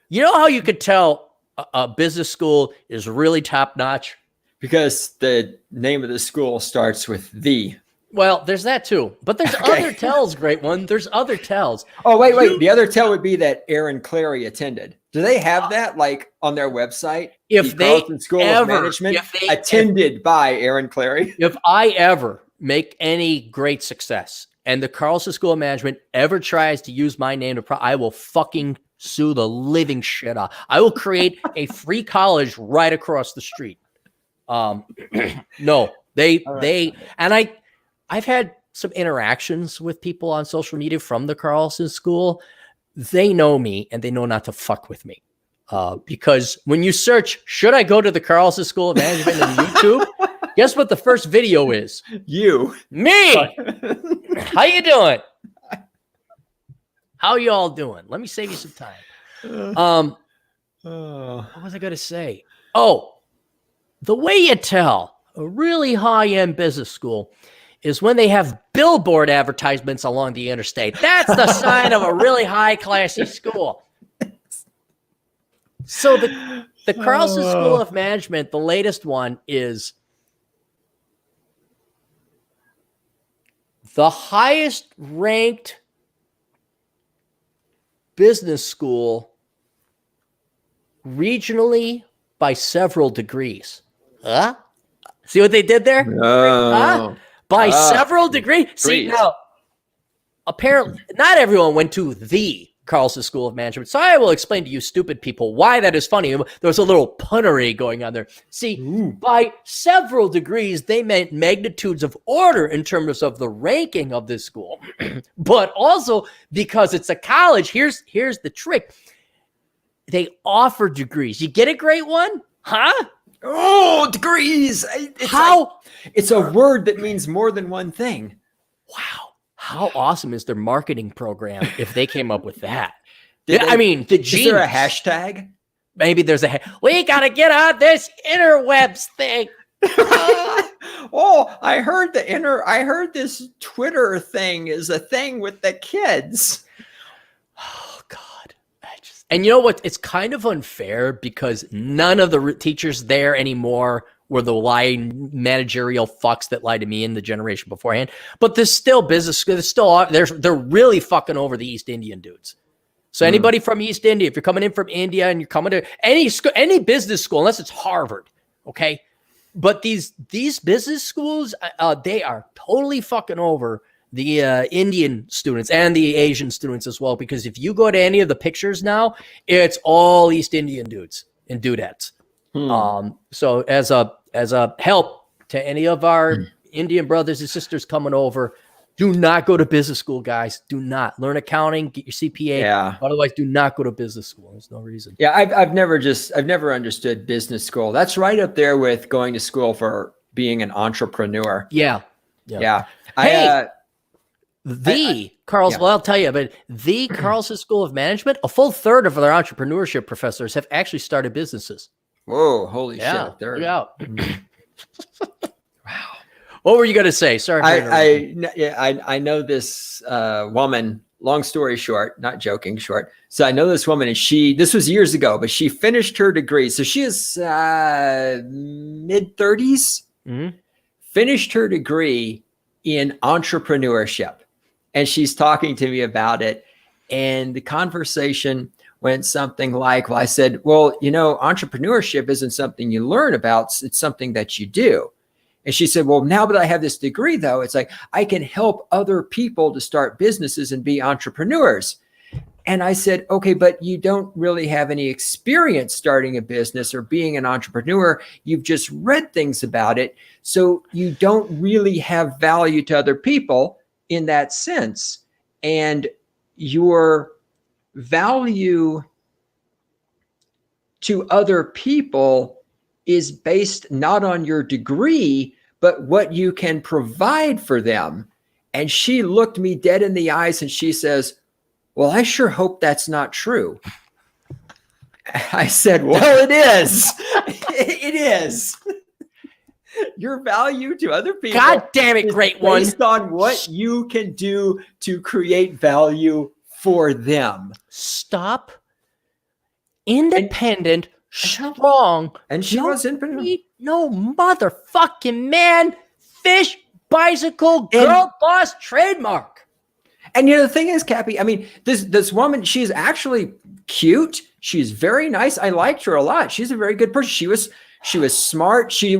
B: you know how you could tell a business school is really top notch?
A: Because the name of the school starts with the.
B: Well, there's that too. But there's other tells, great one. There's other tells.
A: Oh, wait. The other tell would be that Aaron Clary attended. Do they have that like on their website?
B: If
A: the Carlson School of Management attended by Aaron Clary.
B: If I ever make any great success and the Carlson School of Management ever tries to use my name I will fucking sue the living shit out. I will create a free college right across the street. No, I've had some interactions with people on social media from the Carlson School. They know me and they know not to fuck with me. Because when you search, should I go to the Carlson School of Management on YouTube? Guess what the first video is? Me. How you doing? How you all doing? Let me save you some time. What was I going to say? Oh, the way you tell a really high-end business school is when they have billboard advertisements along the interstate. That's the sign of a really high-classy school. So the Carlson School of Management, the latest one, is the highest ranked business school regionally by several degrees. Huh? See what they did there? By several degrees. See, now, apparently, not everyone went to the Carlson School of Management. So I will explain to you stupid people why that is funny. There's a little punnery going on there. See, by several degrees, they meant magnitudes of order in terms of the ranking of this school. But also because it's a college, here's the trick. They offer degrees. You get a great one? Huh?
A: Oh, degrees. It's a word that means more than one thing.
B: Wow. How awesome is their marketing program if they came up with that? The genius. Is
A: there a hashtag?
B: Maybe there's we got to get on this interwebs thing.
A: Oh, I heard this Twitter thing is a thing with the kids.
B: Oh, God. And you know what? It's kind of unfair because none of the teachers there anymore were the lying managerial fucks that lied to me in the generation beforehand. But there's still business. They're really fucking over the East Indian dudes. So anybody from East India, if you're coming in from India and you're coming to any business school, unless it's Harvard, okay? But these business schools, they are totally fucking over the Indian students and the Asian students as well. Because if you go to any of the pictures now, it's all East Indian dudes and dudettes. So as a help to any of our Indian brothers and sisters coming over, do not go to business school, guys. Do not learn accounting, get your CPA.
A: Yeah.
B: Otherwise, do not go to business school. There's no reason.
A: Yeah, I've never understood business school. That's right up there with going to school for being an entrepreneur.
B: Yeah.
A: Hey,
B: Carl's, well, I'll tell you, but the Carlson School of Management, a full third of their entrepreneurship professors have actually started businesses.
A: Whoa, holy shit.
B: Look out. Wow. What were you going to say? Sorry.
A: I know this woman, long story short, not joking short. So I know this woman, and this was years ago, but she finished her degree. So she is mid-30s, finished her degree in entrepreneurship. And she's talking to me about it. And the conversation went something like, well, I said, well, entrepreneurship isn't something you learn about. It's something that you do. And she said, well, now that I have this degree, though, it's like I can help other people to start businesses and be entrepreneurs. And I said, okay, but you don't really have any experience starting a business or being an entrepreneur. You've just read things about it. So you don't really have value to other people in that sense. And your value to other people is based not on your degree, but what you can provide for them. And she looked me dead in the eyes and she says, well, I sure hope that's not true. I said, well, it is. It is. Your value to other people.
B: God damn it, great one.
A: Based on what you can do to create value for them.
B: Stop. Independent. Strong.
A: And she was independent.
B: No motherfucking man, fish, bicycle, girl, boss, trademark.
A: And the thing is, Cappy, I mean, this woman, she's actually cute. She's very nice. I liked her a lot. She's a very good person. She was smart. She's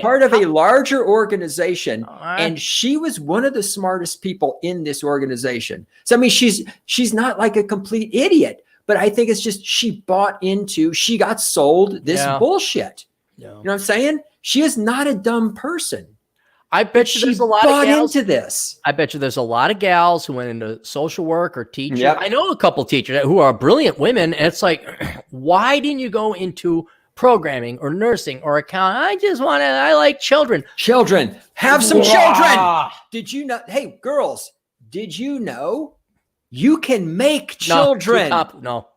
A: part of a larger organization, and she was one of the smartest people in this organization. So I mean, she's not like a complete idiot. But I think it's just she got sold this bullshit. Yeah. You know what I'm saying? She is not a dumb person.
B: I bet you there's a lot of gals
A: into this.
B: I bet you there's a lot of gals who went into social work or teaching.
A: Yep.
B: I know a couple teachers who are brilliant women. And it's like, why didn't you go into programming or nursing or accounting? I like children.
A: Children. Have some children. Did you know? Hey, girls, did you know? You can make children.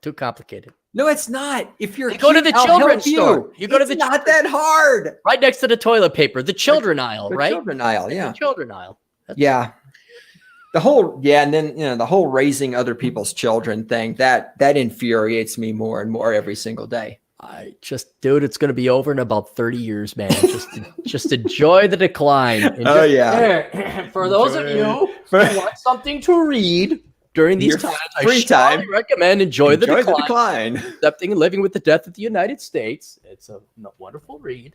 B: Too complicated.
A: No, it's not. If you're
B: go to the children's store. You go to the
A: not that hard.
B: Right next to the toilet paper, the children aisle, right?
A: The children aisle, yeah.
B: The children aisle.
A: Yeah. And then the whole raising other people's children thing, that infuriates me more and more every single day.
B: Dude, it's going to be over in about 30 years, man. Just enjoy the decline. For those of you who want something to read during these times, I recommend Enjoy the Decline. Accepting and Living with the Death of the United States. It's a wonderful read.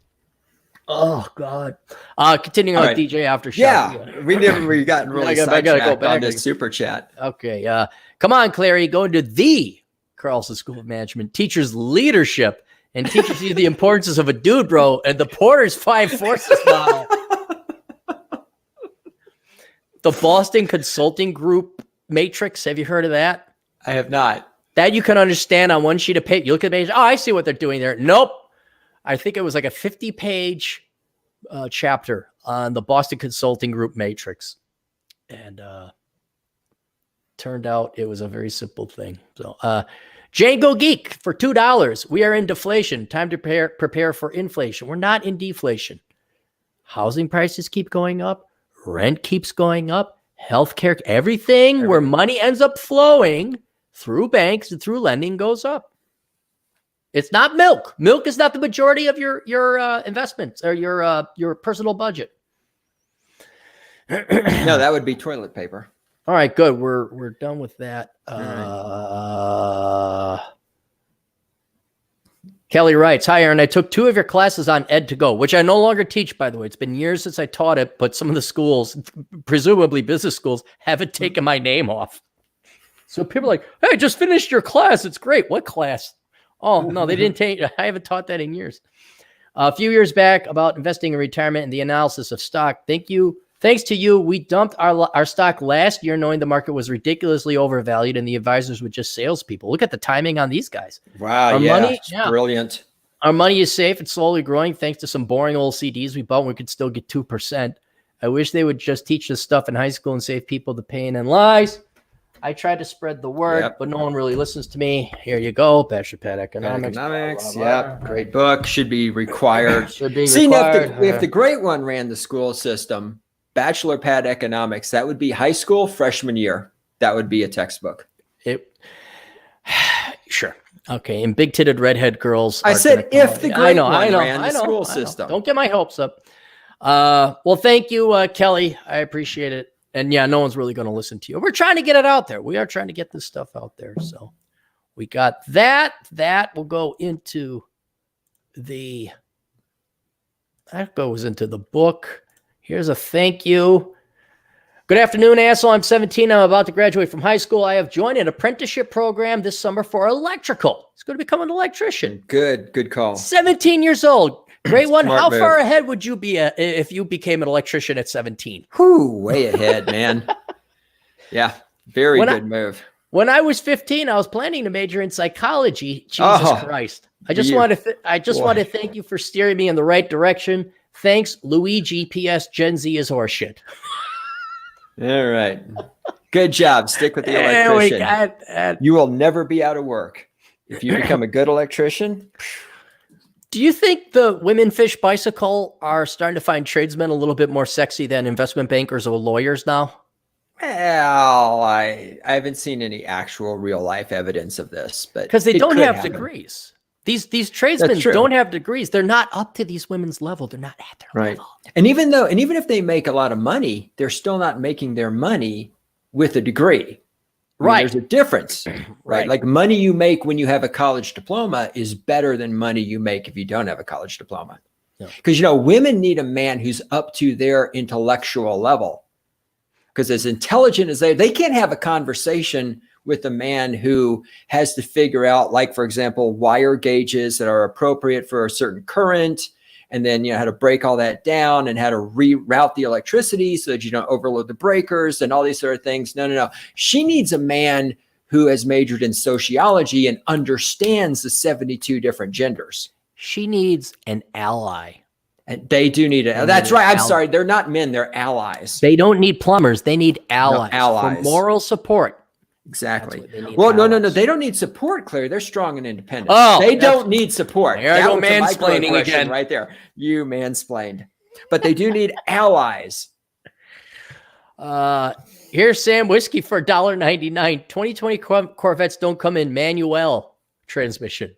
B: Oh God! Continuing on DJ Aftershock.
A: Yeah, we got really sidetracked on this super chat.
B: Okay, come on, Clary, go into the Carlson School of Management, teaches leadership and teaches you the importance of a dude, bro, and the Porter's 5 Forces model. The Boston Consulting Group Matrix. Have you heard of that?
A: I have not.
B: That you can understand on one sheet of paper. You look at the page. Oh, I see what they're doing there. Nope. I think it was like a 50-page chapter on the Boston Consulting Group Matrix. And turned out it was a very simple thing. So Django Geek for $2. We are in deflation. Time to prepare for inflation. We're not in deflation. Housing prices keep going up. Rent keeps going up. Healthcare, everything where money ends up flowing through banks and through lending goes up. It's not milk. Milk is not the majority of your investments or your personal budget.
A: No, that would be toilet paper.
B: All right, good. We're done with that. Kelly writes, "Hi, Aaron. I took 2 of your classes on Ed2Go, which I no longer teach, by the way. It's been years since I taught it, but some of the schools, presumably business schools, haven't taken my name off. So people are like, hey, I just finished your class. It's great. What class? Oh, no, they didn't take. I haven't taught that in years. A few years back about investing in retirement and the analysis of stock. Thanks to you, we dumped our stock last year knowing the market was ridiculously overvalued and the advisors were just salespeople. Look at the timing on these guys.
A: Wow, brilliant.
B: Our money is safe. It's slowly growing thanks to some boring old CDs we bought when we could still get 2%. I wish they would just teach this stuff in high school and save people the pain and lies. I tried to spread the word, but no one really listens to me. Here you go, Bachelor Pad Economics.
A: Great book. Should be required. If the great one ran the school system, Bachelor Pad Economics, that would be high school freshman year. That would be a textbook.
B: Sure. Okay. And big titted redhead girls.
A: I said if the great one ran the school system.
B: Don't get my hopes up. Well, thank you, Kelly. I appreciate it. And yeah, no one's really going to listen to you. We're trying to get it out there. We are trying to get this stuff out there. So we got that. That will go into that goes into the book. Here's a thank you. Good afternoon, asshole. I'm 17. I'm about to graduate from high school. I have joined an apprenticeship program this summer for electrical. He's going to become an electrician.
A: Good call.
B: 17 years old. Great one.
A: Smart
B: How
A: move.
B: far ahead would you be if you became an electrician at 17?
A: Way ahead, man. Yeah, very good move.
B: When I was 15, I was planning to major in psychology. Jesus Christ. I just want to thank you for steering me in the right direction. Thanks, Luigi. P.S. Gen Z is horseshit.
A: All right. Good job. Stick with the electrician. You will never be out of work. If you become a good electrician.
B: Do you think the women fish bicycle are starting to find tradesmen a little bit more sexy than investment bankers or lawyers now?
A: Well, I haven't seen any actual real life evidence of this, but
B: because they don't have degrees. These tradesmen don't have degrees. They're not up to these women's level. They're not at their level.
A: And even if they make a lot of money, they're still not making their money with a degree. There's a difference, right? Like money you make when you have a college diploma is better than money you make if you don't have a college diploma. Because, women need a man who's up to their intellectual level. Because as intelligent as they can't have a conversation with a man who has to figure out, like, for example, wire gauges that are appropriate for a certain current, and then, how to break all that down and how to reroute the electricity so that you don't overload the breakers and all these sort of things. No. She needs a man who has majored in sociology and understands the 72 different genders.
B: She needs an ally.
A: And they do need it. That's right. I'm sorry. They're not men. They're allies.
B: They don't need plumbers. They need allies.
A: Allies.
B: For moral support.
A: Exactly. Well, no. They don't need support, Claire. They're strong and independent. They don't need support.
B: There I go mansplaining again.
A: Right there. You mansplained. But they do need allies.
B: Here's Sam Whiskey for $1.99. 2020 Corvettes don't come in manual transmission.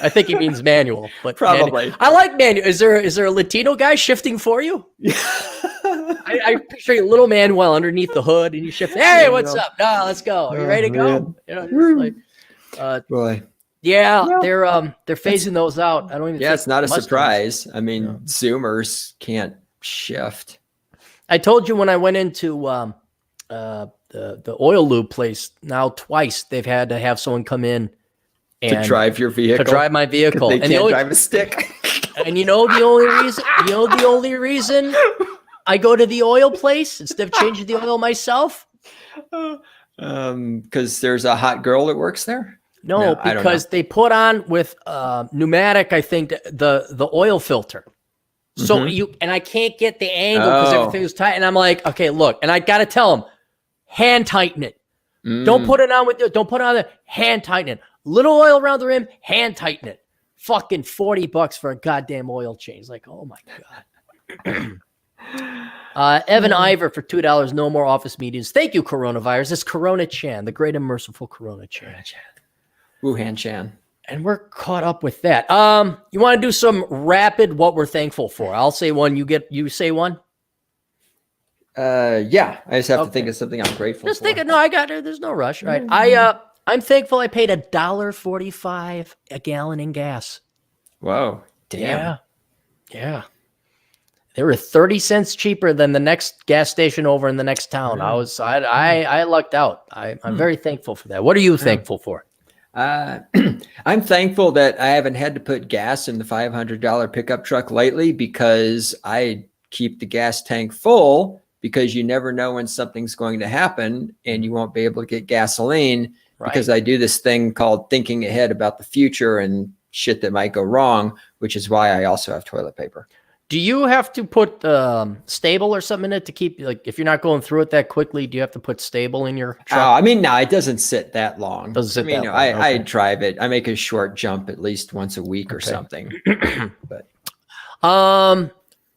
B: I think he means manual, but
A: probably.
B: I like manual. Is there a Latino guy shifting for you? I picture a little Manuel underneath the hood, and you shift. Hey, what's up? No, let's go. Are you ready to go?
A: Boy.
B: Yeah, they're phasing those out. I don't even.
A: Yeah, it's not a surprise. I mean, Zoomers can't shift.
B: I told you when I went into the oil lube place. Now twice they've had to have someone come in.
A: To drive your vehicle,
B: to drive my vehicle,
A: and they can't drive a stick.
B: And the only reason I go to the oil place instead of changing the oil myself,
A: because there's a hot girl that works there.
B: No, because they put on with pneumatic. I think the oil filter. So I can't get the angle because everything is tight, and I'm like, okay, look, and I got to tell them, hand tighten it. Don't put it on don't put it on the hand tighten it. Little oil around the rim, hand tighten it. Fucking $40 for a goddamn oil change. Like, oh my God. Evan Ivor for $2. No more office meetings. Thank you, coronavirus. It's Coronachan, the great and merciful Coronachan.
A: Wuhan Chan.
B: And we're caught up with that. You want to do some rapid what we're thankful for? I'll say one. You say one.
A: Yeah, I just have to think
B: Okay.
A: of something I'm grateful
B: Just
A: for.
B: thinking, no, I got it. There's no rush. Right. I'm thankful I paid $1.45 a gallon in gas.
A: Whoa, damn.
B: Yeah. They were 30 cents cheaper than the next gas station over in the next town. I lucked out. I'm very thankful for that. What are you thankful for?
A: I'm thankful that I haven't had to put gas in the $500 pickup truck lately, because I keep the gas tank full, because you never know when something's going to happen and you won't be able to get gasoline, because I do this thing called thinking ahead about the future and shit that might go wrong, which is why I also have toilet paper.
B: Do you have to put stable or something in it to keep, like, if you're not going through it that quickly, do you have to put stable in your truck?
A: I mean, no, it doesn't sit that long.
B: Doesn't sit that long.
A: I drive it. I make a short jump at least once a week or something. But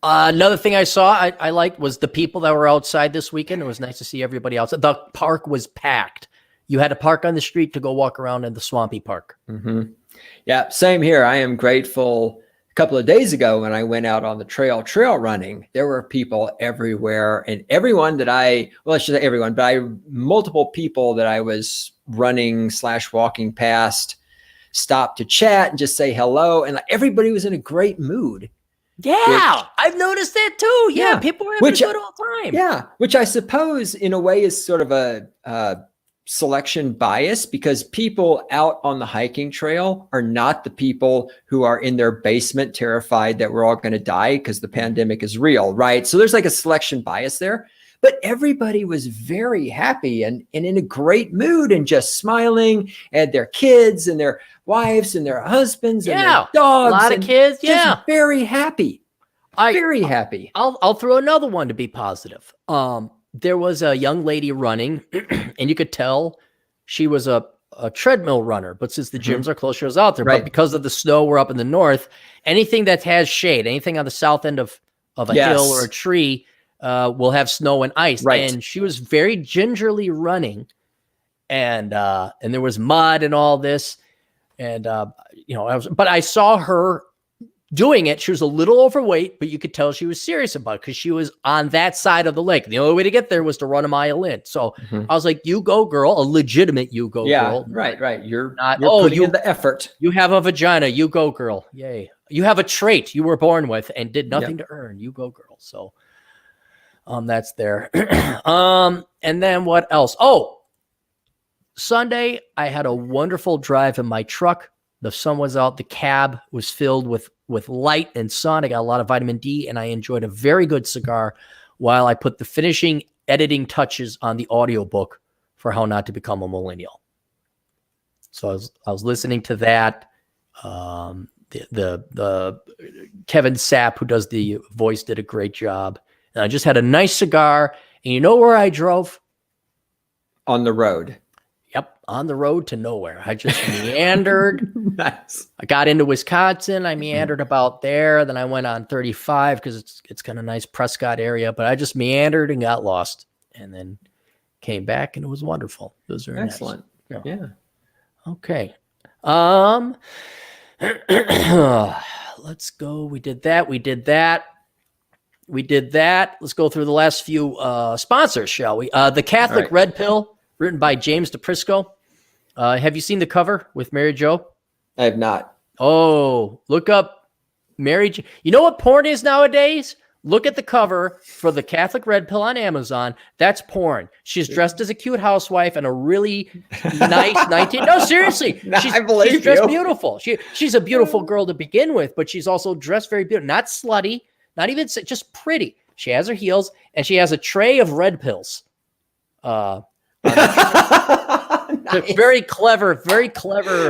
B: another thing I saw I liked was the people that were outside this weekend. It was nice to see everybody outside. The park was packed. You had to park on the street to go walk around in the swampy park.
A: Mm-hmm. Yeah, same here. I am grateful. A couple of days ago, when I went out on the trail running, there were people everywhere, and everyone that I should say everyone, but multiple people that I was running / walking past stopped to chat and just say hello. And everybody was in a great mood.
B: Yeah, I've noticed that too. Yeah, people were having a good old time.
A: Yeah, which I suppose in a way is sort of a selection bias, because people out on the hiking trail are not the people who are in their basement terrified that we're all going to die because the pandemic is real, right? So there's like a selection bias there, but everybody was very happy and in a great mood and just smiling, and their kids and their wives and their husbands and their dogs.
B: A lot of kids.
A: Just very happy. Very happy.
B: I'll throw another one to be positive. There was a young lady running, and you could tell she was a treadmill runner, but since the gyms are close, she was out there. But because of the snow, we're up in the north. Anything that has shade, anything on the south end of a hill or a tree, will have snow and ice.
A: Right.
B: And she was very gingerly running, and there was mud and all this. And but I saw her doing it. She was a little overweight, but you could tell she was serious about it because she was on that side of the lake. The only way to get there was to run a mile in. So I was like, you go, girl, a legitimate you go, girl.
A: Right. You're
B: not,
A: putting in the effort.
B: You have a vagina, you go, girl. Yay. You have a trait you were born with and did nothing to earn. You go, girl. So that's there. And then what else? Oh, Sunday, I had a wonderful drive in my truck. The sun was out. The cab was filled with light and sun. I got a lot of vitamin D, and I enjoyed a very good cigar while I put the finishing editing touches on the audiobook for How Not to Become a Millennial. So I was listening to that. The Kevin Sapp, who does the voice, did a great job. And I just had a nice cigar. And you know where I drove?
A: On the road.
B: Yep, on the road to nowhere. I just meandered.
A: Nice.
B: I got into Wisconsin. I meandered about there. Then I went on 35 because it's kind of nice Prescott area. But I just meandered and got lost, and then came back, and it was wonderful. It was very
A: excellent.
B: Nice.
A: Yeah.
B: Okay. Let's go. We did that. Let's go through the last few sponsors, shall we? The Catholic Red Pill, written by James DePrisco. Have you seen the cover with Mary Jo?
A: I have not.
B: Oh, look up Mary Jo. You know what porn is nowadays? Look at the cover for the Catholic Red Pill on Amazon. That's porn. She's dressed as a cute housewife and a really nice 19. No, seriously. She's dressed beautiful. She's a beautiful girl to begin with, but she's also dressed very beautiful. Not slutty, not even just pretty. She has her heels and she has a tray of red pills. Nice. Very clever.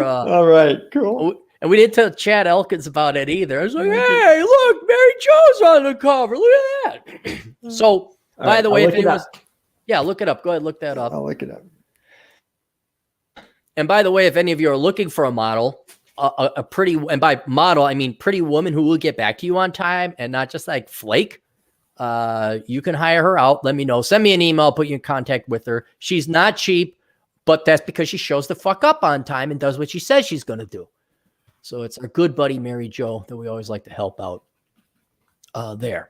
A: All right, cool.
B: And we didn't tell Chad Elkins about it either. I was like, hey, look, Mary Jo's on the cover. Look at that. So, by the way, if anyone's, look it up. Go ahead, look that up.
A: I'll look it up.
B: And by the way, if any of you are looking for a model, a pretty, and by model, I mean pretty woman who will get back to you on time and not just like flake, you can hire her out. Let me know. Send me an email. I'll put you in contact with her. She's not cheap, but that's because she shows the fuck up on time and does what she says she's going to do. So it's our good buddy, Mary Jo, that we always like to help out there.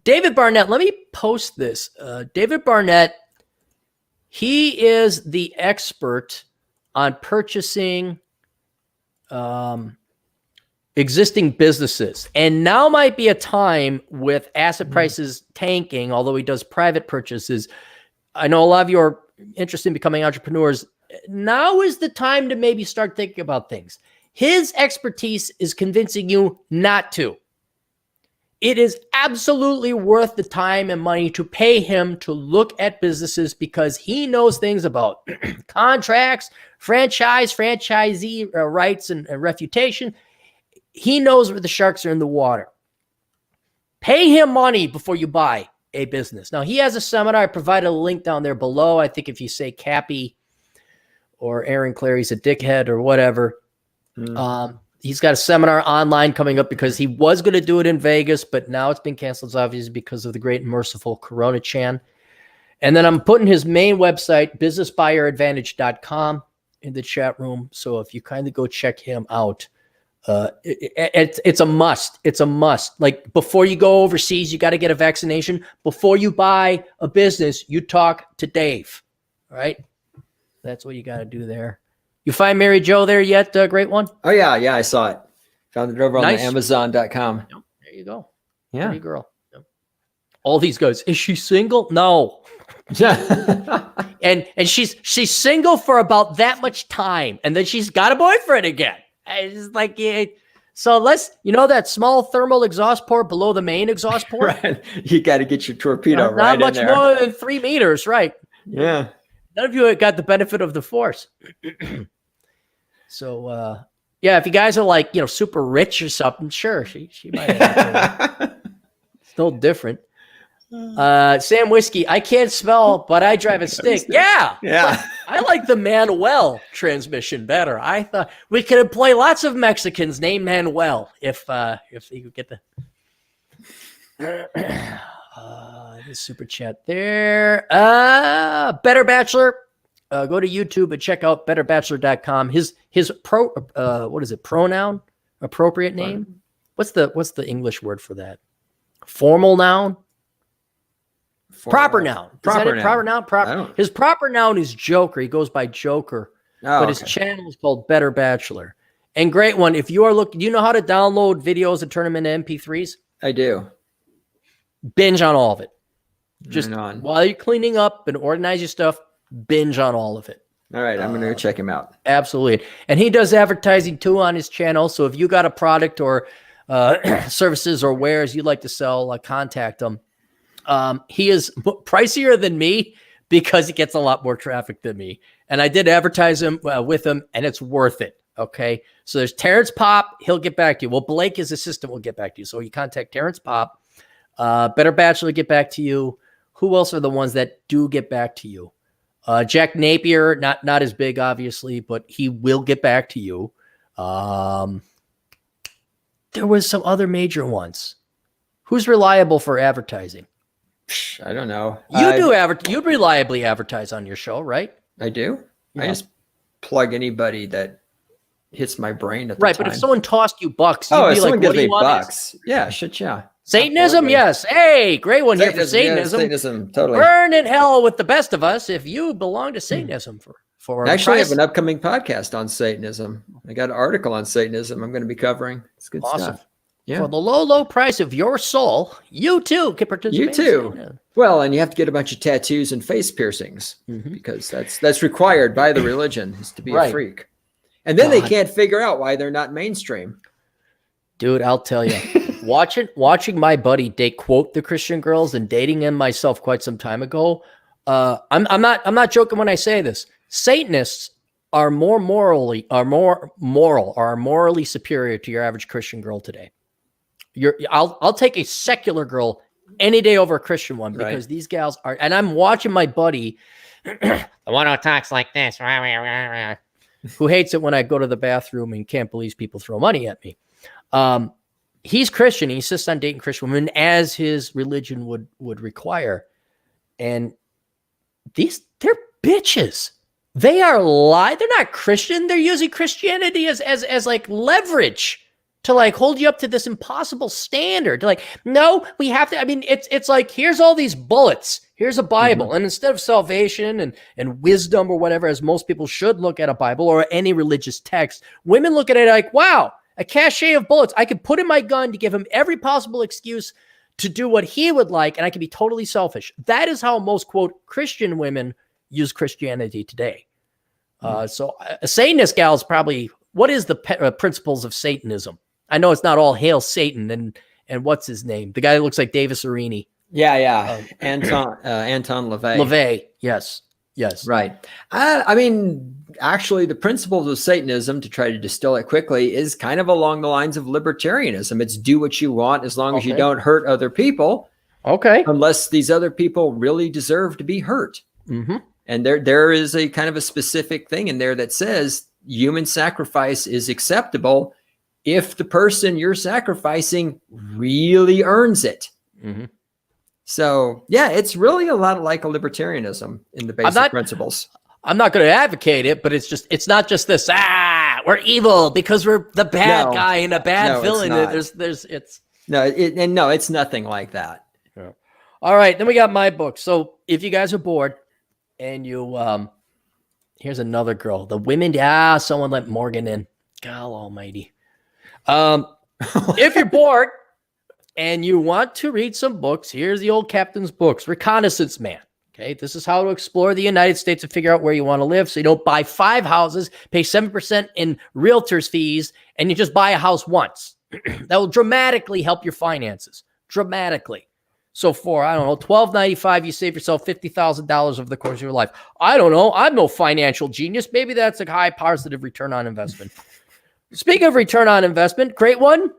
B: David Barnett, let me post this. David Barnett, he is the expert on purchasing existing businesses. And now might be a time with asset prices tanking, although he does private purchases. I know a lot of you are interested in becoming entrepreneurs. Now is the time to maybe start thinking about things. His expertise is convincing you not to. It is absolutely worth the time and money to pay him to look at businesses because he knows things about contracts, franchisee rights and refutation. He knows where the sharks are in the water. Pay him money before you buy a business. Now, he has a seminar. I provided a link down there below. I think if you say Cappy or Aaron Clary's a dickhead or whatever, he's got a seminar online coming up because he was going to do it in Vegas, but now it's been canceled, obviously, because of the great and merciful Coronachan. And then I'm putting his main website, businessbuyeradvantage.com, in the chat room. So if you kindly go check him out, it's a must. It's a must. Like before you go overseas, you got to get a vaccination. Before you buy a business, you talk to Dave. All right. That's what you got to do there. You find Mary Jo there yet, Great One?
A: Oh, yeah. Yeah, I saw it. Found it over on the Amazon.com.
B: Yep, there you go.
A: Yeah.
B: Pretty girl. Yep. All these guys. Is she single? No. and she's single for about that much time. And then she's got a boyfriend again. It's like, so let's, that small thermal exhaust port below the main exhaust port.
A: Right. You got to get your torpedo right in there.
B: Not much more than 3 meters, right?
A: Yeah.
B: None of you got the benefit of the force. So, if you guys are like, super rich or something, sure, she might have. Still different. Sam Whiskey, I can't spell, but I drive a stick. Yeah. I like the Manuel transmission better. I thought we could employ lots of Mexicans named Manuel if you could get the super chat there. Better Bachelor. Go to YouTube and check out betterbachelor.com. His pronoun? Appropriate name? What's the English word for that? Formal noun? Proper noun. Proper noun. His proper noun is Joker. He goes by Joker. But his channel is called Better Bachelor. And Great One, if you are looking, do you know how to download videos and turn them into MP3s?
A: I do.
B: Binge on all of it. Just while you're cleaning up and organize your stuff, binge on all of it.
A: All right, I'm going to go check him out.
B: Absolutely. And he does advertising too on his channel. So if you got a product or services or wares you'd like to sell, contact him. He is pricier than me because he gets a lot more traffic than me. And I did advertise him with him, and it's worth it. Okay. So there's Terrence Pop. He'll get back to you. Well, Blake, his assistant, will get back to you. So you contact Terrence Pop. Better Bachelor, get back to you. Who else are the ones that do get back to you? Jack Napier, not as big, obviously, but he will get back to you. There was some other major ones. Who's reliable for advertising?
A: I don't know.
B: You reliably advertise on your show, right?
A: I do. Yeah. I just plug anybody that hits my brain at the
B: time. Right, but if someone tossed you bucks, you'd be like, what do you want?
A: Bucks. Yeah, shit, yeah.
B: Satanism, absolutely. Yes. Hey, Great One here for Satanism.
A: Yeah, Satanism, totally.
B: Burn in hell with the best of us if you belong to Satanism.
A: Actually, I have an upcoming podcast on Satanism. I got an article on Satanism I'm going to be covering. It's good stuff. Yeah.
B: For the low, low price of your soul, you too can participate.
A: You too. Well, and you have to get a bunch of tattoos and face piercings because that's required by the religion is to be a freak. And then they can't figure out why they're not mainstream.
B: Dude, I'll tell you, watching my buddy date quote the Christian girls and dating him myself quite some time ago. I'm not joking when I say this. Satanists are morally superior to your average Christian girl today. I'll take a secular girl any day over a Christian one because these gals are, and I'm watching my buddy, the one who talks like this, who hates it when I go to the bathroom and can't believe people throw money at me. He's Christian. He insists on dating Christian women as his religion would require. And they're bitches. They are they're not Christian. They're using Christianity as like leverage to like hold you up to this impossible standard. Like, no, we have to. I mean, it's like, here's all these bullets. Here's a Bible. And instead of salvation and wisdom or whatever, as most people should look at a Bible or any religious text, women look at it like, wow, a cachet of bullets. I could put in my gun to give him every possible excuse to do what he would like, and I can be totally selfish. That is how most, quote, Christian women use Christianity today. So a Satanist gal is probably, what is the principles of Satanism? I know it's not all hail Satan and what's his name? The guy that looks like Davis Arini.
A: Yeah. Anton LaVey.
B: LaVey, yes.
A: Right. I mean, actually, the principles of Satanism, to try to distill it quickly, is kind of along the lines of libertarianism. It's do what you want as long as you don't hurt other people.
B: Okay.
A: Unless these other people really deserve to be hurt. And there is a kind of a specific thing in there that says human sacrifice is acceptable if the person you're sacrificing really earns it. So yeah, it's really a lot like a libertarianism in the basic principles.
B: I'm not going to advocate it, but it's not just this, we're evil because we're the bad guy and a bad villain.
A: It's nothing like that.
B: Yeah. All right. Then we got my book. So if you guys are bored and you, here's another girl, the women. Someone let Morgan in. God almighty. If you're bored and you want to read some books, here's the old captain's books. Reconnaissance Man. Okay, this is how to explore the United States and figure out where you want to live. So you don't buy 5 houses, pay 7% in realtor's fees, and you just buy a house once. That will dramatically help your finances. Dramatically. So for, I don't know, $12.95, you save yourself $50,000 over the course of your life. I don't know. I'm no financial genius. Maybe that's a high positive return on investment. Speaking of return on investment, great one.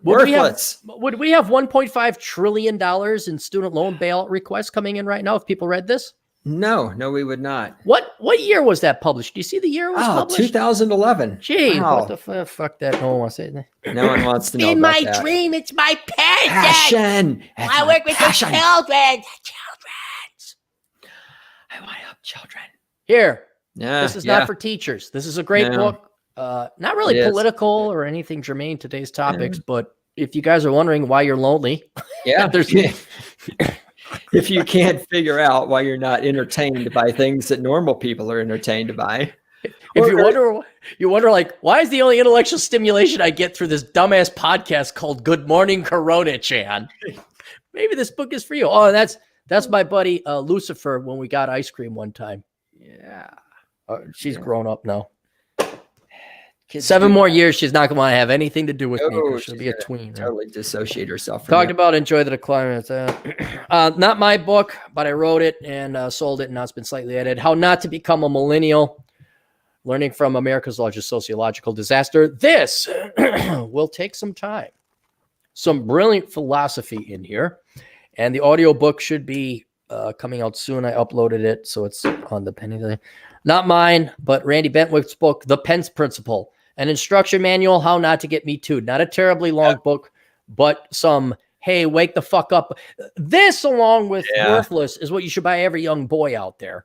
A: Worthless.
B: Would we have $1.5 trillion in student loan bailout requests coming in right now if people read this?
A: No, we would not.
B: What year was that published? Do you see the year it was published?
A: 2011.
B: Gee, what the fuck that? No one wants to say that.
A: No one wants to know
B: In
A: about
B: my
A: that.
B: dream, it's my
A: passion.
B: I work with the children.
A: I want to help children.
B: Here,
A: Yeah,
B: this is not for teachers. This is a great book. Not really political or anything germane to today's topics, but if you guys are wondering why you're lonely,
A: if you can't figure out why you're not entertained by things that normal people are entertained by.
B: If you wonder like, why is the only intellectual stimulation I get through this dumbass podcast called Good Morning Coronachan? Maybe this book is for you. Oh, that's my buddy Lucifer when we got ice cream one time.
A: Yeah.
B: She's grown up now. 7 more years, she's not going to want to have anything to do with me. She'll be a tween.
A: Totally dissociate herself.
B: Talked about Enjoy the Decline. Not my book, but I wrote it and sold it, and now it's been slightly edited. How Not to Become a Millennial, Learning from America's Largest Sociological Disaster. This will take some time. Some brilliant philosophy in here. And the audiobook should be coming out soon. I uploaded it, so it's on the penny. Not mine, but Randy Bentwick's book, The Pence Principle. An instruction manual, how not to get me too. Not a terribly long book, but some, hey, wake the fuck up. This, along with Worthless, is what you should buy every young boy out there.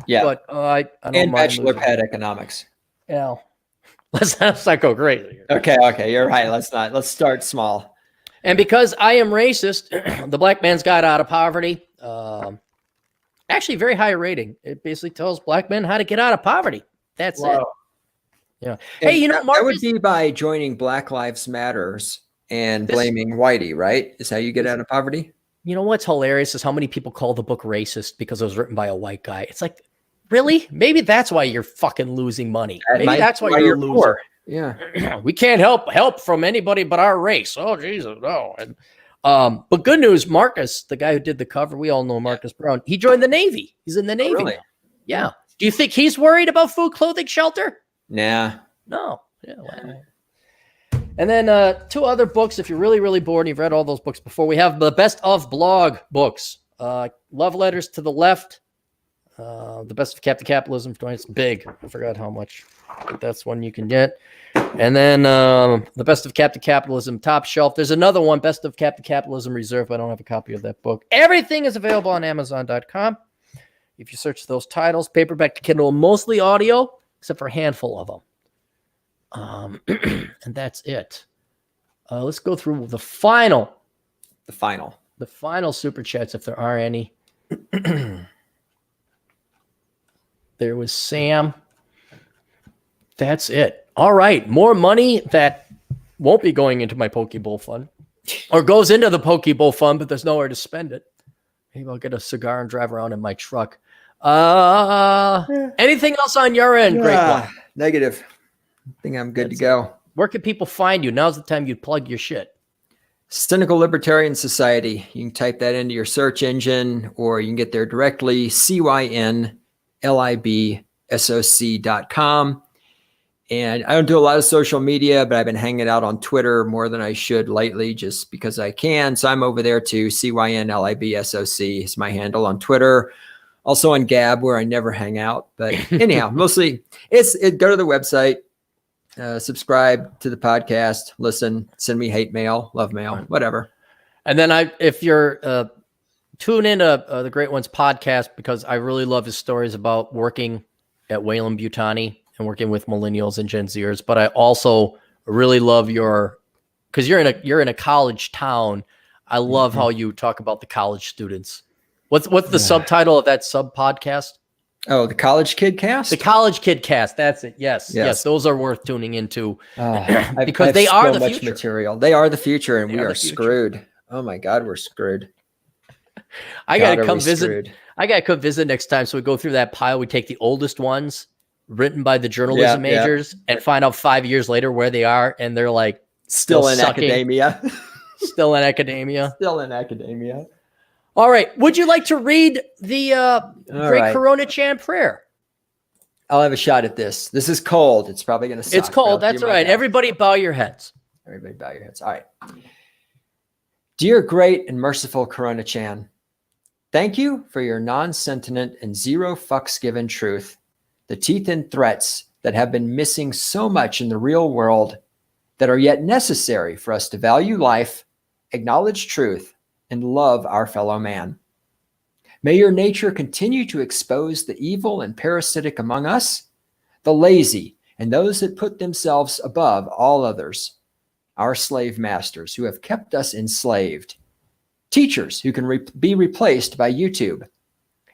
A: Yeah.
B: But I don't
A: and
B: mind
A: Bachelor Pad Economics.
B: Yeah. Let's not go crazy.
A: Okay. You're right. Let's start small.
B: And because I am racist, The Black Man's Guide Out of Poverty, actually very high rating. It basically tells black men how to get out of poverty. That's it. Yeah.
A: And
B: hey,
A: Marcus, that would be by joining Black Lives Matters and blaming Whitey, right? Is how you get out of poverty.
B: You know what's hilarious is how many people call the book racist because it was written by a white guy. It's like, really? Maybe that's why you're fucking losing money. Maybe that's why you're losing. Poor.
A: Yeah.
B: We can't help from anybody but our race. Oh, Jesus, no. And but good news, Marcus, the guy who did the cover, we all know Marcus Brown. He joined the Navy. He's in the Navy.
A: Really?
B: Now. Yeah. Do you think he's worried about food, clothing, shelter?
A: Nah.
B: No. Yeah. Well. And then 2 other books. If you're really, really bored and you've read all those books before, we have the Best of Blog books. Love Letters to the Left. The Best of Capitalism. It's big. I forgot how much. But that's one you can get. And then the Best of Capitalism Top Shelf. There's another one, Best of Capitalism Reserve. I don't have a copy of that book. Everything is available on Amazon.com. If you search those titles, paperback to Kindle, mostly audio, except for a handful of them. And that's it. Let's go through the final super chats if there are any. There was Sam. That's it. All right. More money that won't be going into my Pokeball fund or goes into the Pokeball fund, but there's nowhere to spend it. Maybe I'll get a cigar and drive around in my truck. Anything else on your end, Great One?
A: Negative. I think I'm good to go.
B: Where can people find you? Now's the time you plug your shit.
A: Cynical Libertarian Society. You can type that into your search engine, or you can get there directly, cynlibsoc.com. And I don't do a lot of social media, but I've been hanging out on Twitter more than I should lately just because I can. So I'm over there too. cynlibsoc is my handle on Twitter. Also on Gab, where I never hang out. But anyhow, mostly go to the website, subscribe to the podcast, listen, send me hate mail, love mail, whatever.
B: And then if you're tune in to the Great Ones podcast, because I really love his stories about working at Wayland-Butani and working with millennials and Gen Zers. But I also really love because you're in a college town. I love how you talk about the college students. What's the subtitle of that sub podcast?
A: Oh, the College Kid Cast?
B: The College Kid Cast. That's it. Yes. Those are worth tuning into because they are the future.
A: Material. They are the future, and we are screwed. Oh my God, we're screwed.
B: I gotta come visit. I gotta come visit next time. So we go through that pile. We take the oldest ones written by the journalism majors and find out 5 years later where they are, and they're like
A: still in academia.
B: Still in academia.
A: Still in academia.
B: All right. Would you like to read the great Coronachan prayer?
A: I'll have a shot at this. This is cold. It's probably going to suck.
B: It's cold. That's all right. Everybody bow your heads.
A: Everybody bow your heads. All right. Dear great and merciful Coronachan, thank you for your non-sentient and zero fucks given truth, the teeth and threats that have been missing so much in the real world that are yet necessary for us to value life, acknowledge truth, and love our fellow man. May your nature continue to expose the evil and parasitic among us, the lazy, and those that put themselves above all others, our slave masters who have kept us enslaved, teachers who can be replaced by YouTube,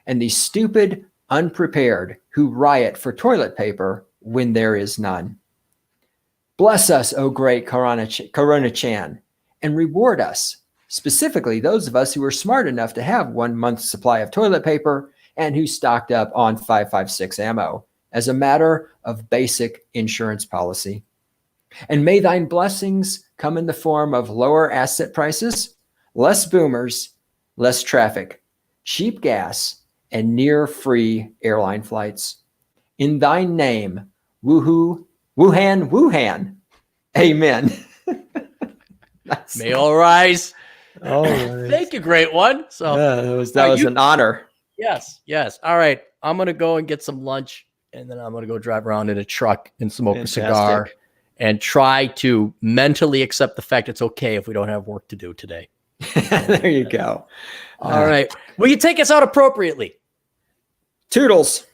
A: and the stupid, unprepared who riot for toilet paper when there is none. Bless us, O great Coronachan, and reward us, specifically those of us who were smart enough to have 1 month's supply of toilet paper and who stocked up on 5.56 ammo as a matter of basic insurance policy. And may thine blessings come in the form of lower asset prices, less boomers, less traffic, cheap gas, and near free airline flights. In thy name, Wuhan. Amen.
B: May all rise.
A: Oh, nice.
B: Thank you, Great One. So
A: that was an honor.
B: Yes. All right. I'm going to go and get some lunch, and then I'm going to go drive around in a truck and smoke a cigar and try to mentally accept the fact it's okay if we don't have work to do today.
A: There you go.
B: All right. Will you take us out appropriately?
A: Toodles.